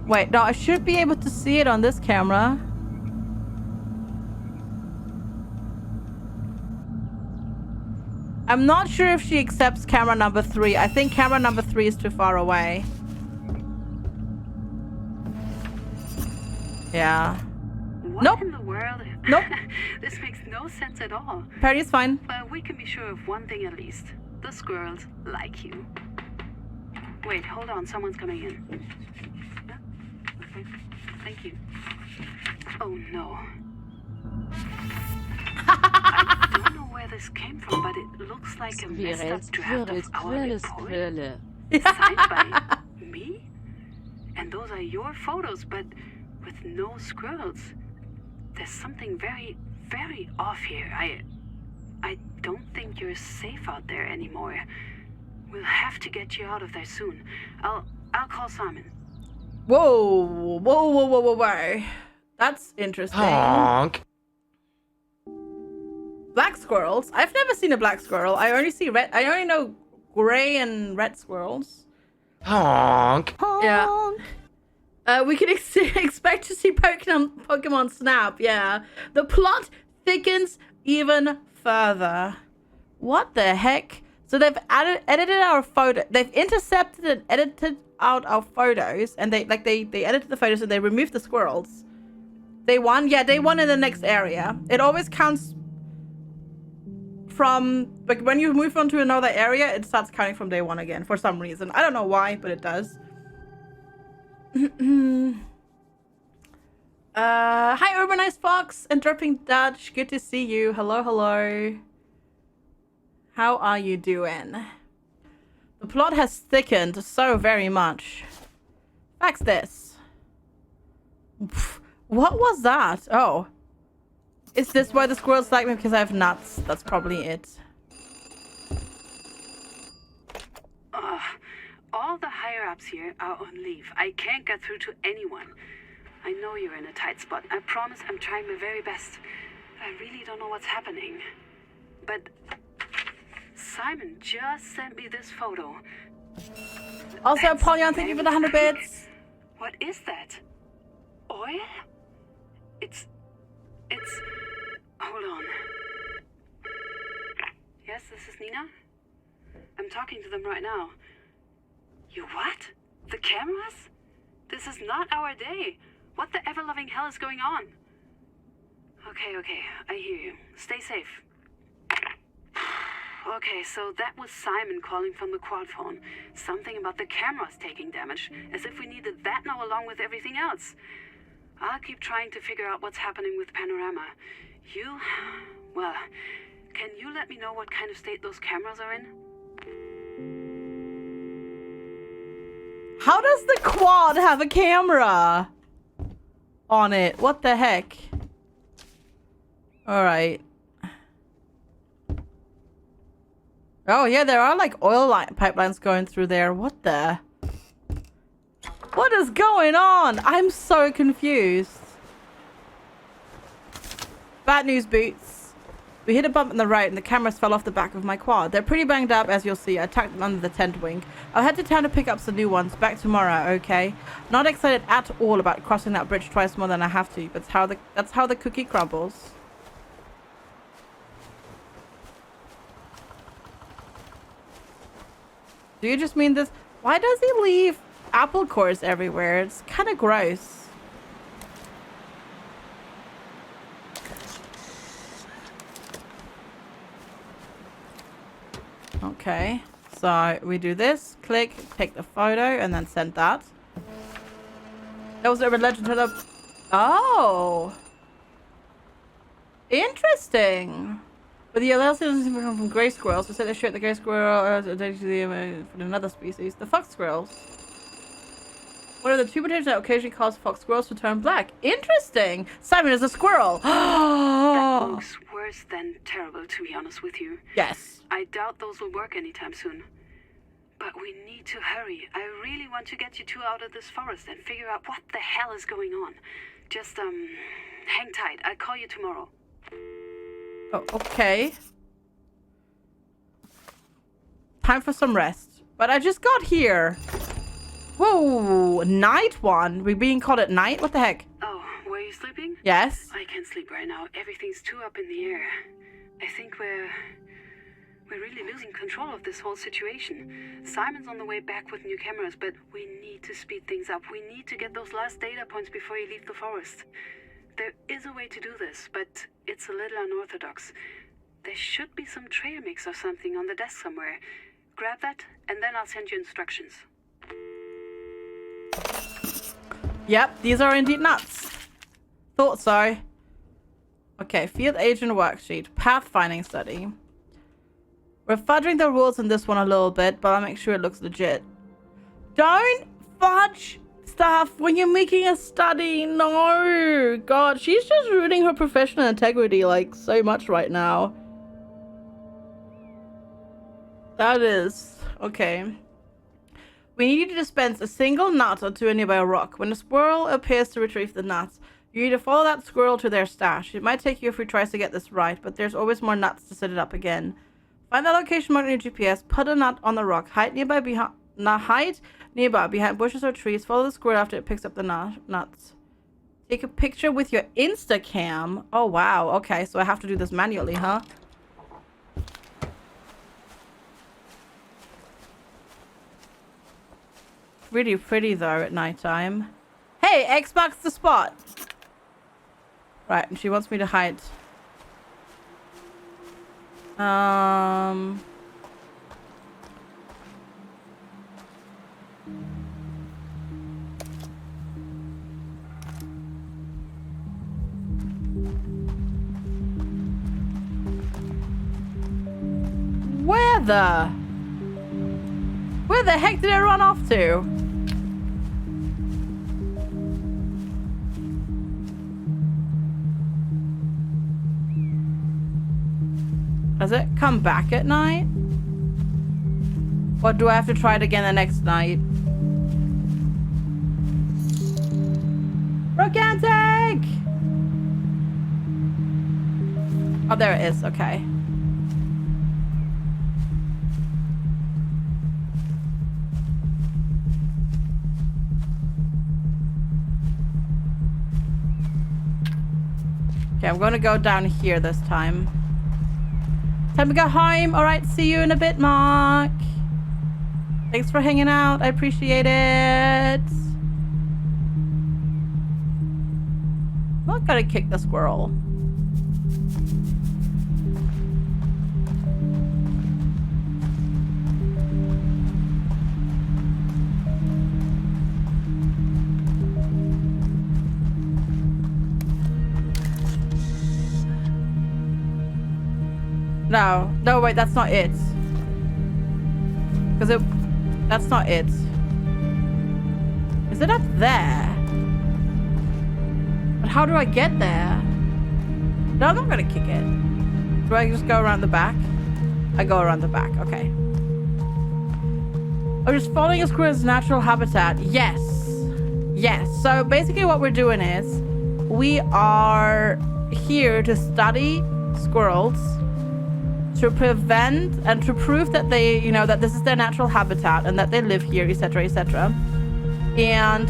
Wait, no, I should be able to see it on this camera. I'm not sure if she accepts camera number 3. I think camera number 3 is too far away. Yeah. What Nope. in the world? Nope. This makes no sense at all. Party is fine. But we can be sure of one thing at least. The squirrels like you. Wait, hold on. Someone's coming in. Yeah? Okay. Thank you. Oh, no. I don't know where this came from, but it looks like a messed up draft of our report. Signed by me? And those are your photos, but with no squirrels. There's something very, very off here. I don't think you're safe out there anymore. We'll have to get you out of there soon. I'll call Simon. Whoa. That's interesting. Honk. Black squirrels? I've never seen a black squirrel. I only see red. I only know gray and red squirrels. Honk. Yeah. We can expect to see Pokemon Snap, yeah. The plot thickens even further. What the heck? So they've edited our photo. They've intercepted and edited out our photos, and they edited the photos and they removed the squirrels. Day 1? Yeah, day 1 in the next area. It always counts from, like, when you move on to another area, it starts counting from day 1 again for some reason. I don't know why, but it does. Hi Urbanized Fox and Dripping Dutch, good to see you. Hello. How are you doing? The plot has thickened so very much. Fax this. Pff, what was that? Oh. Is this why the squirrels like me? Because I have nuts. That's probably it. All the higher-ups here are on leave. I can't get through to anyone. I know you're in a tight spot. I promise I'm trying my very best. I really don't know what's happening. But Simon just sent me this photo. Also, That's Apollyon, thank you for the 100 bits. What is that? Oil? It's... Hold on. Yes, this is Nina? I'm talking to them right now. You what? The cameras? This is not our day. What the ever-loving hell is going on? Okay, I hear you. Stay safe. Okay, so that was Simon calling from the quad phone. Something about the cameras taking damage, as if we needed that now along with everything else. I'll keep trying to figure out what's happening with Panorama. Well, can you let me know what kind of state those cameras are in? How does the quad have a camera on it? What the heck? Alright. Oh yeah, there are like oil pipelines going through there. What the? What is going on? I'm so confused. Bad news, Boots. We hit a bump on the right and the cameras fell off the back of my quad. They're pretty banged up, as you'll see. I tucked them under the tent wing. I'll head to town to pick up some new ones. Back tomorrow, okay? Not excited at all about crossing that bridge twice more than I have to, but that's how the cookie crumbles. Do you just mean this? Why does he leave apple cores everywhere? It's kind of gross. Okay, so we do this, click, take the photo, and then send that. That was a legend to the... Oh! Interesting! But the LLC doesn't seem to come from grey squirrels, so said they shoot the grey squirrel addicted to the from another species, the fox squirrels. What are the two potatoes that occasionally cause fox squirrels to turn black? Interesting! Simon is a squirrel! That looks worse than terrible, to be honest with you. Yes. I doubt those will work anytime soon. But we need to hurry. I really want to get you two out of this forest and figure out what the hell is going on. Just, hang tight. I'll call you tomorrow. Oh, okay. Time for some rest. But I just got here. Whoa, night one. We're being called at night? What the heck? Oh, were you sleeping? Yes. I can't sleep right now. Everything's too up in the air. I think we're really losing control of this whole situation. Simon's on the way back with new cameras, but we need to speed things up. We need to get those last data points before you leave the forest. There is a way to do this, but it's a little unorthodox. There should be some trail mix or something on the desk somewhere. Grab that, and then I'll send you instructions. Yep, these are indeed nuts. Thought so. Okay, field agent worksheet. Pathfinding study. We're fudging the rules in this one a little bit, but I'll make sure it looks legit. Don't fudge stuff when you're making a study. No. God, she's just ruining her professional integrity like so much right now. That is. Okay. We need to dispense a single nut onto a nearby rock. When a squirrel appears to retrieve the nuts, you need to follow that squirrel to their stash. It might take you a few tries to get this right, but there's always more nuts to set it up again. Find the location marked on your GPS, put a nut on the rock, hide nearby behind bushes or trees, follow the squirrel after it picks up the nuts. Take a picture with your Instacam. Oh wow, okay, so I have to do this manually, huh? Really pretty though at nighttime. Hey, X marks the spot. Right, and she wants me to hide. Where the heck did I run off to? Does it come back at night? Or do I have to try it again the next night? Rogantic! Oh, there it is. Okay. Okay, I'm gonna go down here this time. Time to go home. All right, see you in a bit, Mark. Thanks for hanging out. I appreciate it. I'm not gonna kick the squirrel. No, no, wait, that's not it. Because that's not it. Is it up there? But how do I get there? No, I'm not gonna kick it. Do I just go around the back? I go around the back, okay. I'm just following a squirrel's natural habitat. Yes. Yes. So basically what we're doing is we are here to study squirrels, to prevent and to prove that they, you know, that this is their natural habitat and that they live here, etc., etc. And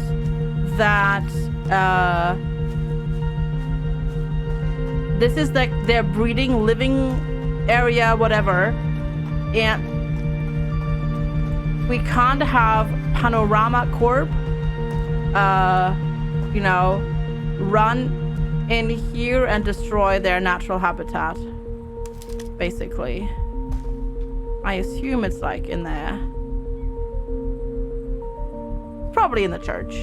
that this is like their breeding, living area, whatever. And we can't have Panorama Corp, you know, run in here and destroy their natural habitat. Basically, I assume it's like in there. Probably in the church.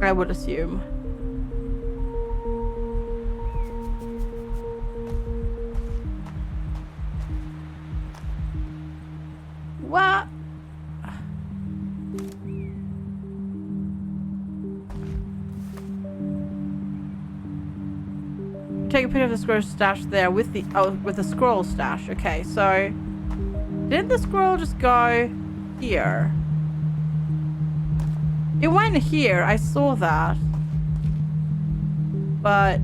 I would assume. What? Take a picture of the squirrel stash there with the squirrel stash. Okay, so did the squirrel just go here? It went here. I saw that, but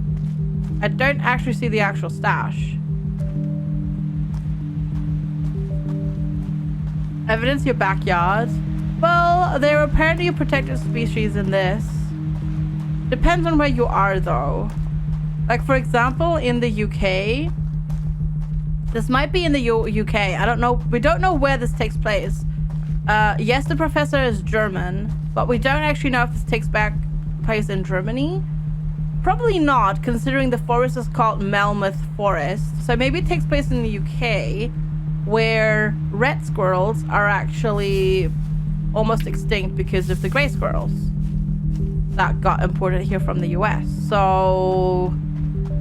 I don't actually see the actual stash. Evidence your backyard. Well, there are apparently a protected species in this. Depends on where you are, though. Like, for example, in the UK, this might be in the UK. I don't know. We don't know where this takes place. Yes, the professor is German, but we don't actually know if this takes place in Germany. Probably not, considering the forest is called Melmoth Forest. So maybe it takes place in the UK, where red squirrels are actually almost extinct because of the gray squirrels that got imported here from the US. So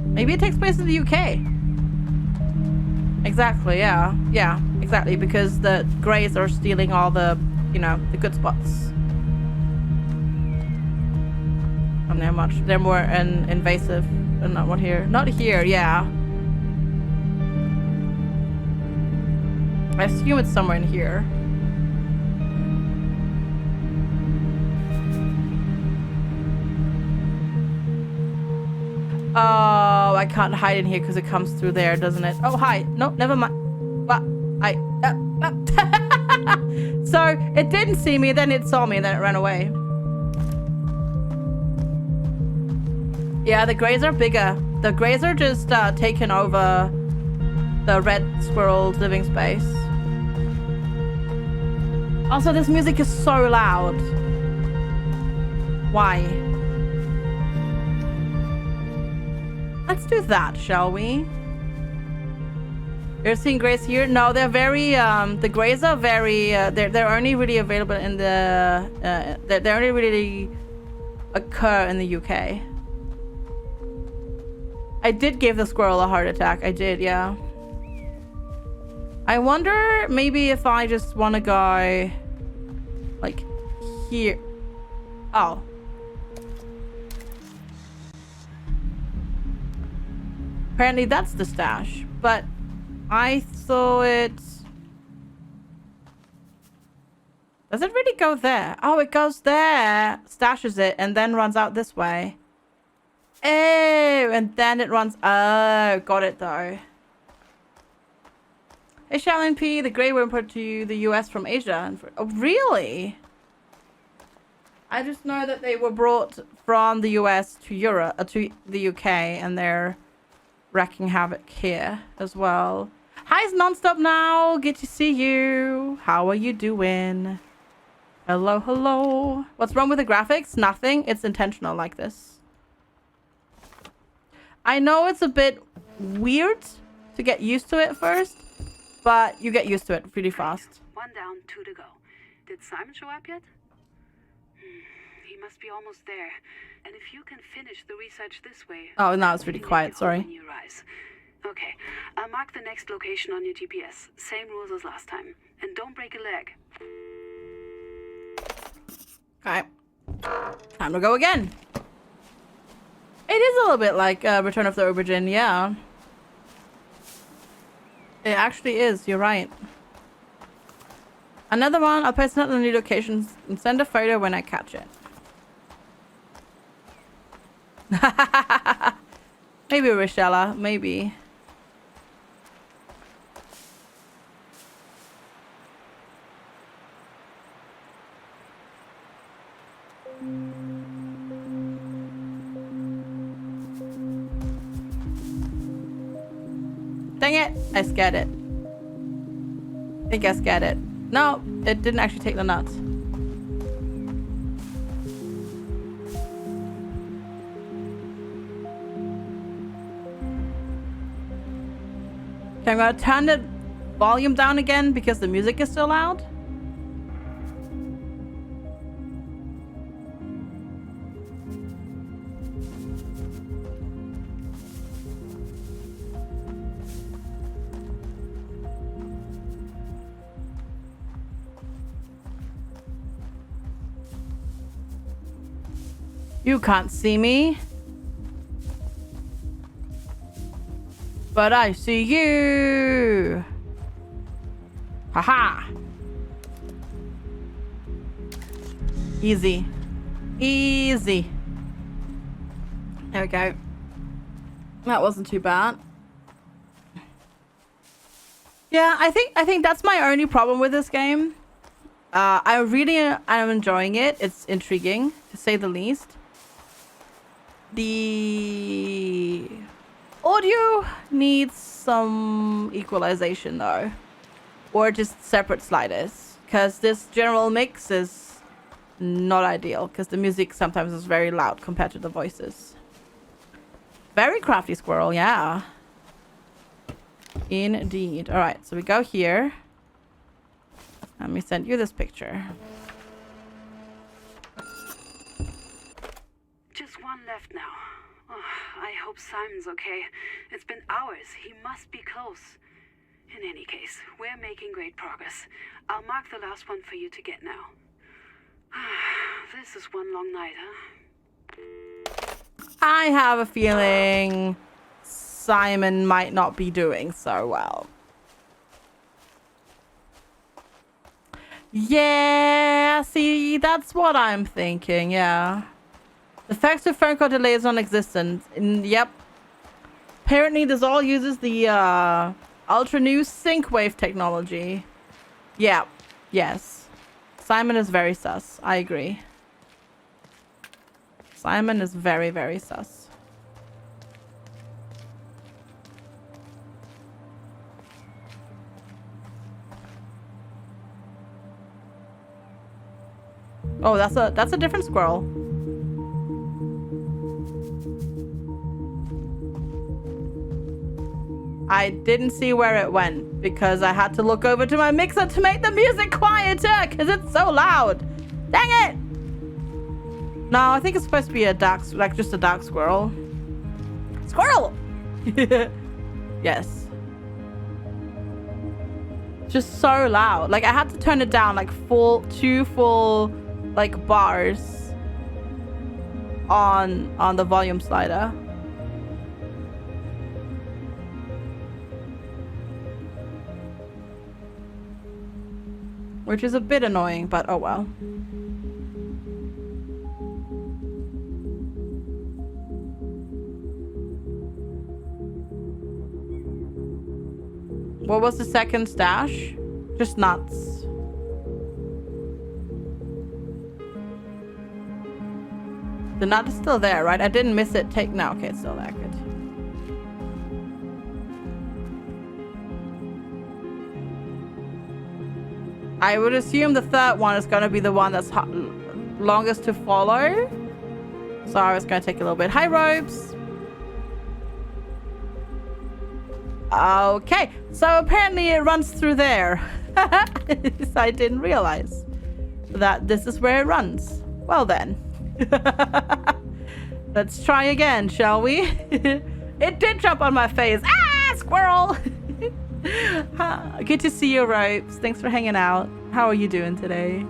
maybe it takes place in the UK. Exactly, yeah. Yeah, exactly, because the greys are stealing all the, you know, the good spots. And they're more invasive and not one here. Not here, yeah. I assume it's somewhere in here. Oh, I can't hide in here because it comes through there, doesn't it? Oh, hi. No, never mind. What? So it didn't see me, then it saw me, and then it ran away. Yeah, the greys are bigger. The greys are just taking over the red squirrel's living space. Also, this music is so loud. Why? Let's do that, shall we? You're seeing greys here? No, they're very, the greys are very, they're only really available in the, they only really occur in the UK. I did give the squirrel a heart attack. I did, yeah. I wonder maybe if I just want to go like here. Oh. Apparently that's the stash, but I saw it. Does it really go there? Oh, it goes there, stashes it, and then runs out this way. Oh, and then it runs. Oh, got it though. Hey, Shaolin P, the grey were imported to the US from Asia. Oh, really? I just know that they were brought from the US to Europe, to the UK, and they're wreaking havoc here as well. Hi, it's Nonstop now. Good to see you. How are you doing? Hello, hello. What's wrong with the graphics? Nothing. It's intentional like this. I know it's a bit weird to get used to it first, but you get used to it pretty fast. One down, 2 to go. Did Simon show up yet? He must be almost there. And if you can finish the research this way... Oh, now it's really quiet, sorry. When you rise. Okay, I'll mark the next location on your GPS. Same rules as last time. And don't break a leg. Okay. Time to go again. It is a little bit like Return of the Aubergine, yeah. It actually is, you're right. Another one, I'll post it on the new locations and send a photo when I catch it. Maybe, Rochella, maybe. Dang it! I scared it. I think I scared it. No, it didn't actually take the nuts. Okay, I'm gonna turn the volume down again because the music is still loud. You can't see me. But I see you. Haha. Easy. Easy. There we go. That wasn't too bad. Yeah, I think that's my only problem with this game. I really am enjoying it. It's intriguing, to say the least. The audio needs some equalization though, or just separate sliders, because this general mix is not ideal, because the music sometimes is very loud compared to the voices. Very crafty squirrel, yeah. Indeed. All right, so we go here. Let me send you this picture. Just one left now. Oh, I hope Simon's okay. It's been hours. He must be close. In any case, we're making great progress. I'll mark the last one for you to get now. This is one long night, huh? I have a feeling Simon might not be doing so well. Yeah, see, that's what I'm thinking, yeah. The effective phone call delay is non-existent. Yep. Apparently this all uses the ultra new sync wave technology. Yeah. Yes. Simon is very sus. I agree. Simon is very, very sus. Oh, that's a different squirrel. I didn't see where it went because I had to look over to my mixer to make the music quieter because it's so loud. Dang it! No, I think it's supposed to be a dark, like just a dark squirrel. Squirrel! Yes. just so loud. Like I had to turn it down like two full like bars on the volume slider. Which is a bit annoying, but oh well. What was the second stash? Just nuts. The nut is still there, right? I didn't miss it. No, okay, it's still there. Good. I would assume the third one is going to be the one that's longest to follow. So it's going to take a little bit. Hi, Robes. Okay, so apparently it runs through there. I didn't realize that this is where it runs. Well then. Let's try again, shall we? It did jump on my face. Ah, squirrel! Good to see you, Ropes. Thanks for hanging out. How are you doing today?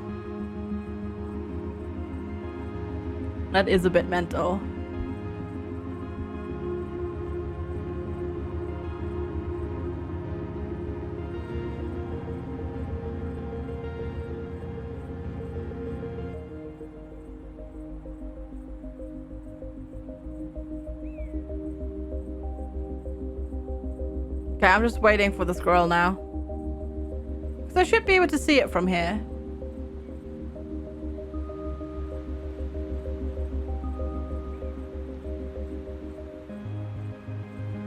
That is a bit mental. Okay, I'm just waiting for the squirrel now. Because I should be able to see it from here.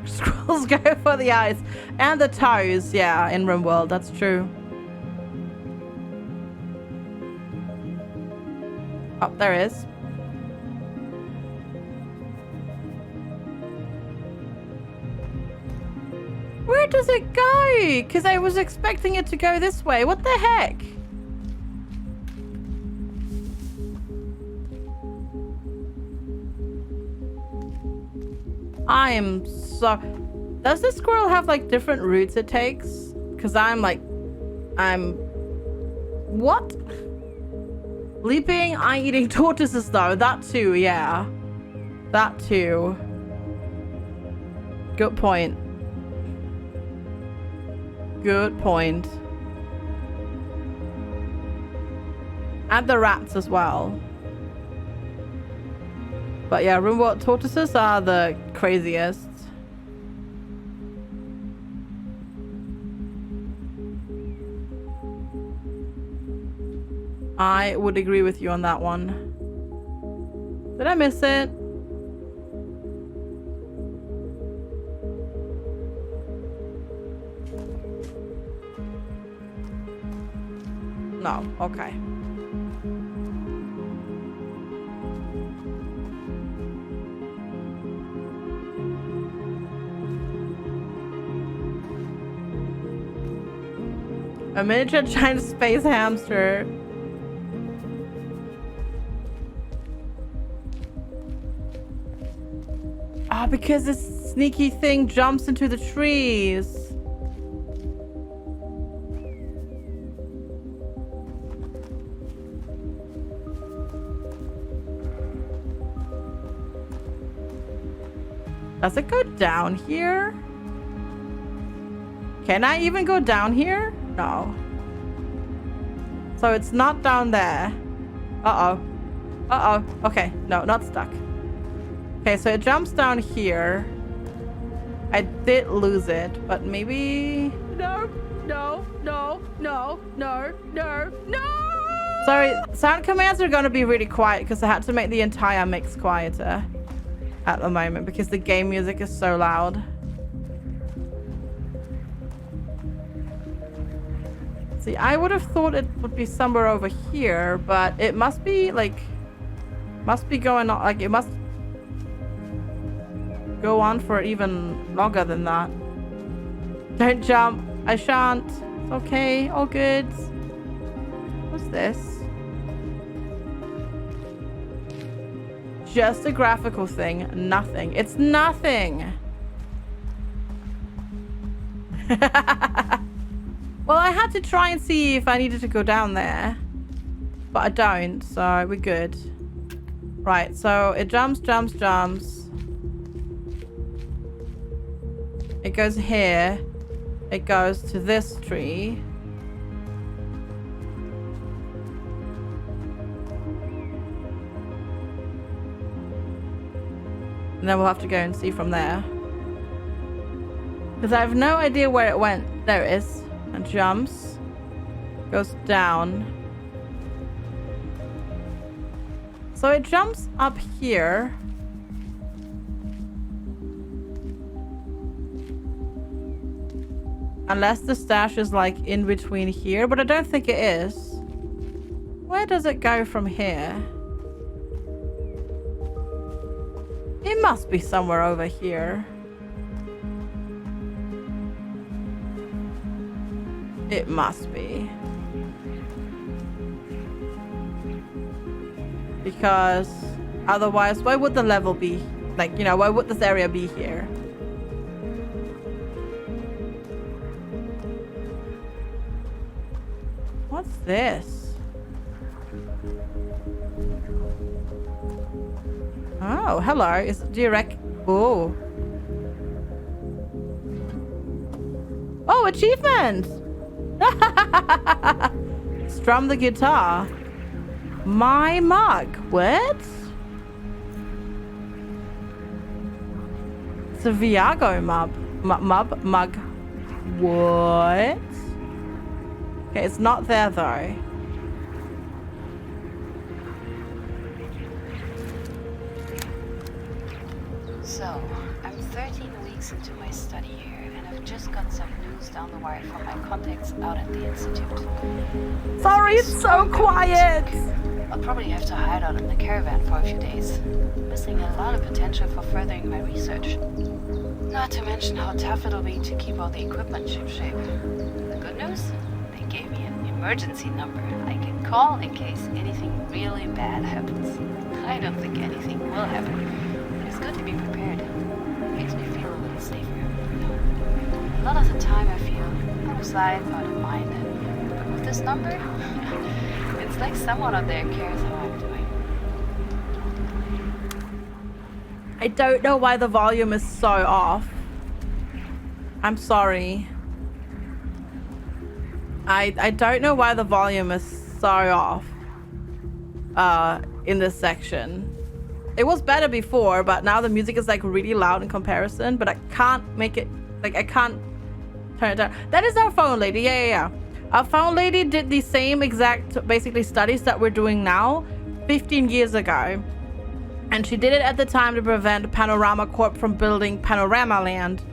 Squirrels go for the eyes. And the toes, yeah, in RimWorld, that's true. Oh, there is. Where does it go? Because I was expecting it to go this way. What the heck? I am so... Does this squirrel have like different routes it takes? Because I'm... What? Leaping, eye-eating tortoises though. That too, yeah. That too. Good point. Good point. And the rats as well. But yeah, RimWorld tortoises are the craziest. I would agree with you on that one. Did I miss it? No, okay. A miniature giant space hamster. Ah, because this sneaky thing jumps into the trees. Does it go down here? Can I even go down here? No. So it's not down there. Uh-oh. Uh-oh. Okay. No, not stuck. Okay, so it jumps down here. I did lose it, but maybe... No, no, no, no, no, no, no! Sorry, sound commands are going to be really quiet because I had to make the entire mix quieter at the moment because the game music is so loud. See, I would have thought it would be somewhere over here, but it must be like... Must be going on... Like, it must... go on for even longer than that. Don't jump. I shan't. It's okay. All good. What's this? Just a graphical thing. Nothing. It's nothing. Well, I had to try and see if I needed to go down there. But I don't, so we're good. Right, so it jumps. It goes here. It goes to this tree. And then we'll have to go and see from there. Because I have no idea where it went. There it is. And jumps. Goes down. So it jumps up here. Unless the stash is like in between here, but I don't think it is. Where does it go from here? It must be somewhere over here. It must be. Because otherwise, why would the level be? Like, you know, why would this area be here? What's this? Oh, hello. Is do you reckon? Oh. Oh, achievement! Strum the guitar. My mug. What? It's a Viago mug. Mug. What? Okay, it's not there though. So, I'm 13 weeks into my study here, and I've just got some news down the wire from my contacts out at the Institute. Sorry, it's so quiet. I'll probably have to hide out in the caravan for a few days. Missing a lot of potential for furthering my research. Not to mention how tough it'll be to keep all the equipment shipshape. The good news? They gave me an emergency number I can call in case anything really bad happens. I don't think anything will happen, but it's good to be prepared. It makes me feel a little safer. A lot of the time I feel out of sight, out of mind. But with this number, it's like someone out there cares how I'm doing. I don't know why the volume is so off. I'm sorry. I don't know why the volume is so off in this section. It was better before, but now the music is like really loud in comparison, but I can't make it, like I can't turn it down. That is our phone lady. Yeah. Our phone lady did the same exact basically studies that we're doing now 15 years ago. And she did it at the time to prevent Panorama Corp from building Panorama Land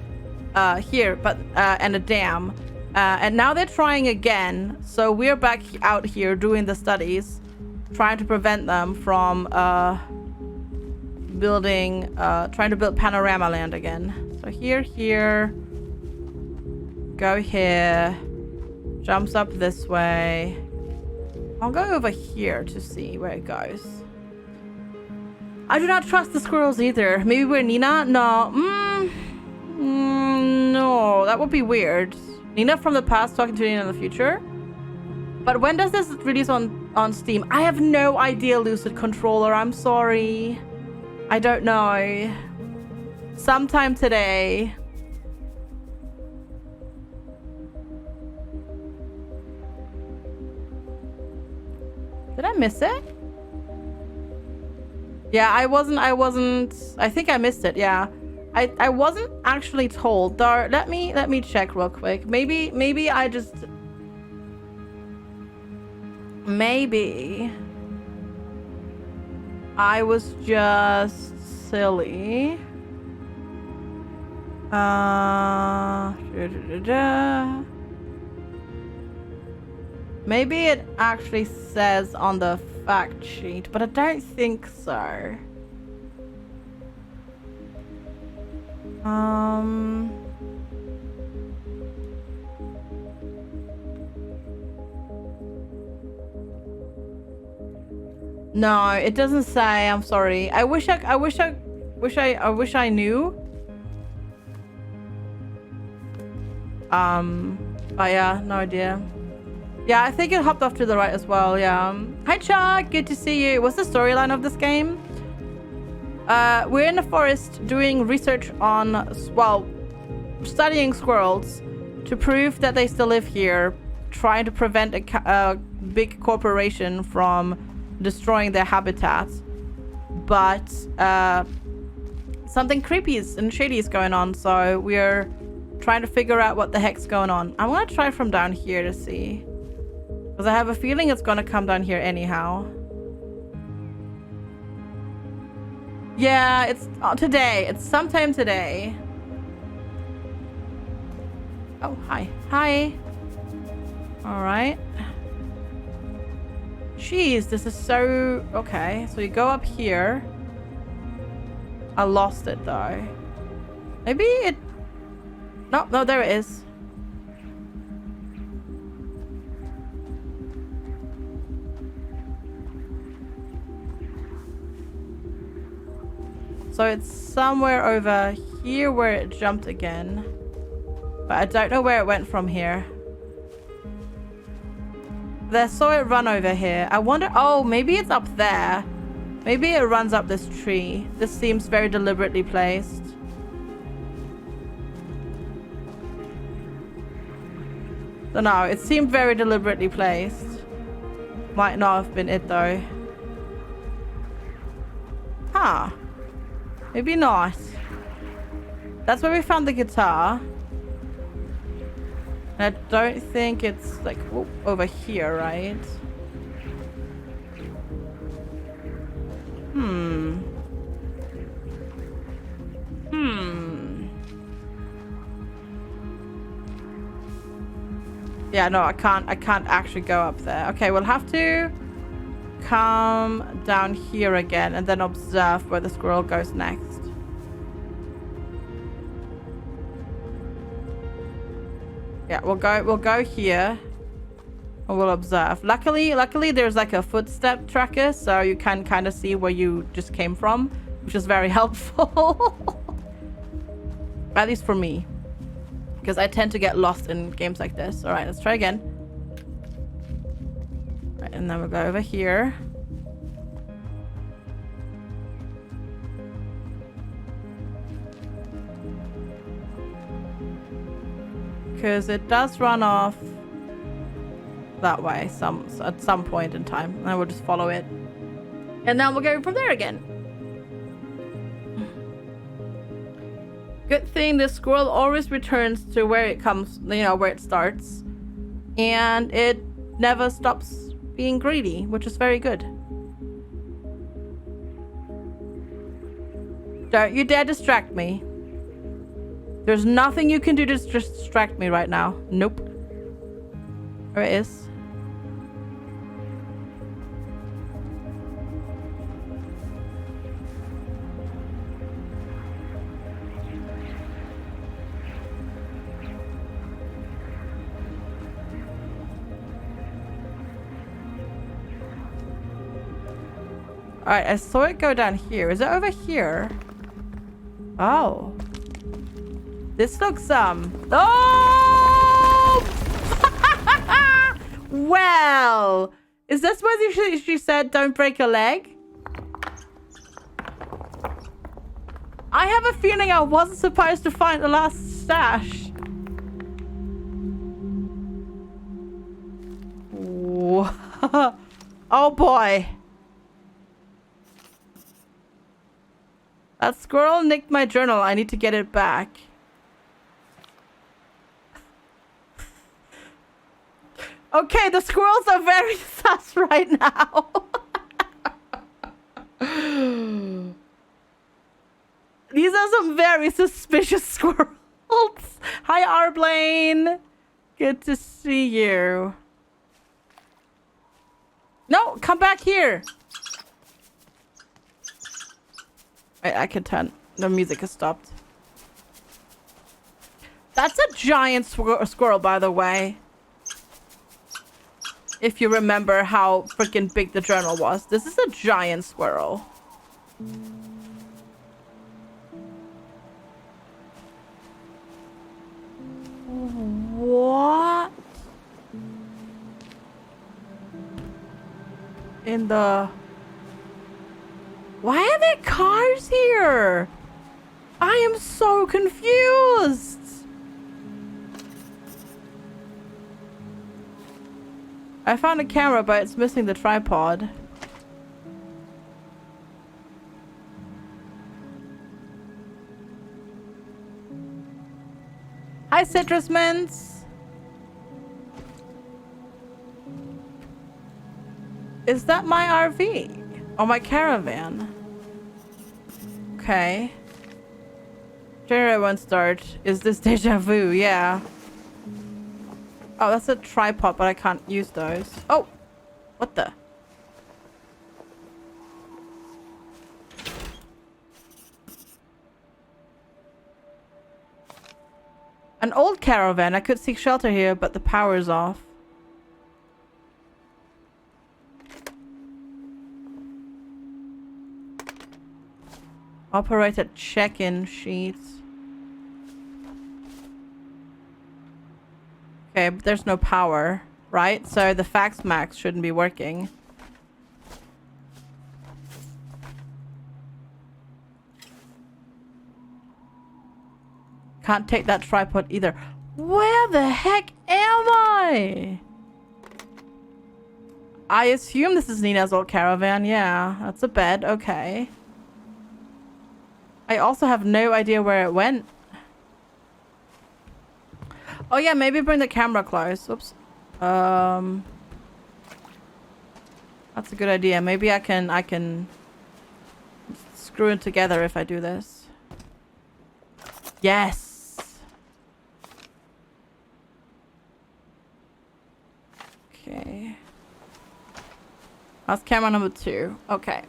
here, but and a dam. And now they're trying again. So we're back out here doing the studies, trying to prevent them from trying to build Panorama Land again. So here, go here, jumps up this way. I'll go over here to see where it goes. I do not trust the squirrels either. Maybe we're Nina? No. No, that would be weird. Nina from the past talking to Nina in the future? But when does this release on Steam? I have no idea, Lucid Controller. I'm sorry. I don't know. Sometime today. Did I miss it? Yeah, I wasn't, I think I missed it, yeah. I wasn't actually told, though. Let me check real quick. Maybe I just... Maybe I was just silly. Maybe it actually says on the fact sheet, but I don't think so. No, it doesn't say. I'm sorry. I wish I knew. But yeah, no idea. Yeah, I think it hopped off to the right as well. Yeah. Hi, Chuck. Good to see you. What's the storyline of this game? We're in the forest doing research on, well, studying squirrels to prove that they still live here, trying to prevent a big corporation from destroying their habitat. But something creepy and shady is going on, so we're trying to figure out what the heck's going on. I want to try from down here to see, because I have a feeling it's going to come down here anyhow. Yeah, it's today. It's sometime today. Oh, hi. Hi. All right. Jeez, this is so... Okay, so you go up here. I lost it, though. Maybe it... No, there it is. So it's somewhere over here where it jumped again. But I don't know where it went from here. I saw it run over here. I wonder... Oh, maybe it's up there. Maybe it runs up this tree. This seems very deliberately placed. Don't know. It seemed very deliberately placed. Might not have been it, though. Huh. Maybe not. That's where we found the guitar. And I don't think it's like over here, right? Yeah, no, I can't actually go up there. Okay, we'll have to come down here again and then observe where the squirrel goes next. Yeah, we'll go here and we'll observe. Luckily there's like a footstep tracker, so you can kind of see where you just came from, which is very helpful. At least for me, because I tend to get lost in games like this. All right, let's try again. Right, and then we'll go over here. Because it does run off that way at some point in time. And we'll just follow it. And then we'll go from there again. Good thing this squirrel always returns to where it comes, you know, where it starts. And it never stops being greedy, which is very good. Don't you dare distract me. There's nothing you can do to distract me right now. Nope. There it is. Alright, I saw it go down here. Is it over here? Oh. This looks, Oh! Well, is this where she said don't break a leg? I have a feeling I wasn't supposed to find the last stash. Oh boy. That squirrel nicked my journal. I need to get it back. Okay, the squirrels are very sus right now. These are some very suspicious squirrels. Hi, Arblaine. Good to see you. No, come back here. Wait, I can turn. The music has stopped. That's a giant squirrel, by the way. If you remember how freaking big the journal was. This is a giant squirrel. What? In the... Why are there cars here? I am so confused. I found a camera, but it's missing the tripod. Hi, Citrus Mints. Is that my RV? Or my caravan? Okay. Generator won't start. Is this deja vu? Yeah. Oh, that's a tripod, but I can't use those. Oh! What the? An old caravan. I could seek shelter here, but the power is off. Operator check-in sheets. Okay, but there's no power, right? So the fax max shouldn't be working. Can't take that tripod either. Where the heck am I? I assume this is Nina's old caravan. Yeah, that's a bed. Okay. I also have no idea where it went. Oh yeah, maybe bring the camera close. Oops. That's a good idea. Maybe I can screw it together if I do this. Yes. Okay. That's camera number 2. Okay.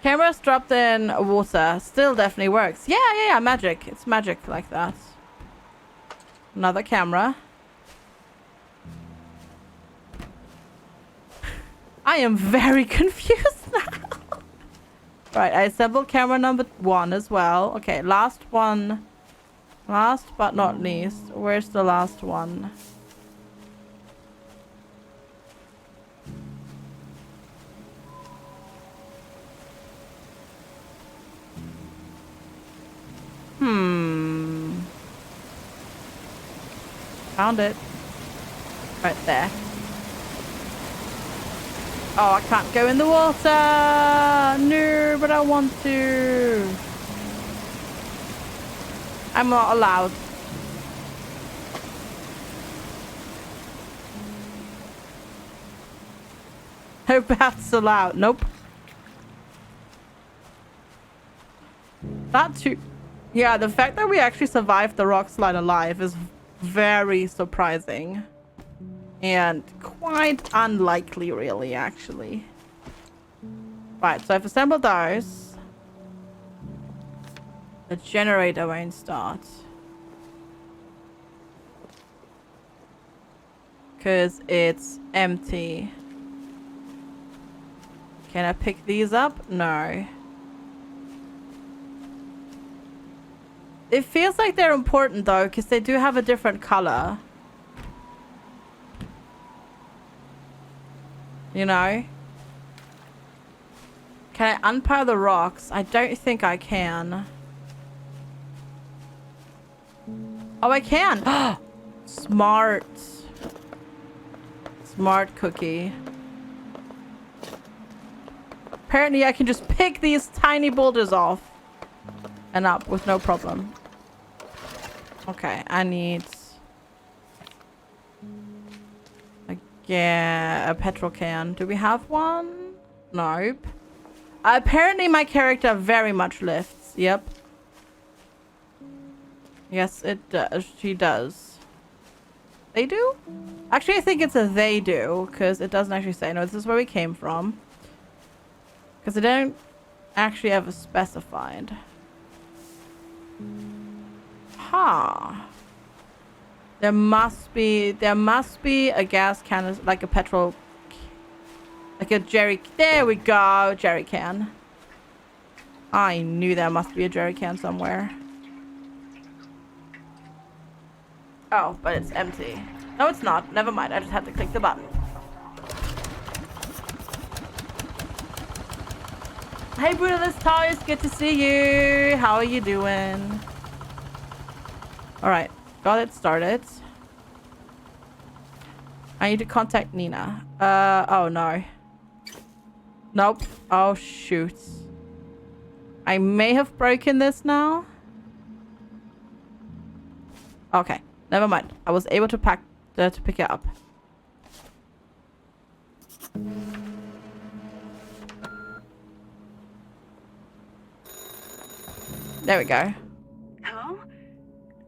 Camera's dropped in water. Still definitely works. Yeah. Magic. It's magic like that. Another camera. I am very confused now. Right, I assembled camera number 1 as well. Okay, last one. Last but not least. Where's the last one? Found it. Right there. Oh, I can't go in the water! No, but I want to. I'm not allowed. No baths allowed. Nope. That too. Yeah, the fact that we actually survived the rock slide alive is very surprising. And quite unlikely, really, actually. Right, so I've assembled those. The generator won't start. Because it's empty. Can I pick these up? No. It feels like they're important though, because they do have a different color. You know? Can I unpower the rocks? I don't think I can. Oh, I can! Smart. Smart cookie. Apparently I can just pick these tiny boulders off and up with no problem. Okay, I need a petrol can. Do we have one? Nope. Apparently my character very much lifts. Yep. Yes, it does. She does. They do? Actually, I think it's a they do, because it doesn't actually say. No, this is where we came from. Because they don't actually ever specified. Huh. There must be a gas can, like a petrol, like a jerry. There we go, jerry can. I knew there must be a jerry can somewhere. Oh, but it's empty. No, it's not. Never mind. I just had to click the button. Hey, Brutalist Toys. Good to see you. How are you doing? All right. Got it started. I need to contact Nina. Oh, no. Nope. Oh, shoot. I may have broken this now. Okay. Never mind. I was able to pick it up. There we go. Hello?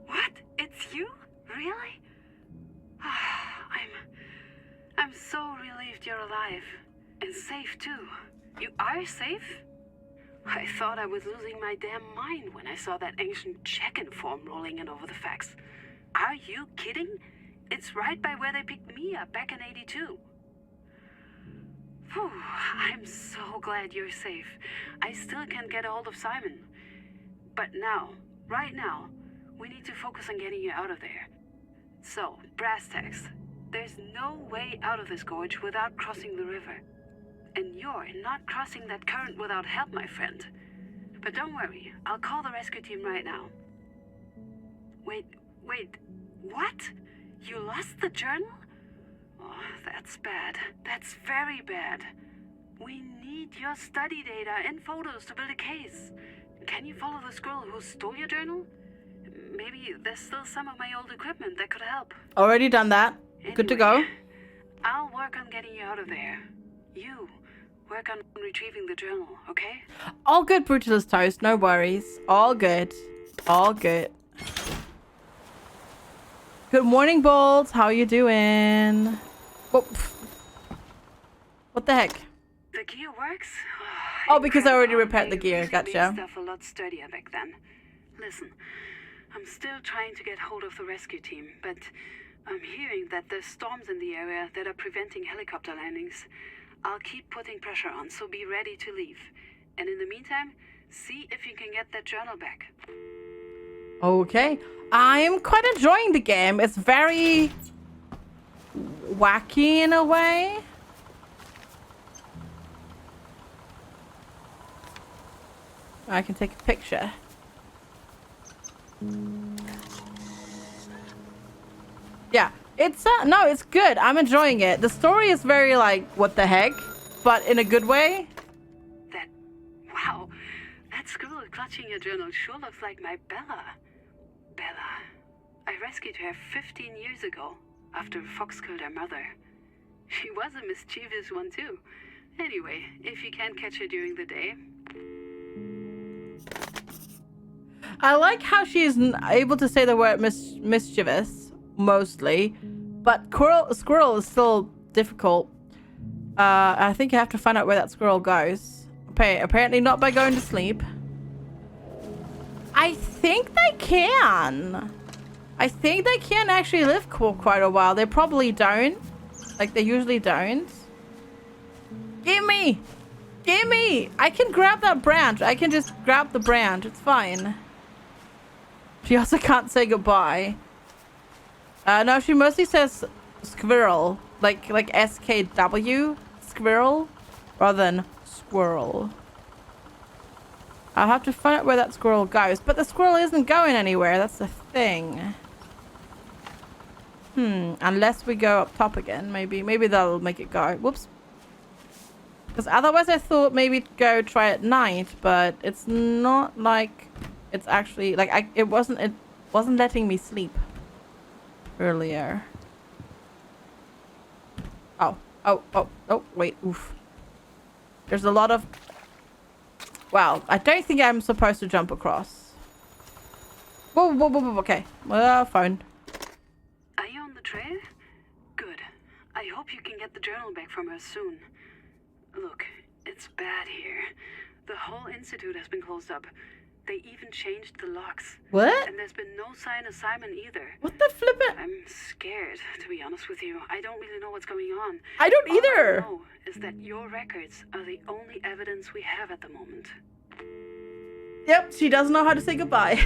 What? It's you? Really? I'm so relieved you're alive. And safe too. You are safe? I thought I was losing my damn mind when I saw that ancient check-in form rolling in over the fax. Are you kidding? It's right by where they picked me up back in '82. Whew, I'm so glad you're safe. I still can't get a hold of Simon. But now, right now, we need to focus on getting you out of there. So, brass tacks. There's no way out of this gorge without crossing the river. And you're not crossing that current without help, my friend. But don't worry, I'll call the rescue team right now. Wait, what? You lost the journal? Oh, that's bad. That's very bad. We need your study data and photos to build a case. Can you follow the squirrel who stole your journal? Maybe there's still some of my old equipment that could help. Already done that. Good to go. I'll work on getting you out of there. You work on retrieving the journal, okay? All good, Brutalist Toast. No worries. All good. All good. Good morning, Bolt. How you doing? Oh, what the heck? The gear works? Oh, because I already repaired the gear. Gotcha. Stuff a lot sturdier back then. Listen, I'm still trying to get hold of the rescue team, but I'm hearing that there's storms in the area that are preventing helicopter landings. I'll keep putting pressure on, so be ready to leave. And in the meantime, see if you can get that journal back. Okay. I'm quite enjoying the game. It's very wacky in a way. I can take a picture. Yeah, it's no, it's good. I'm enjoying it. The story is very like, what the heck, but in a good way. Wow, that squirrel clutching your journal sure looks like my Bella. Bella. I rescued her 15 years ago after a fox killed her mother. She was a mischievous one too. Anyway, if you can't catch her during the day. I like how she's able to say the word mischievous, mostly. But squirrel is still difficult. I think you have to find out where that squirrel goes. Apparently not by going to sleep. I think they can. I think they can actually live for quite a while. They probably don't. Like, they usually don't. Gimme! Gimme! I can grab that branch. I can just grab the branch. It's fine. She also can't say goodbye. No, she mostly says squirrel. Like SKW. Squirrel. Rather than squirrel. I'll have to find out where that squirrel goes. But the squirrel isn't going anywhere. That's the thing. Unless we go up top again. Maybe that'll make it go. Whoops. Because otherwise I thought maybe go try at night. But it's not like it's actually... Like, it wasn't letting me sleep earlier. Oh, wait. Oof. There's a lot of... Wow, I don't think I'm supposed to jump across. Whoa, okay. Well, phone. Are you on the trail? Good. I hope you can get the journal back from her soon. Look, it's bad here. The whole institute has been closed up. They even changed the locks. What? And there's been no sign of Simon either. What the flippin'? I'm scared, to be honest with you. I don't really know what's going on. I don't either. All I know is that your records are the only evidence we have at the moment. Yep, she doesn't know how to say goodbye.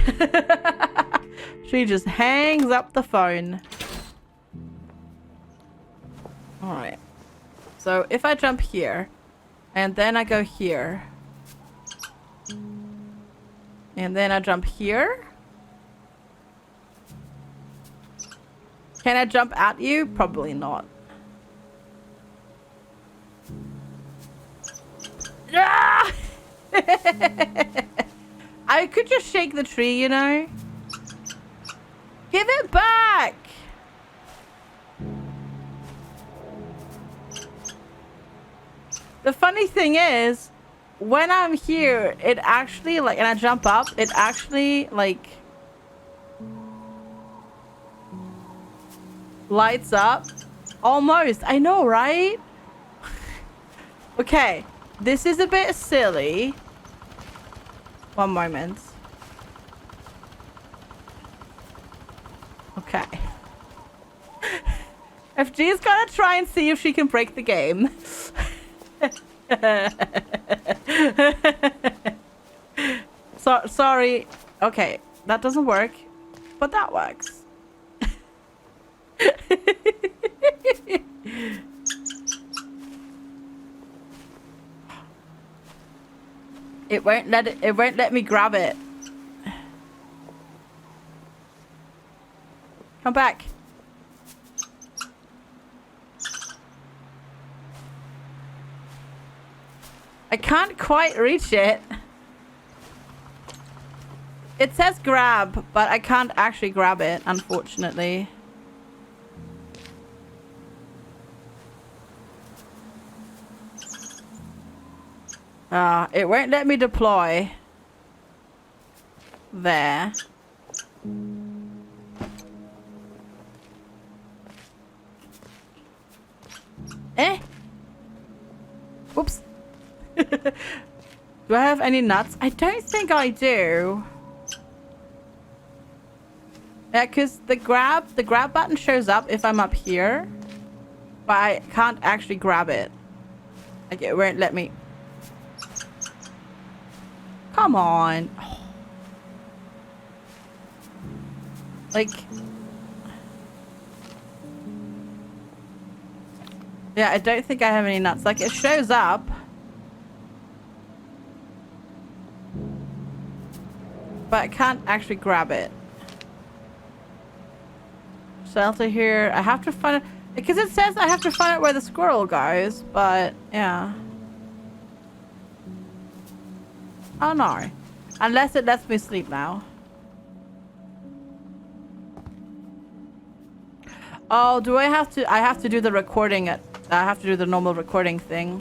She just hangs up the phone. Alright. So if I jump here, and then I go here, and then I jump here. Can I jump at you? Probably not. Ah! I could just shake the tree, you know? Give it back! The funny thing is, when I'm here, it actually, like, and I jump up, it actually, like, lights up. Almost. I know, right? Okay. This is a bit silly. One moment. Okay. FG is gonna try and see if she can break the game. Sorry. Okay, that doesn't work, but that works. It won't let me grab it. Come back. I can't quite reach it. It says grab, but I can't actually grab it, unfortunately. It won't let me deploy. There. Eh? Whoops. Do I have any nuts? I don't think I do. Yeah, because the grab button shows up if I'm up here. But I can't actually grab it. Like, it won't let me. Come on. Like. Yeah, I don't think I have any nuts. Like, it shows up. But I can't actually grab it. Shelter here. I have to find it. Because it says I have to find out where the squirrel goes. But, yeah. Oh, no. Unless it lets me sleep now. Oh, do I have to? I have to do the recording. I have to do the normal recording thing.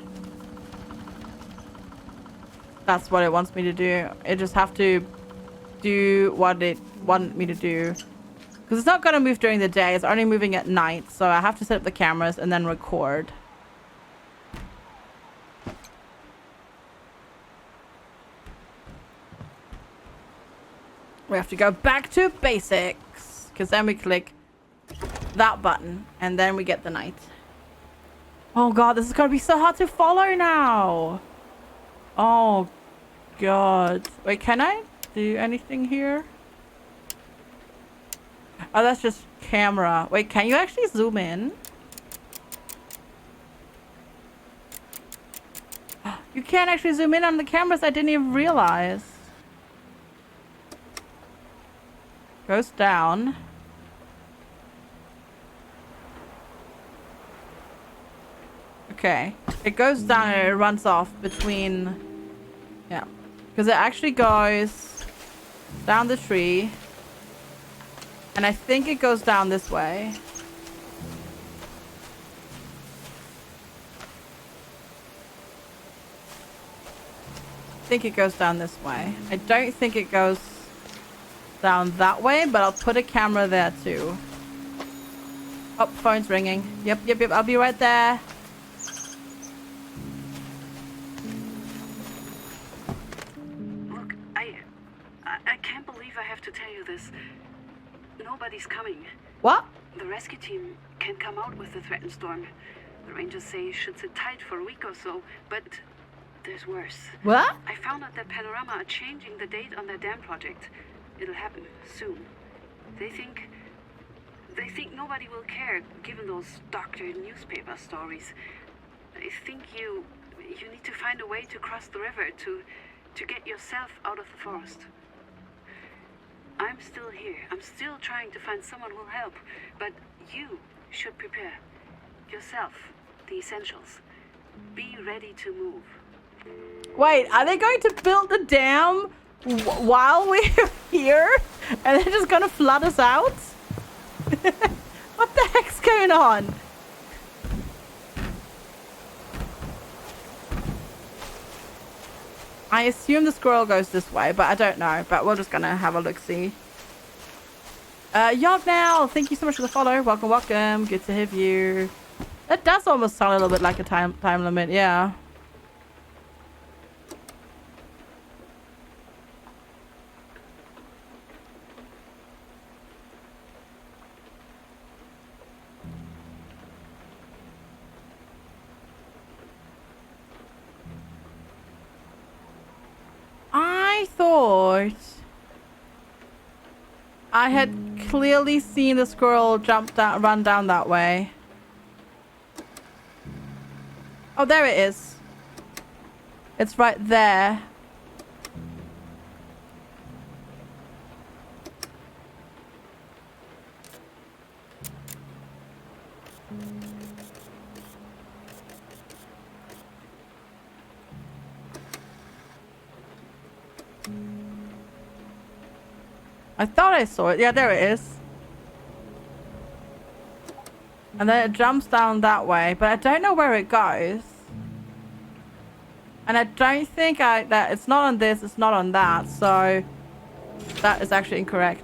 That's what it wants me to do. I just have to do what it wants me to do. Because it's not going to move during the day. It's only moving at night. So I have to set up the cameras and then record. We have to go back to basics. Because then we click that button. And then we get the night. Oh god, this is going to be so hard to follow now. Oh god. Wait, can I do anything here? Oh, that's just camera. Wait, can you actually zoom in? You can't actually zoom in on the cameras. I didn't even realize. Goes down. Okay. It goes down and it runs off between... Yeah. Because it actually goes down the tree. And I think it goes down this way. I think it goes down this way. I don't think it goes down that way, but I'll put a camera there too. Oh, phone's ringing. Yep. I'll be right there. Look, I can't believe I have to tell you this. Nobody's coming. What? The rescue team can't come out with the threatened storm. The rangers say it should sit tight for a week or so, but there's worse. What? I found out that Panorama are changing the date on their dam project. It'll happen soon. They think nobody will care, given those doctored newspaper stories. I think you need to find a way to cross the river to get yourself out of the forest. I'm still here. I'm still trying to find someone who'll help, but you should prepare yourself, the essentials. Be ready to move. Wait, are they going to build the dam while we're here? And they're just gonna flood us out? What the heck's going on? I assume the squirrel goes this way, but I don't know. But we're just gonna have a look-see. Yognal, thank you so much for the follow. Welcome, welcome. Good to have you. That does almost sound a little bit like a time limit, yeah. I thought I had clearly seen the squirrel run down that way. Oh, there it is. It's right there. I thought I saw it. Yeah, there it is. And then it jumps down that way, but I don't know where it goes. And I don't think that it's not on this, it's not on that, so that is actually incorrect.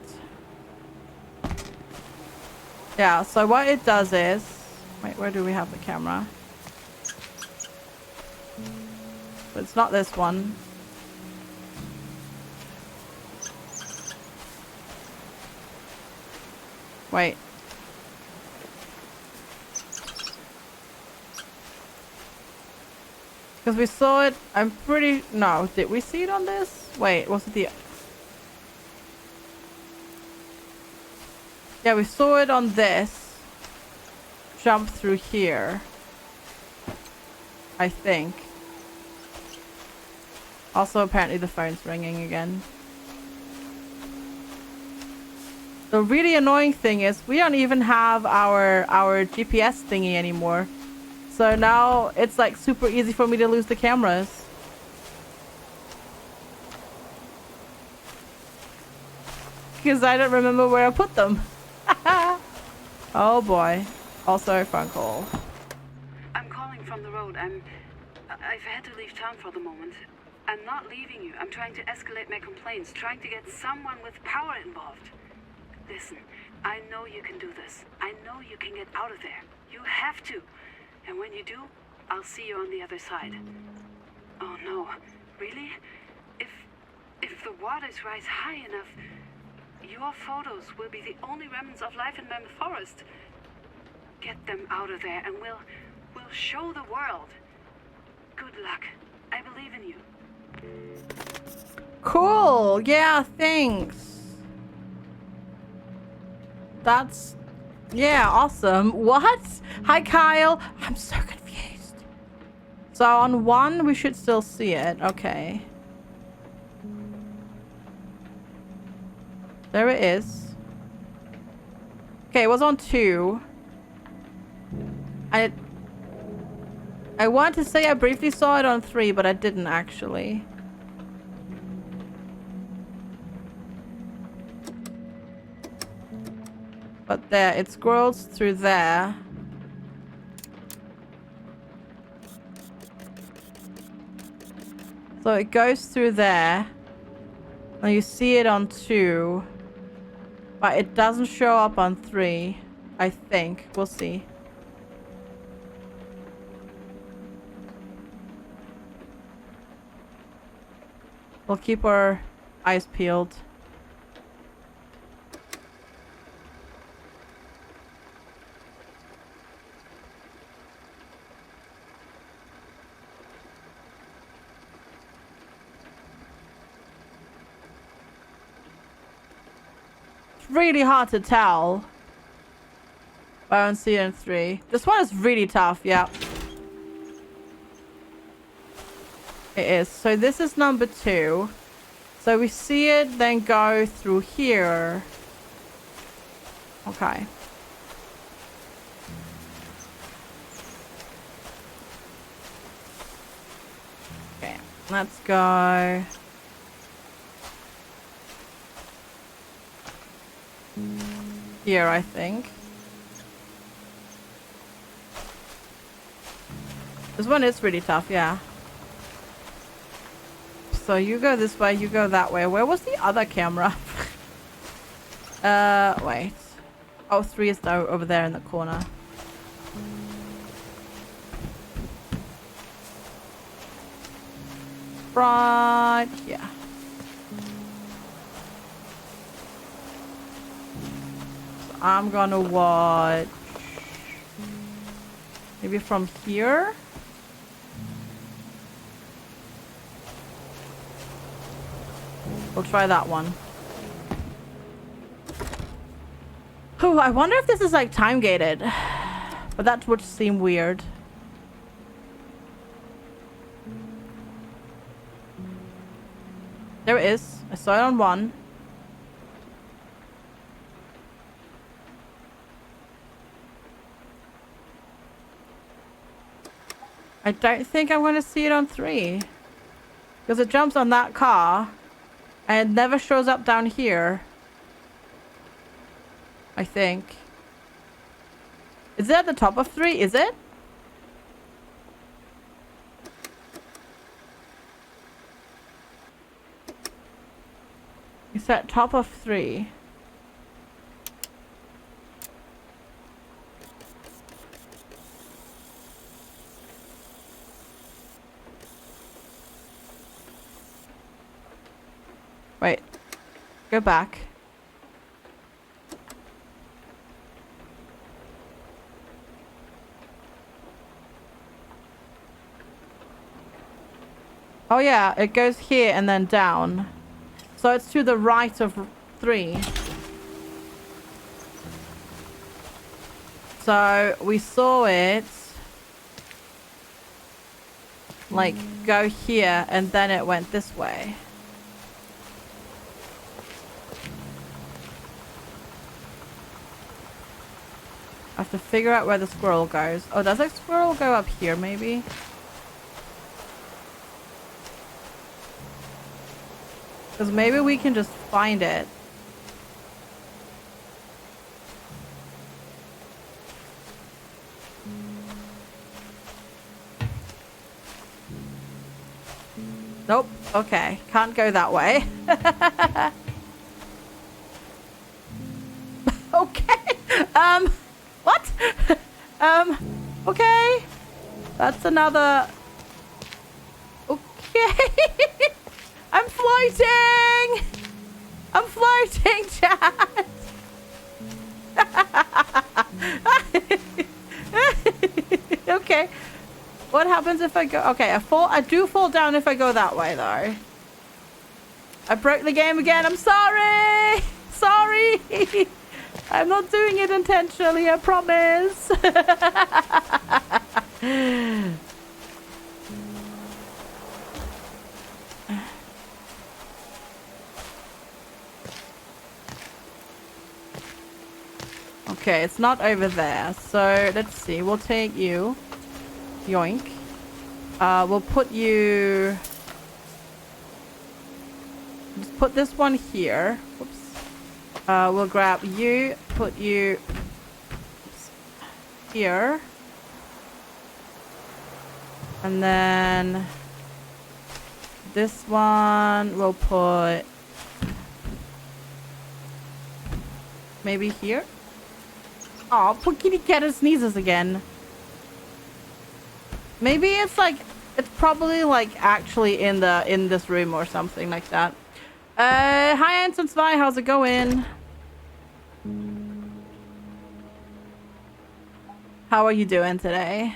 Yeah, so what it does is, wait, where do we have the camera? But it's not this one. Wait. Because we saw it, I'm pretty... No, did we see it on this? Wait, was it the... Yeah, we saw it on this. Jump through here. I think. Also, apparently the phone's ringing again. The really annoying thing is we don't even have our GPS thingy anymore. So now it's like super easy for me to lose the cameras. Because I don't remember where I put them. Oh boy. Also a phone call. I'm calling from the road. I've had to leave town for the moment. I'm not leaving you. I'm trying to escalate my complaints, trying to get someone with power involved. Listen, I know you can do this. I know you can get out of there. You have to. And when you do, I'll see you on the other side. Oh no, really? If the waters rise high enough, your photos will be the only remnants of life in Mammoth Forest. Get them out of there and we'll show the world. Good luck. I believe in you. Cool. Yeah, thanks. That's... Yeah, awesome. What? Hi, Kyle. I'm so confused. So on 1, we should still see it. Okay. There it is. Okay, it was on 2. I want to say I briefly saw it on 3, but I didn't actually. But there, it scrolls through there. So it goes through there. And you see it on 2. But it doesn't show up on 3. I think. We'll see. We'll keep our eyes peeled. really hard to tell. I don't see it in 3. This one is really tough, yeah. It is. So this is number 2. So we see it, then go through here. Okay. Okay, let's go. Here, I think. This one is really tough, yeah. So you go this way, you go that way. Where was the other camera? Wait. Oh, 3 is over there in the corner. Right here. So I'm gonna watch maybe from here. We'll try that one. Oh, I wonder if this is like time gated. But that would seem weird. There it is. I saw it on 1. I don't think I'm going to see it on 3. Because it jumps on that car. And it never shows up down here. I think. Is it at the top of 3? Is it? It's at top of 3. Wait. Go back. Oh yeah, it goes here and then down. So it's to the right of 3. So we saw it like go here and then it went this way. I have to figure out where the squirrel goes. Oh, does a squirrel go up here maybe? Because maybe we can just find it. Nope. Okay. Can't go that way. Okay. What? Okay. That's another... Okay. I'm floating! I'm floating, chat! Okay. What happens if I go... Okay, I do fall down if I go that way, though. I broke the game again. I'm sorry! Sorry! I'm not doing it intentionally, I promise. Okay, it's not over there. So, let's see. We'll take you. Yoink. We'll put you... Just put this one here. Whoops. We'll grab you, put you here. And then this one we'll put maybe here. Oh, poor kitty cat sneezes again. Maybe it's like, it's probably like actually in this room or something like that. Hi Anson Spy, how's it going? How are you doing today?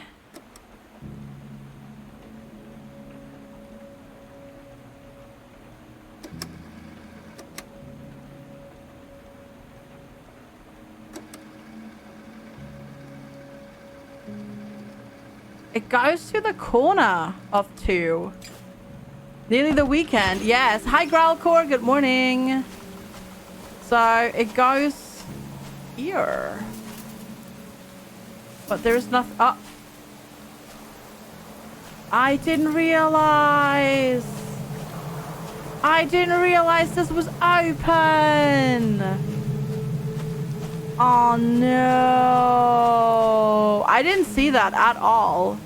It goes to the corner of 2. Nearly the weekend. Yes. Hi, Growlcore. Good morning. So it goes here. But there's nothing. Oh. I didn't realize. I didn't realize this was open. Oh no. I didn't see that at all.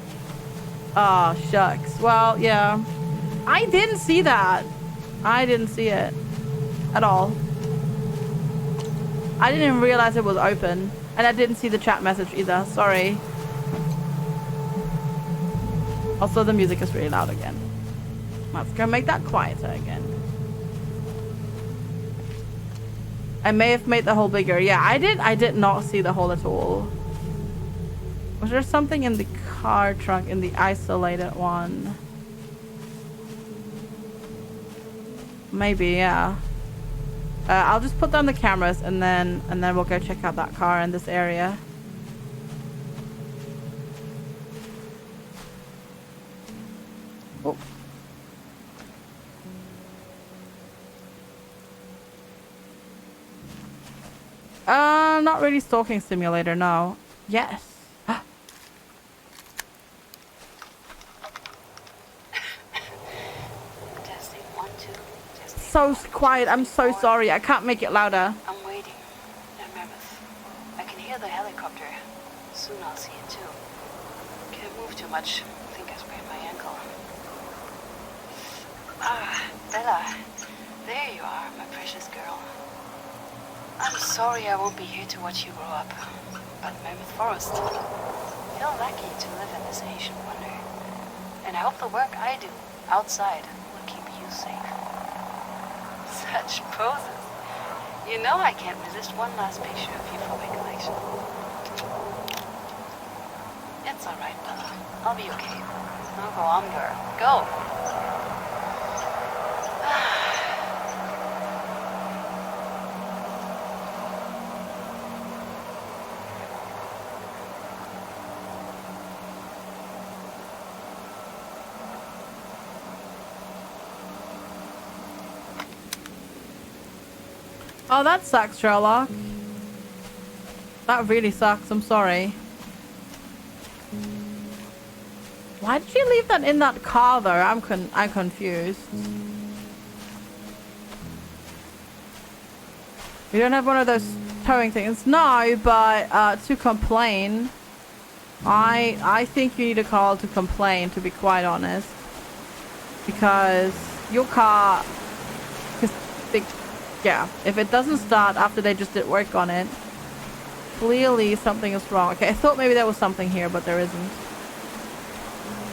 Oh, shucks. Well, yeah. I didn't see that. I didn't see it at all. I didn't even realize it was open. And I didn't see the chat message either. Sorry. Also, the music is really loud again. Let's go make that quieter again. I may have made the hole bigger. Yeah, I did not see the hole at all. Was there something in the car trunk in the isolated one? Maybe, yeah. I'll just put down the cameras and then we'll go check out that car in this area. Oh. Not really stalking simulator, no. Yes. Testing 1, 2, testing. So quiet. I'm so sorry. I can't make it louder. I'm waiting. At Mammoth. I can hear the helicopter. Soon I'll see it too. Can't move too much. I think I sprained my ankle. Ah, Bella. There you are, my precious girl. I'm sorry I won't be here to watch you grow up. But Mammoth Forest. Feel lucky to live in this Asian wonder. And I hope the work I do outside will keep you safe. Such poses. You know I can't resist one last picture of you for my collection. It's alright, Bella. I'll be okay. Now go on, girl. Go! Oh, that sucks, Sherlock. That really sucks. I'm sorry. Why did you leave that in that car, though? I'm confused. You don't have one of those towing things? No, but to complain, I think you need a call to complain, to be quite honest, because your car, yeah, if it doesn't start after they just did work on it, clearly something is wrong. Okay, I thought maybe there was something here, but there isn't.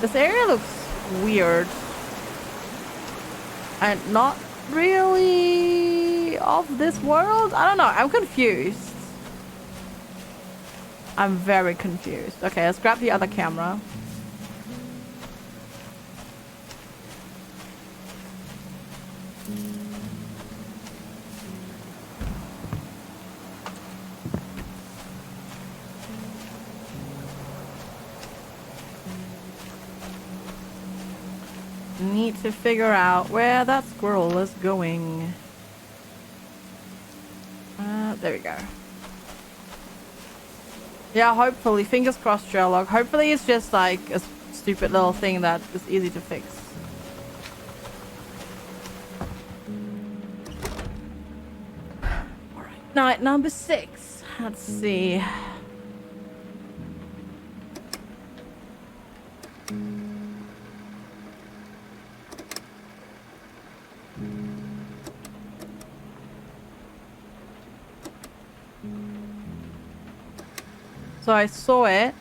This area looks weird. And not really of this world? I don't know. I'm confused. I'm very confused. Okay, let's grab the other camera. Need to figure out where that squirrel is going. There we go. Yeah, hopefully. Fingers crossed, Sherlock. Hopefully it's just like a stupid little thing that is easy to fix. Alright, night number 6. Let's see. So I saw it.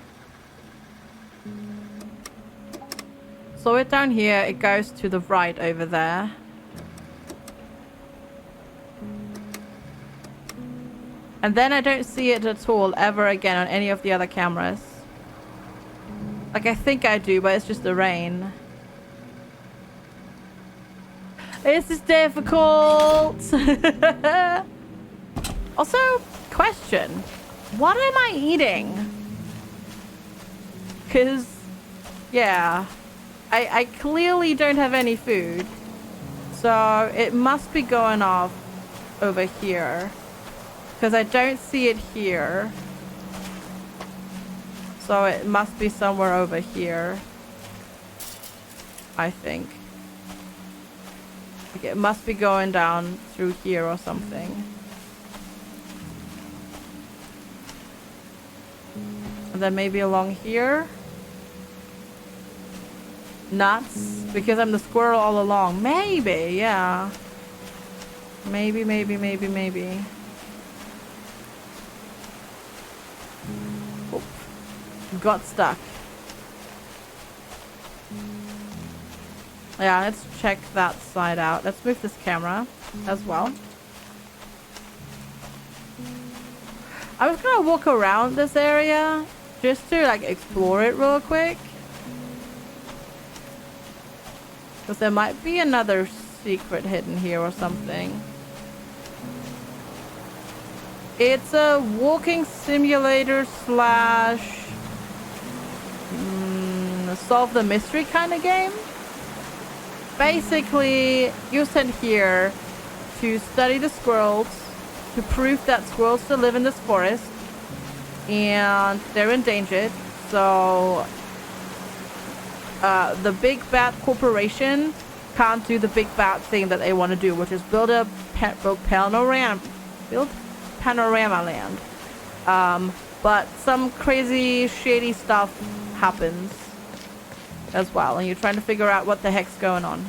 Saw it down here. It goes to the right over there. And then I don't see it at all ever again on any of the other cameras. Like I think I do, but it's just the rain. This is difficult. Also, question. What am I eating? Because Yeah. I clearly don't have any food. So it must be going off over here. Because I don't see it here. So it must be somewhere over here. I think. Like it must be going down through here or something. And then maybe along here. Nuts. Because I'm the squirrel all along. Maybe, yeah. Maybe. Oh. Got stuck. Yeah, let's check that side out. Let's move this camera as well. I was gonna walk around this area just to like explore it real quick. Because there might be another secret hidden here or something. It's a walking simulator slash solve the mystery kind of game. Basically, you're sent here to study the squirrels, to prove that squirrels still live in this forest, and they're endangered. So the big bad corporation can't do the big bad thing that they want to do, which is build panorama land. But some crazy shady stuff happens as well, and you're trying to figure out what the heck's going on.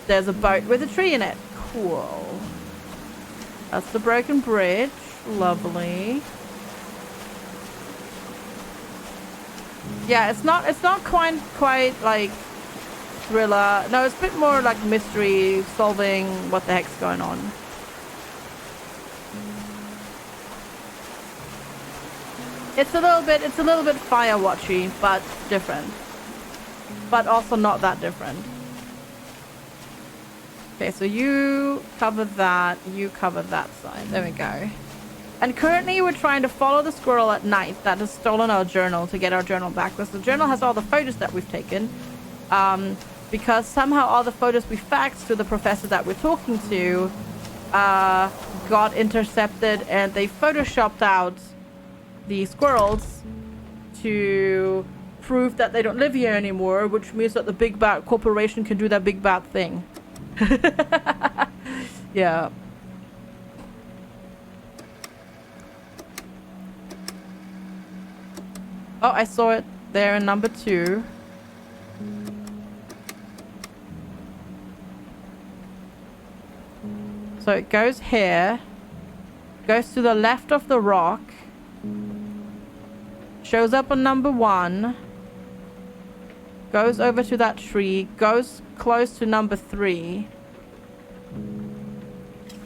There's a boat with a tree in it. Cool. That's the broken bridge. Lovely. Yeah, it's not quite like thriller. No, it's a bit more like mystery, solving what the heck's going on. It's a little bit Firewatchy, but different. But also not that different. Okay, so you cover that, you cover that side. There we go. And currently we're trying to follow the squirrel at night that has stolen our journal to get our journal back. Because the journal has all the photos that we've taken. Because somehow all the photos we faxed to the professor that we're talking to got intercepted, and they photoshopped out the squirrels to prove that they don't live here anymore, which means that the big bad corporation can do that big bad thing. Yeah. Oh, I saw it there in number 2. So it goes here, goes to the left of the rock, shows up on number 1, goes over to that tree, goes close to number 3.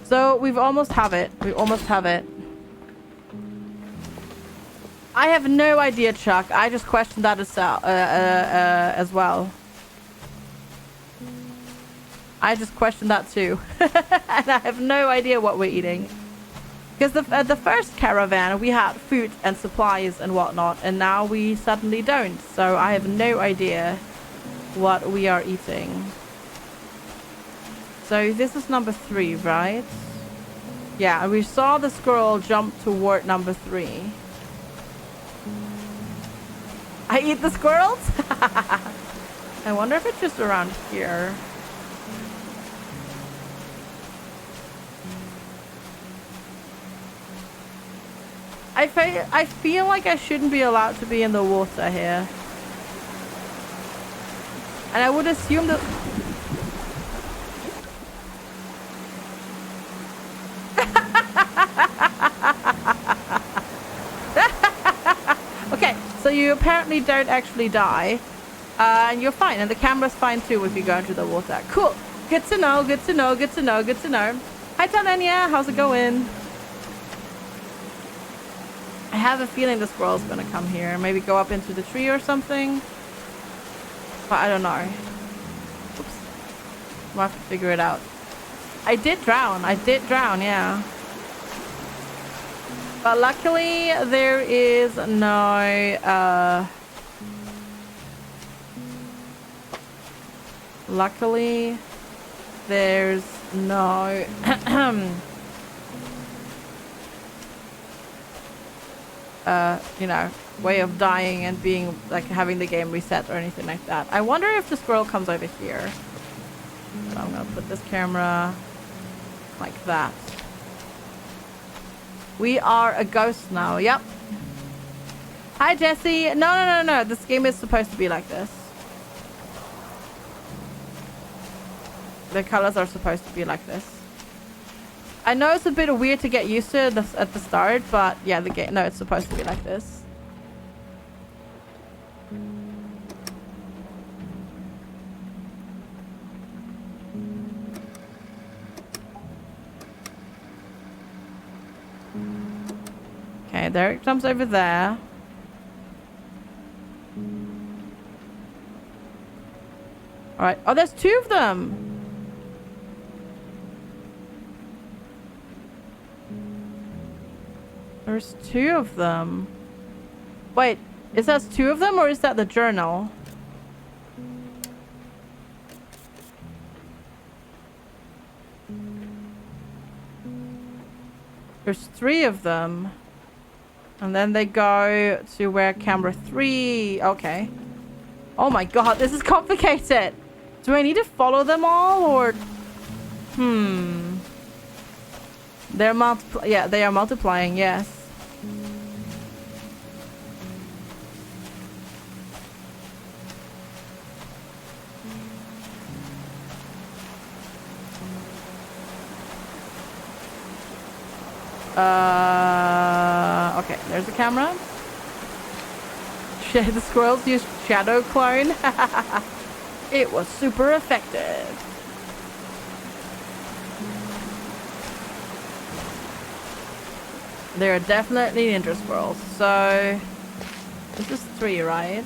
So we've almost have it. We almost have it. I have no idea, Chuck. I just questioned that as well. I just questioned that too. And I have no idea what we're eating. Because the first caravan, we had food and supplies and whatnot, and now we suddenly don't. So I have no idea what we are eating. So this is number 3, right? Yeah, we saw the squirrel jump toward number 3. I eat the squirrels? I wonder if it's just around here. I feel like I shouldn't be allowed to be in the water here. And I would assume that... Okay, so you apparently don't actually die. And you're fine. And the camera's fine too if you go into the water. Cool. Good to know, good to know, good to know, good to know. Hi, Talenia. How's it going? I have a feeling the squirrel's gonna come here. Maybe go up into the tree or something. But I don't know. Oops. We'll have to figure it out. I did drown, yeah. But luckily, there is no, luckily, there's no, you know, way of dying and being, like, having the game reset or anything like that. I wonder if the squirrel comes over here. So I'm gonna put this camera like that. We are a ghost now. Yep. Hi, Jesse. No. This game is supposed to be like this. The colors are supposed to be like this. I know it's a bit weird to get used to at the start, but yeah, the game. No, it's supposed to be like this. Okay, there it comes over there. Alright. Oh, there's two of them! There's two of them. Wait, is that two of them or is that the journal? There's three of them. And then they go to where camera 3. Okay. Oh my god, this is complicated. Do I need to follow them all or... They're they are multiplying, yes. Okay, there's the camera. The squirrels used shadow clone. It was super effective. They're definitely ninja squirrels. So this is 3, right?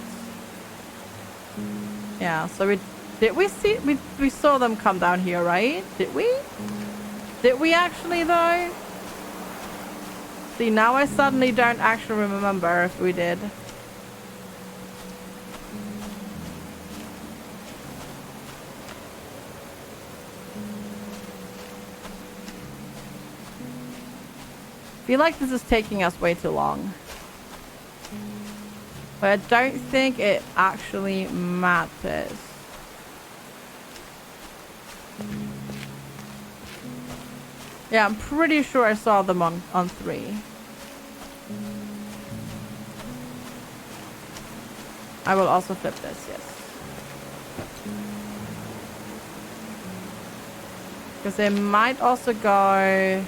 Yeah. So we saw them come down here, right? Did we? Did we actually though? See, now I suddenly don't actually remember if we did. I feel like this is taking us way too long. But I don't think it actually matters. Yeah, I'm pretty sure I saw them on 3. I will also flip this, yes. Because they might also go...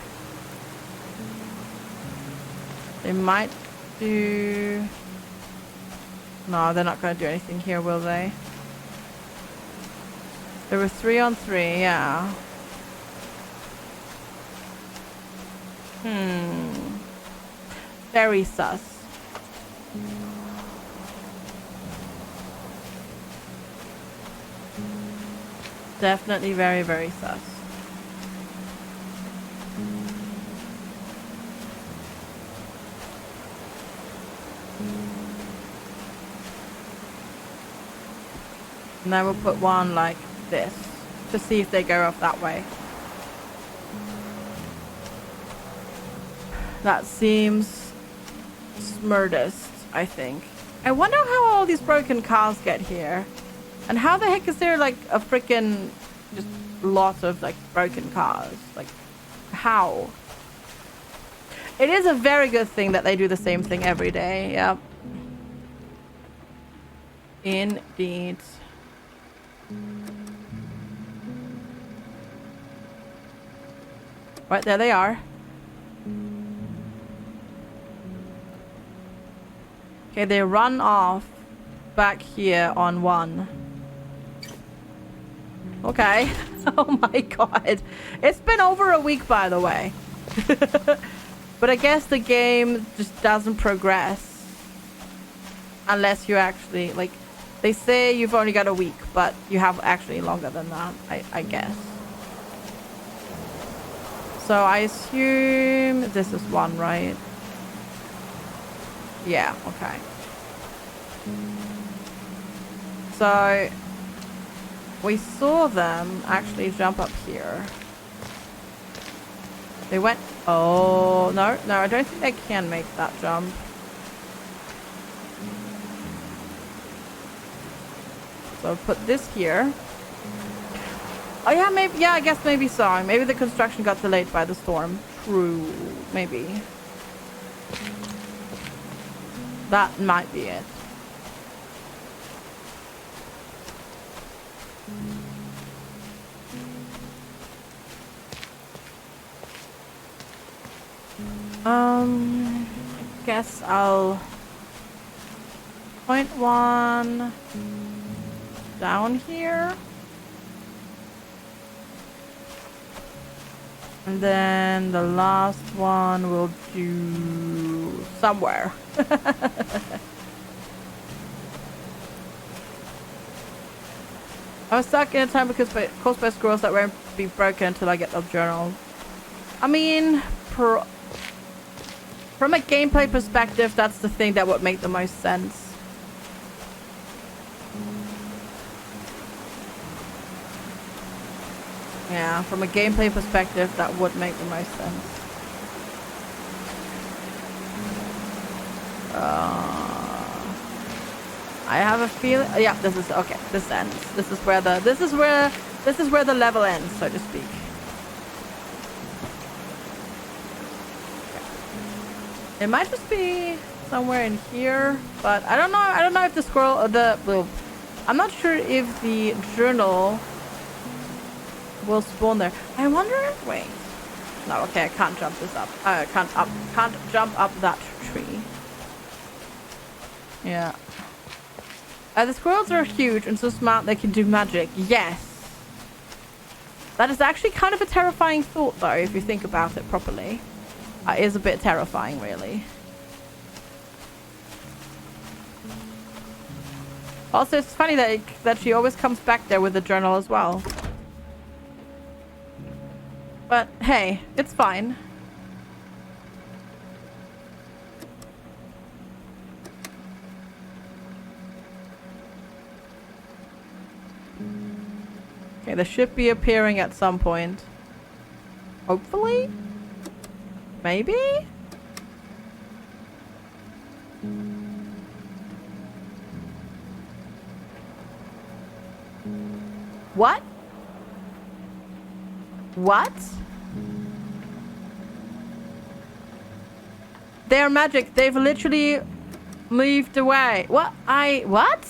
They might do... No, they're not going to do anything here, will they? There were 3 on 3, yeah. Very sus. Definitely very, very sus. And I will put one like this to see if they go off that way. That seems smartest, I think. I wonder how all these broken cars get here. And how the heck is there like a freaking just lot of like broken cars? Like, how? It is a very good thing that they do the same thing every day. Yep. Indeed. Right, there they are. Okay, they run off back here on 1. Okay. Oh my god. It's been over a week, by the way. But I guess the game just doesn't progress unless you actually, like, they say you've only got a week, but you have actually longer than that, I guess. So I assume this is 1, right? Yeah, okay. So we saw them actually jump up here. They went... Oh, no, I don't think they can make that jump. So put this here. Oh yeah, maybe, yeah, I guess maybe so. Maybe the construction got delayed by the storm. True, maybe. That might be it. Guess I'll point one down here. And then the last one we'll do somewhere. I was stuck in a time because caused by squirrels that won't be broken until I get the journal. I mean, from a gameplay perspective, that's the thing that would make the most sense. Yeah, from a gameplay perspective, that would make the most sense. I have a feeling. Yeah, this is okay. This ends. This is where the level ends, so to speak. It might just be somewhere in here, but I don't know. I don't know if the squirrel or I'm not sure if the journal will spawn there. I wonder. Wait. No. Okay. I can't jump this up. Can't jump up that tree. Yeah. The squirrels are huge and so smart they can do magic. Yes. That is actually kind of a terrifying thought, though, if you think about it properly. It is a bit terrifying, really. Also, it's funny that she always comes back there with the journal as well. But hey, it's fine. Okay, they should be appearing at some point. Hopefully? Maybe? What? What? They're magic. They've literally moved away. What? What?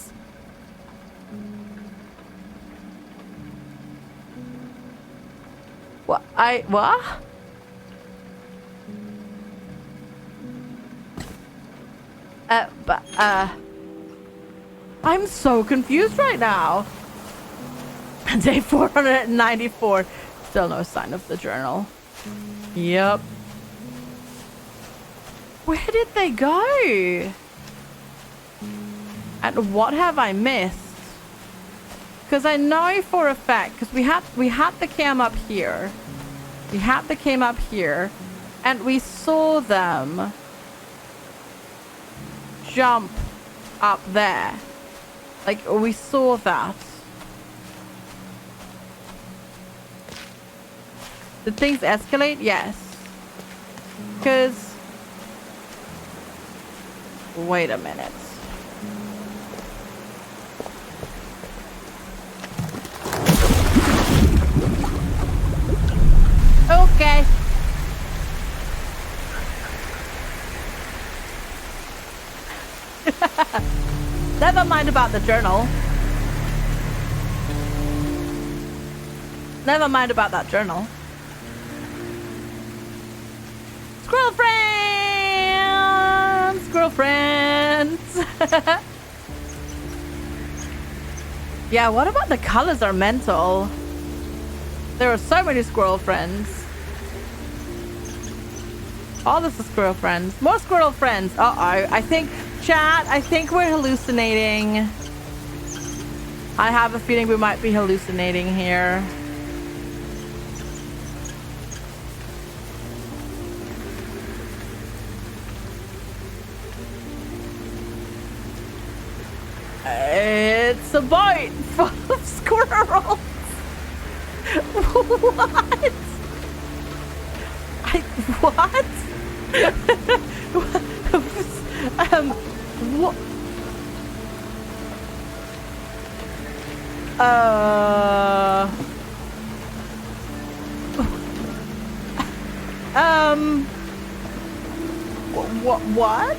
What? I'm so confused right now. Day 494. Still no sign of the journal. Yep. Where did they go? And what have I missed? Because I know for a fact, because we had the cam up here. We had the cam up here. And we saw them jump up there. Like, we saw that. Did things escalate? Yes. Because... Wait a minute. Okay. Never mind about the journal. Never mind about that journal. Squirrel friends! Squirrel friends! Yeah, what about the colors are mental? There are so many squirrel friends. All this is squirrel friends. More squirrel friends. Uh-oh. I think, chat, I think we're hallucinating. I have a feeling we might be hallucinating here. It's a boat full of squirrels. What? What? What? What?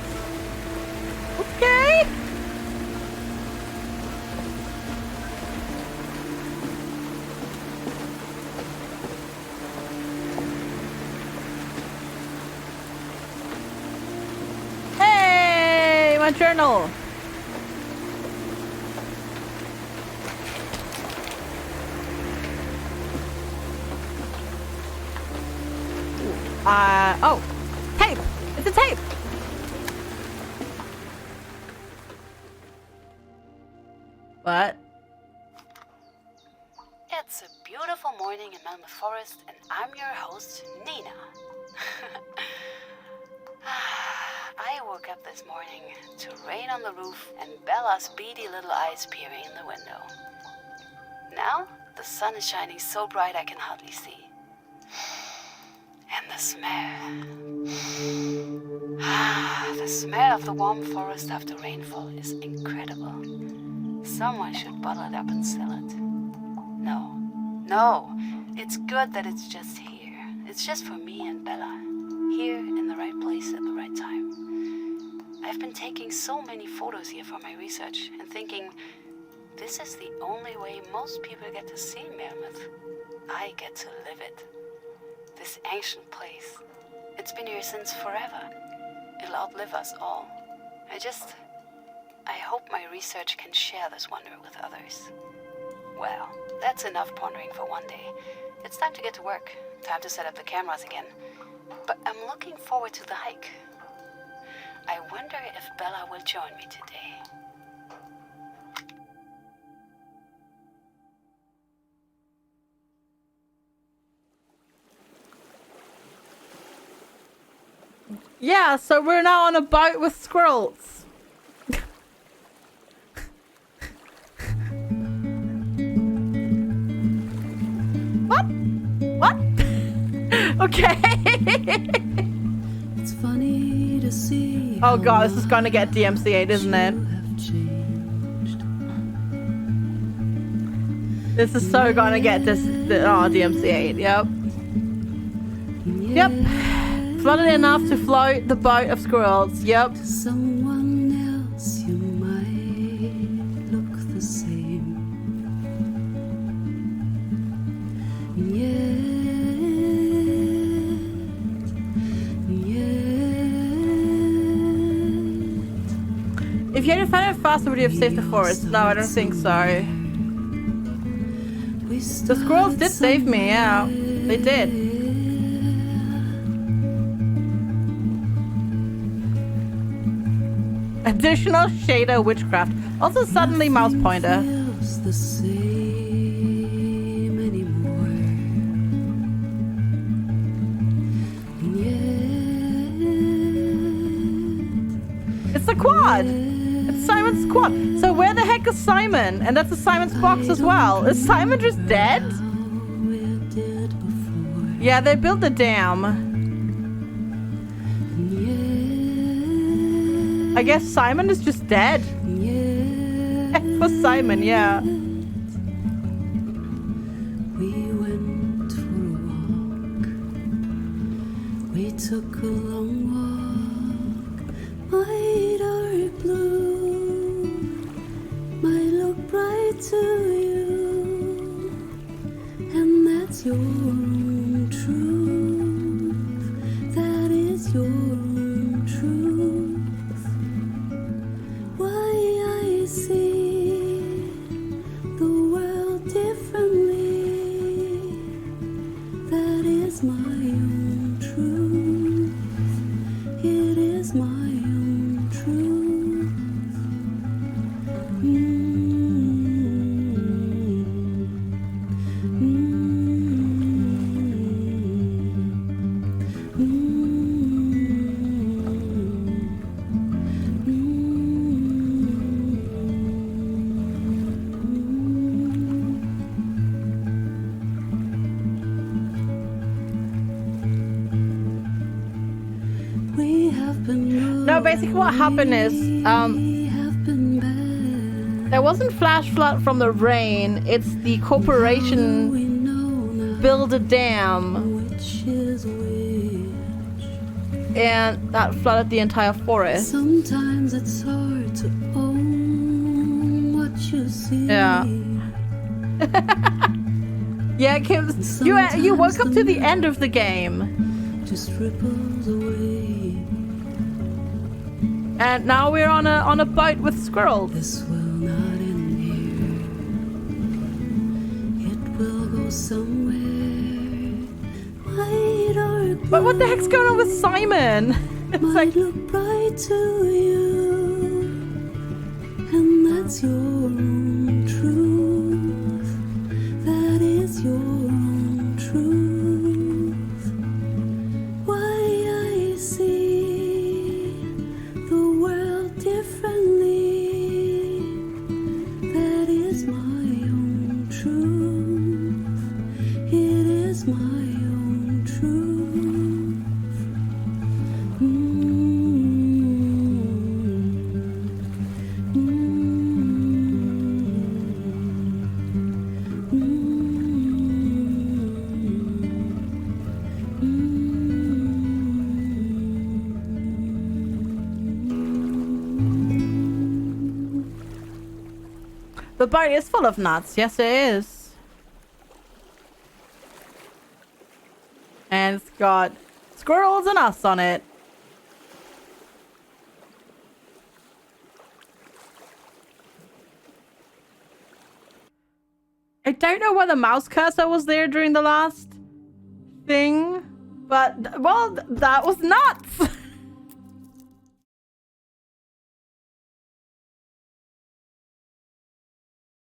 Okay. Hey, my journal. Oh, tape. It's a tape. What? It's a beautiful morning in Mammoth Forest, and I'm your host, Nina. I woke up this morning to rain on the roof and Bella's beady little eyes peering in the window. Now, the sun is shining so bright I can hardly see. And the smell. The smell of the warm forest after rainfall is incredible. Someone should bottle it up and sell it. No, it's good that it's just here. It's just for me and Bella. Here in the right place at the right time. I've been taking so many photos here for my research and thinking, this is the only way most people get to see Mammoth. I get to live it. This ancient place. It's been here since forever. It'll outlive us all. I hope my research can share this wonder with others. Well, that's enough pondering for one day. It's time to get to work. Time to set up the cameras again. But I'm looking forward to the hike. I wonder if Bella will join me today. Yeah, so we're now on a boat with squirrels. What? Okay. It's funny to see. Oh god, this is gonna get DMCA'd, isn't it? This is so gonna get DMCA'd, yep. Yep. Flooded enough to float the boat of squirrels, yep. Someone else you might look the same. Yet. If you hadn't found it faster, would you have saved the forest? No, I don't think so. The squirrels did save me, yeah. They did. Additional shader witchcraft. Also suddenly mouse pointer. The same anymore. Yet. It's the quad. It's Simon's quad. So where the heck is Simon? And that's a Simon's box as well. Is Simon just dead? Yeah, they built a dam. I guess Simon is just dead. For Simon, yeah. We went for a walk. We took a long walk. My dark blue might look bright to you, and that's your own truth. That is your own truth. Why I see the world differently. That is my own truth. It is my own truth. basically what happened is, there wasn't flash flood from the rain. It's the corporation built a dam. And that flooded the entire forest. Sometimes it's hard to own what you see. Yeah. Yeah, Kim, you woke up to the end of the game. Just ripples away. And now we're on a boat with squirrels. This will not end here. It will go somewhere. Might or But what the heck's going on with Simon? It's might like, look bright to you, and that's your own truth. That is your own truth. Why I see the world differently. That is my own truth. It is my own truth. the boat is full of nuts. Yes, it is. And it's got squirrels and us on it. I don't know why the mouse cursor was there during the last thing, but, well, that was nuts.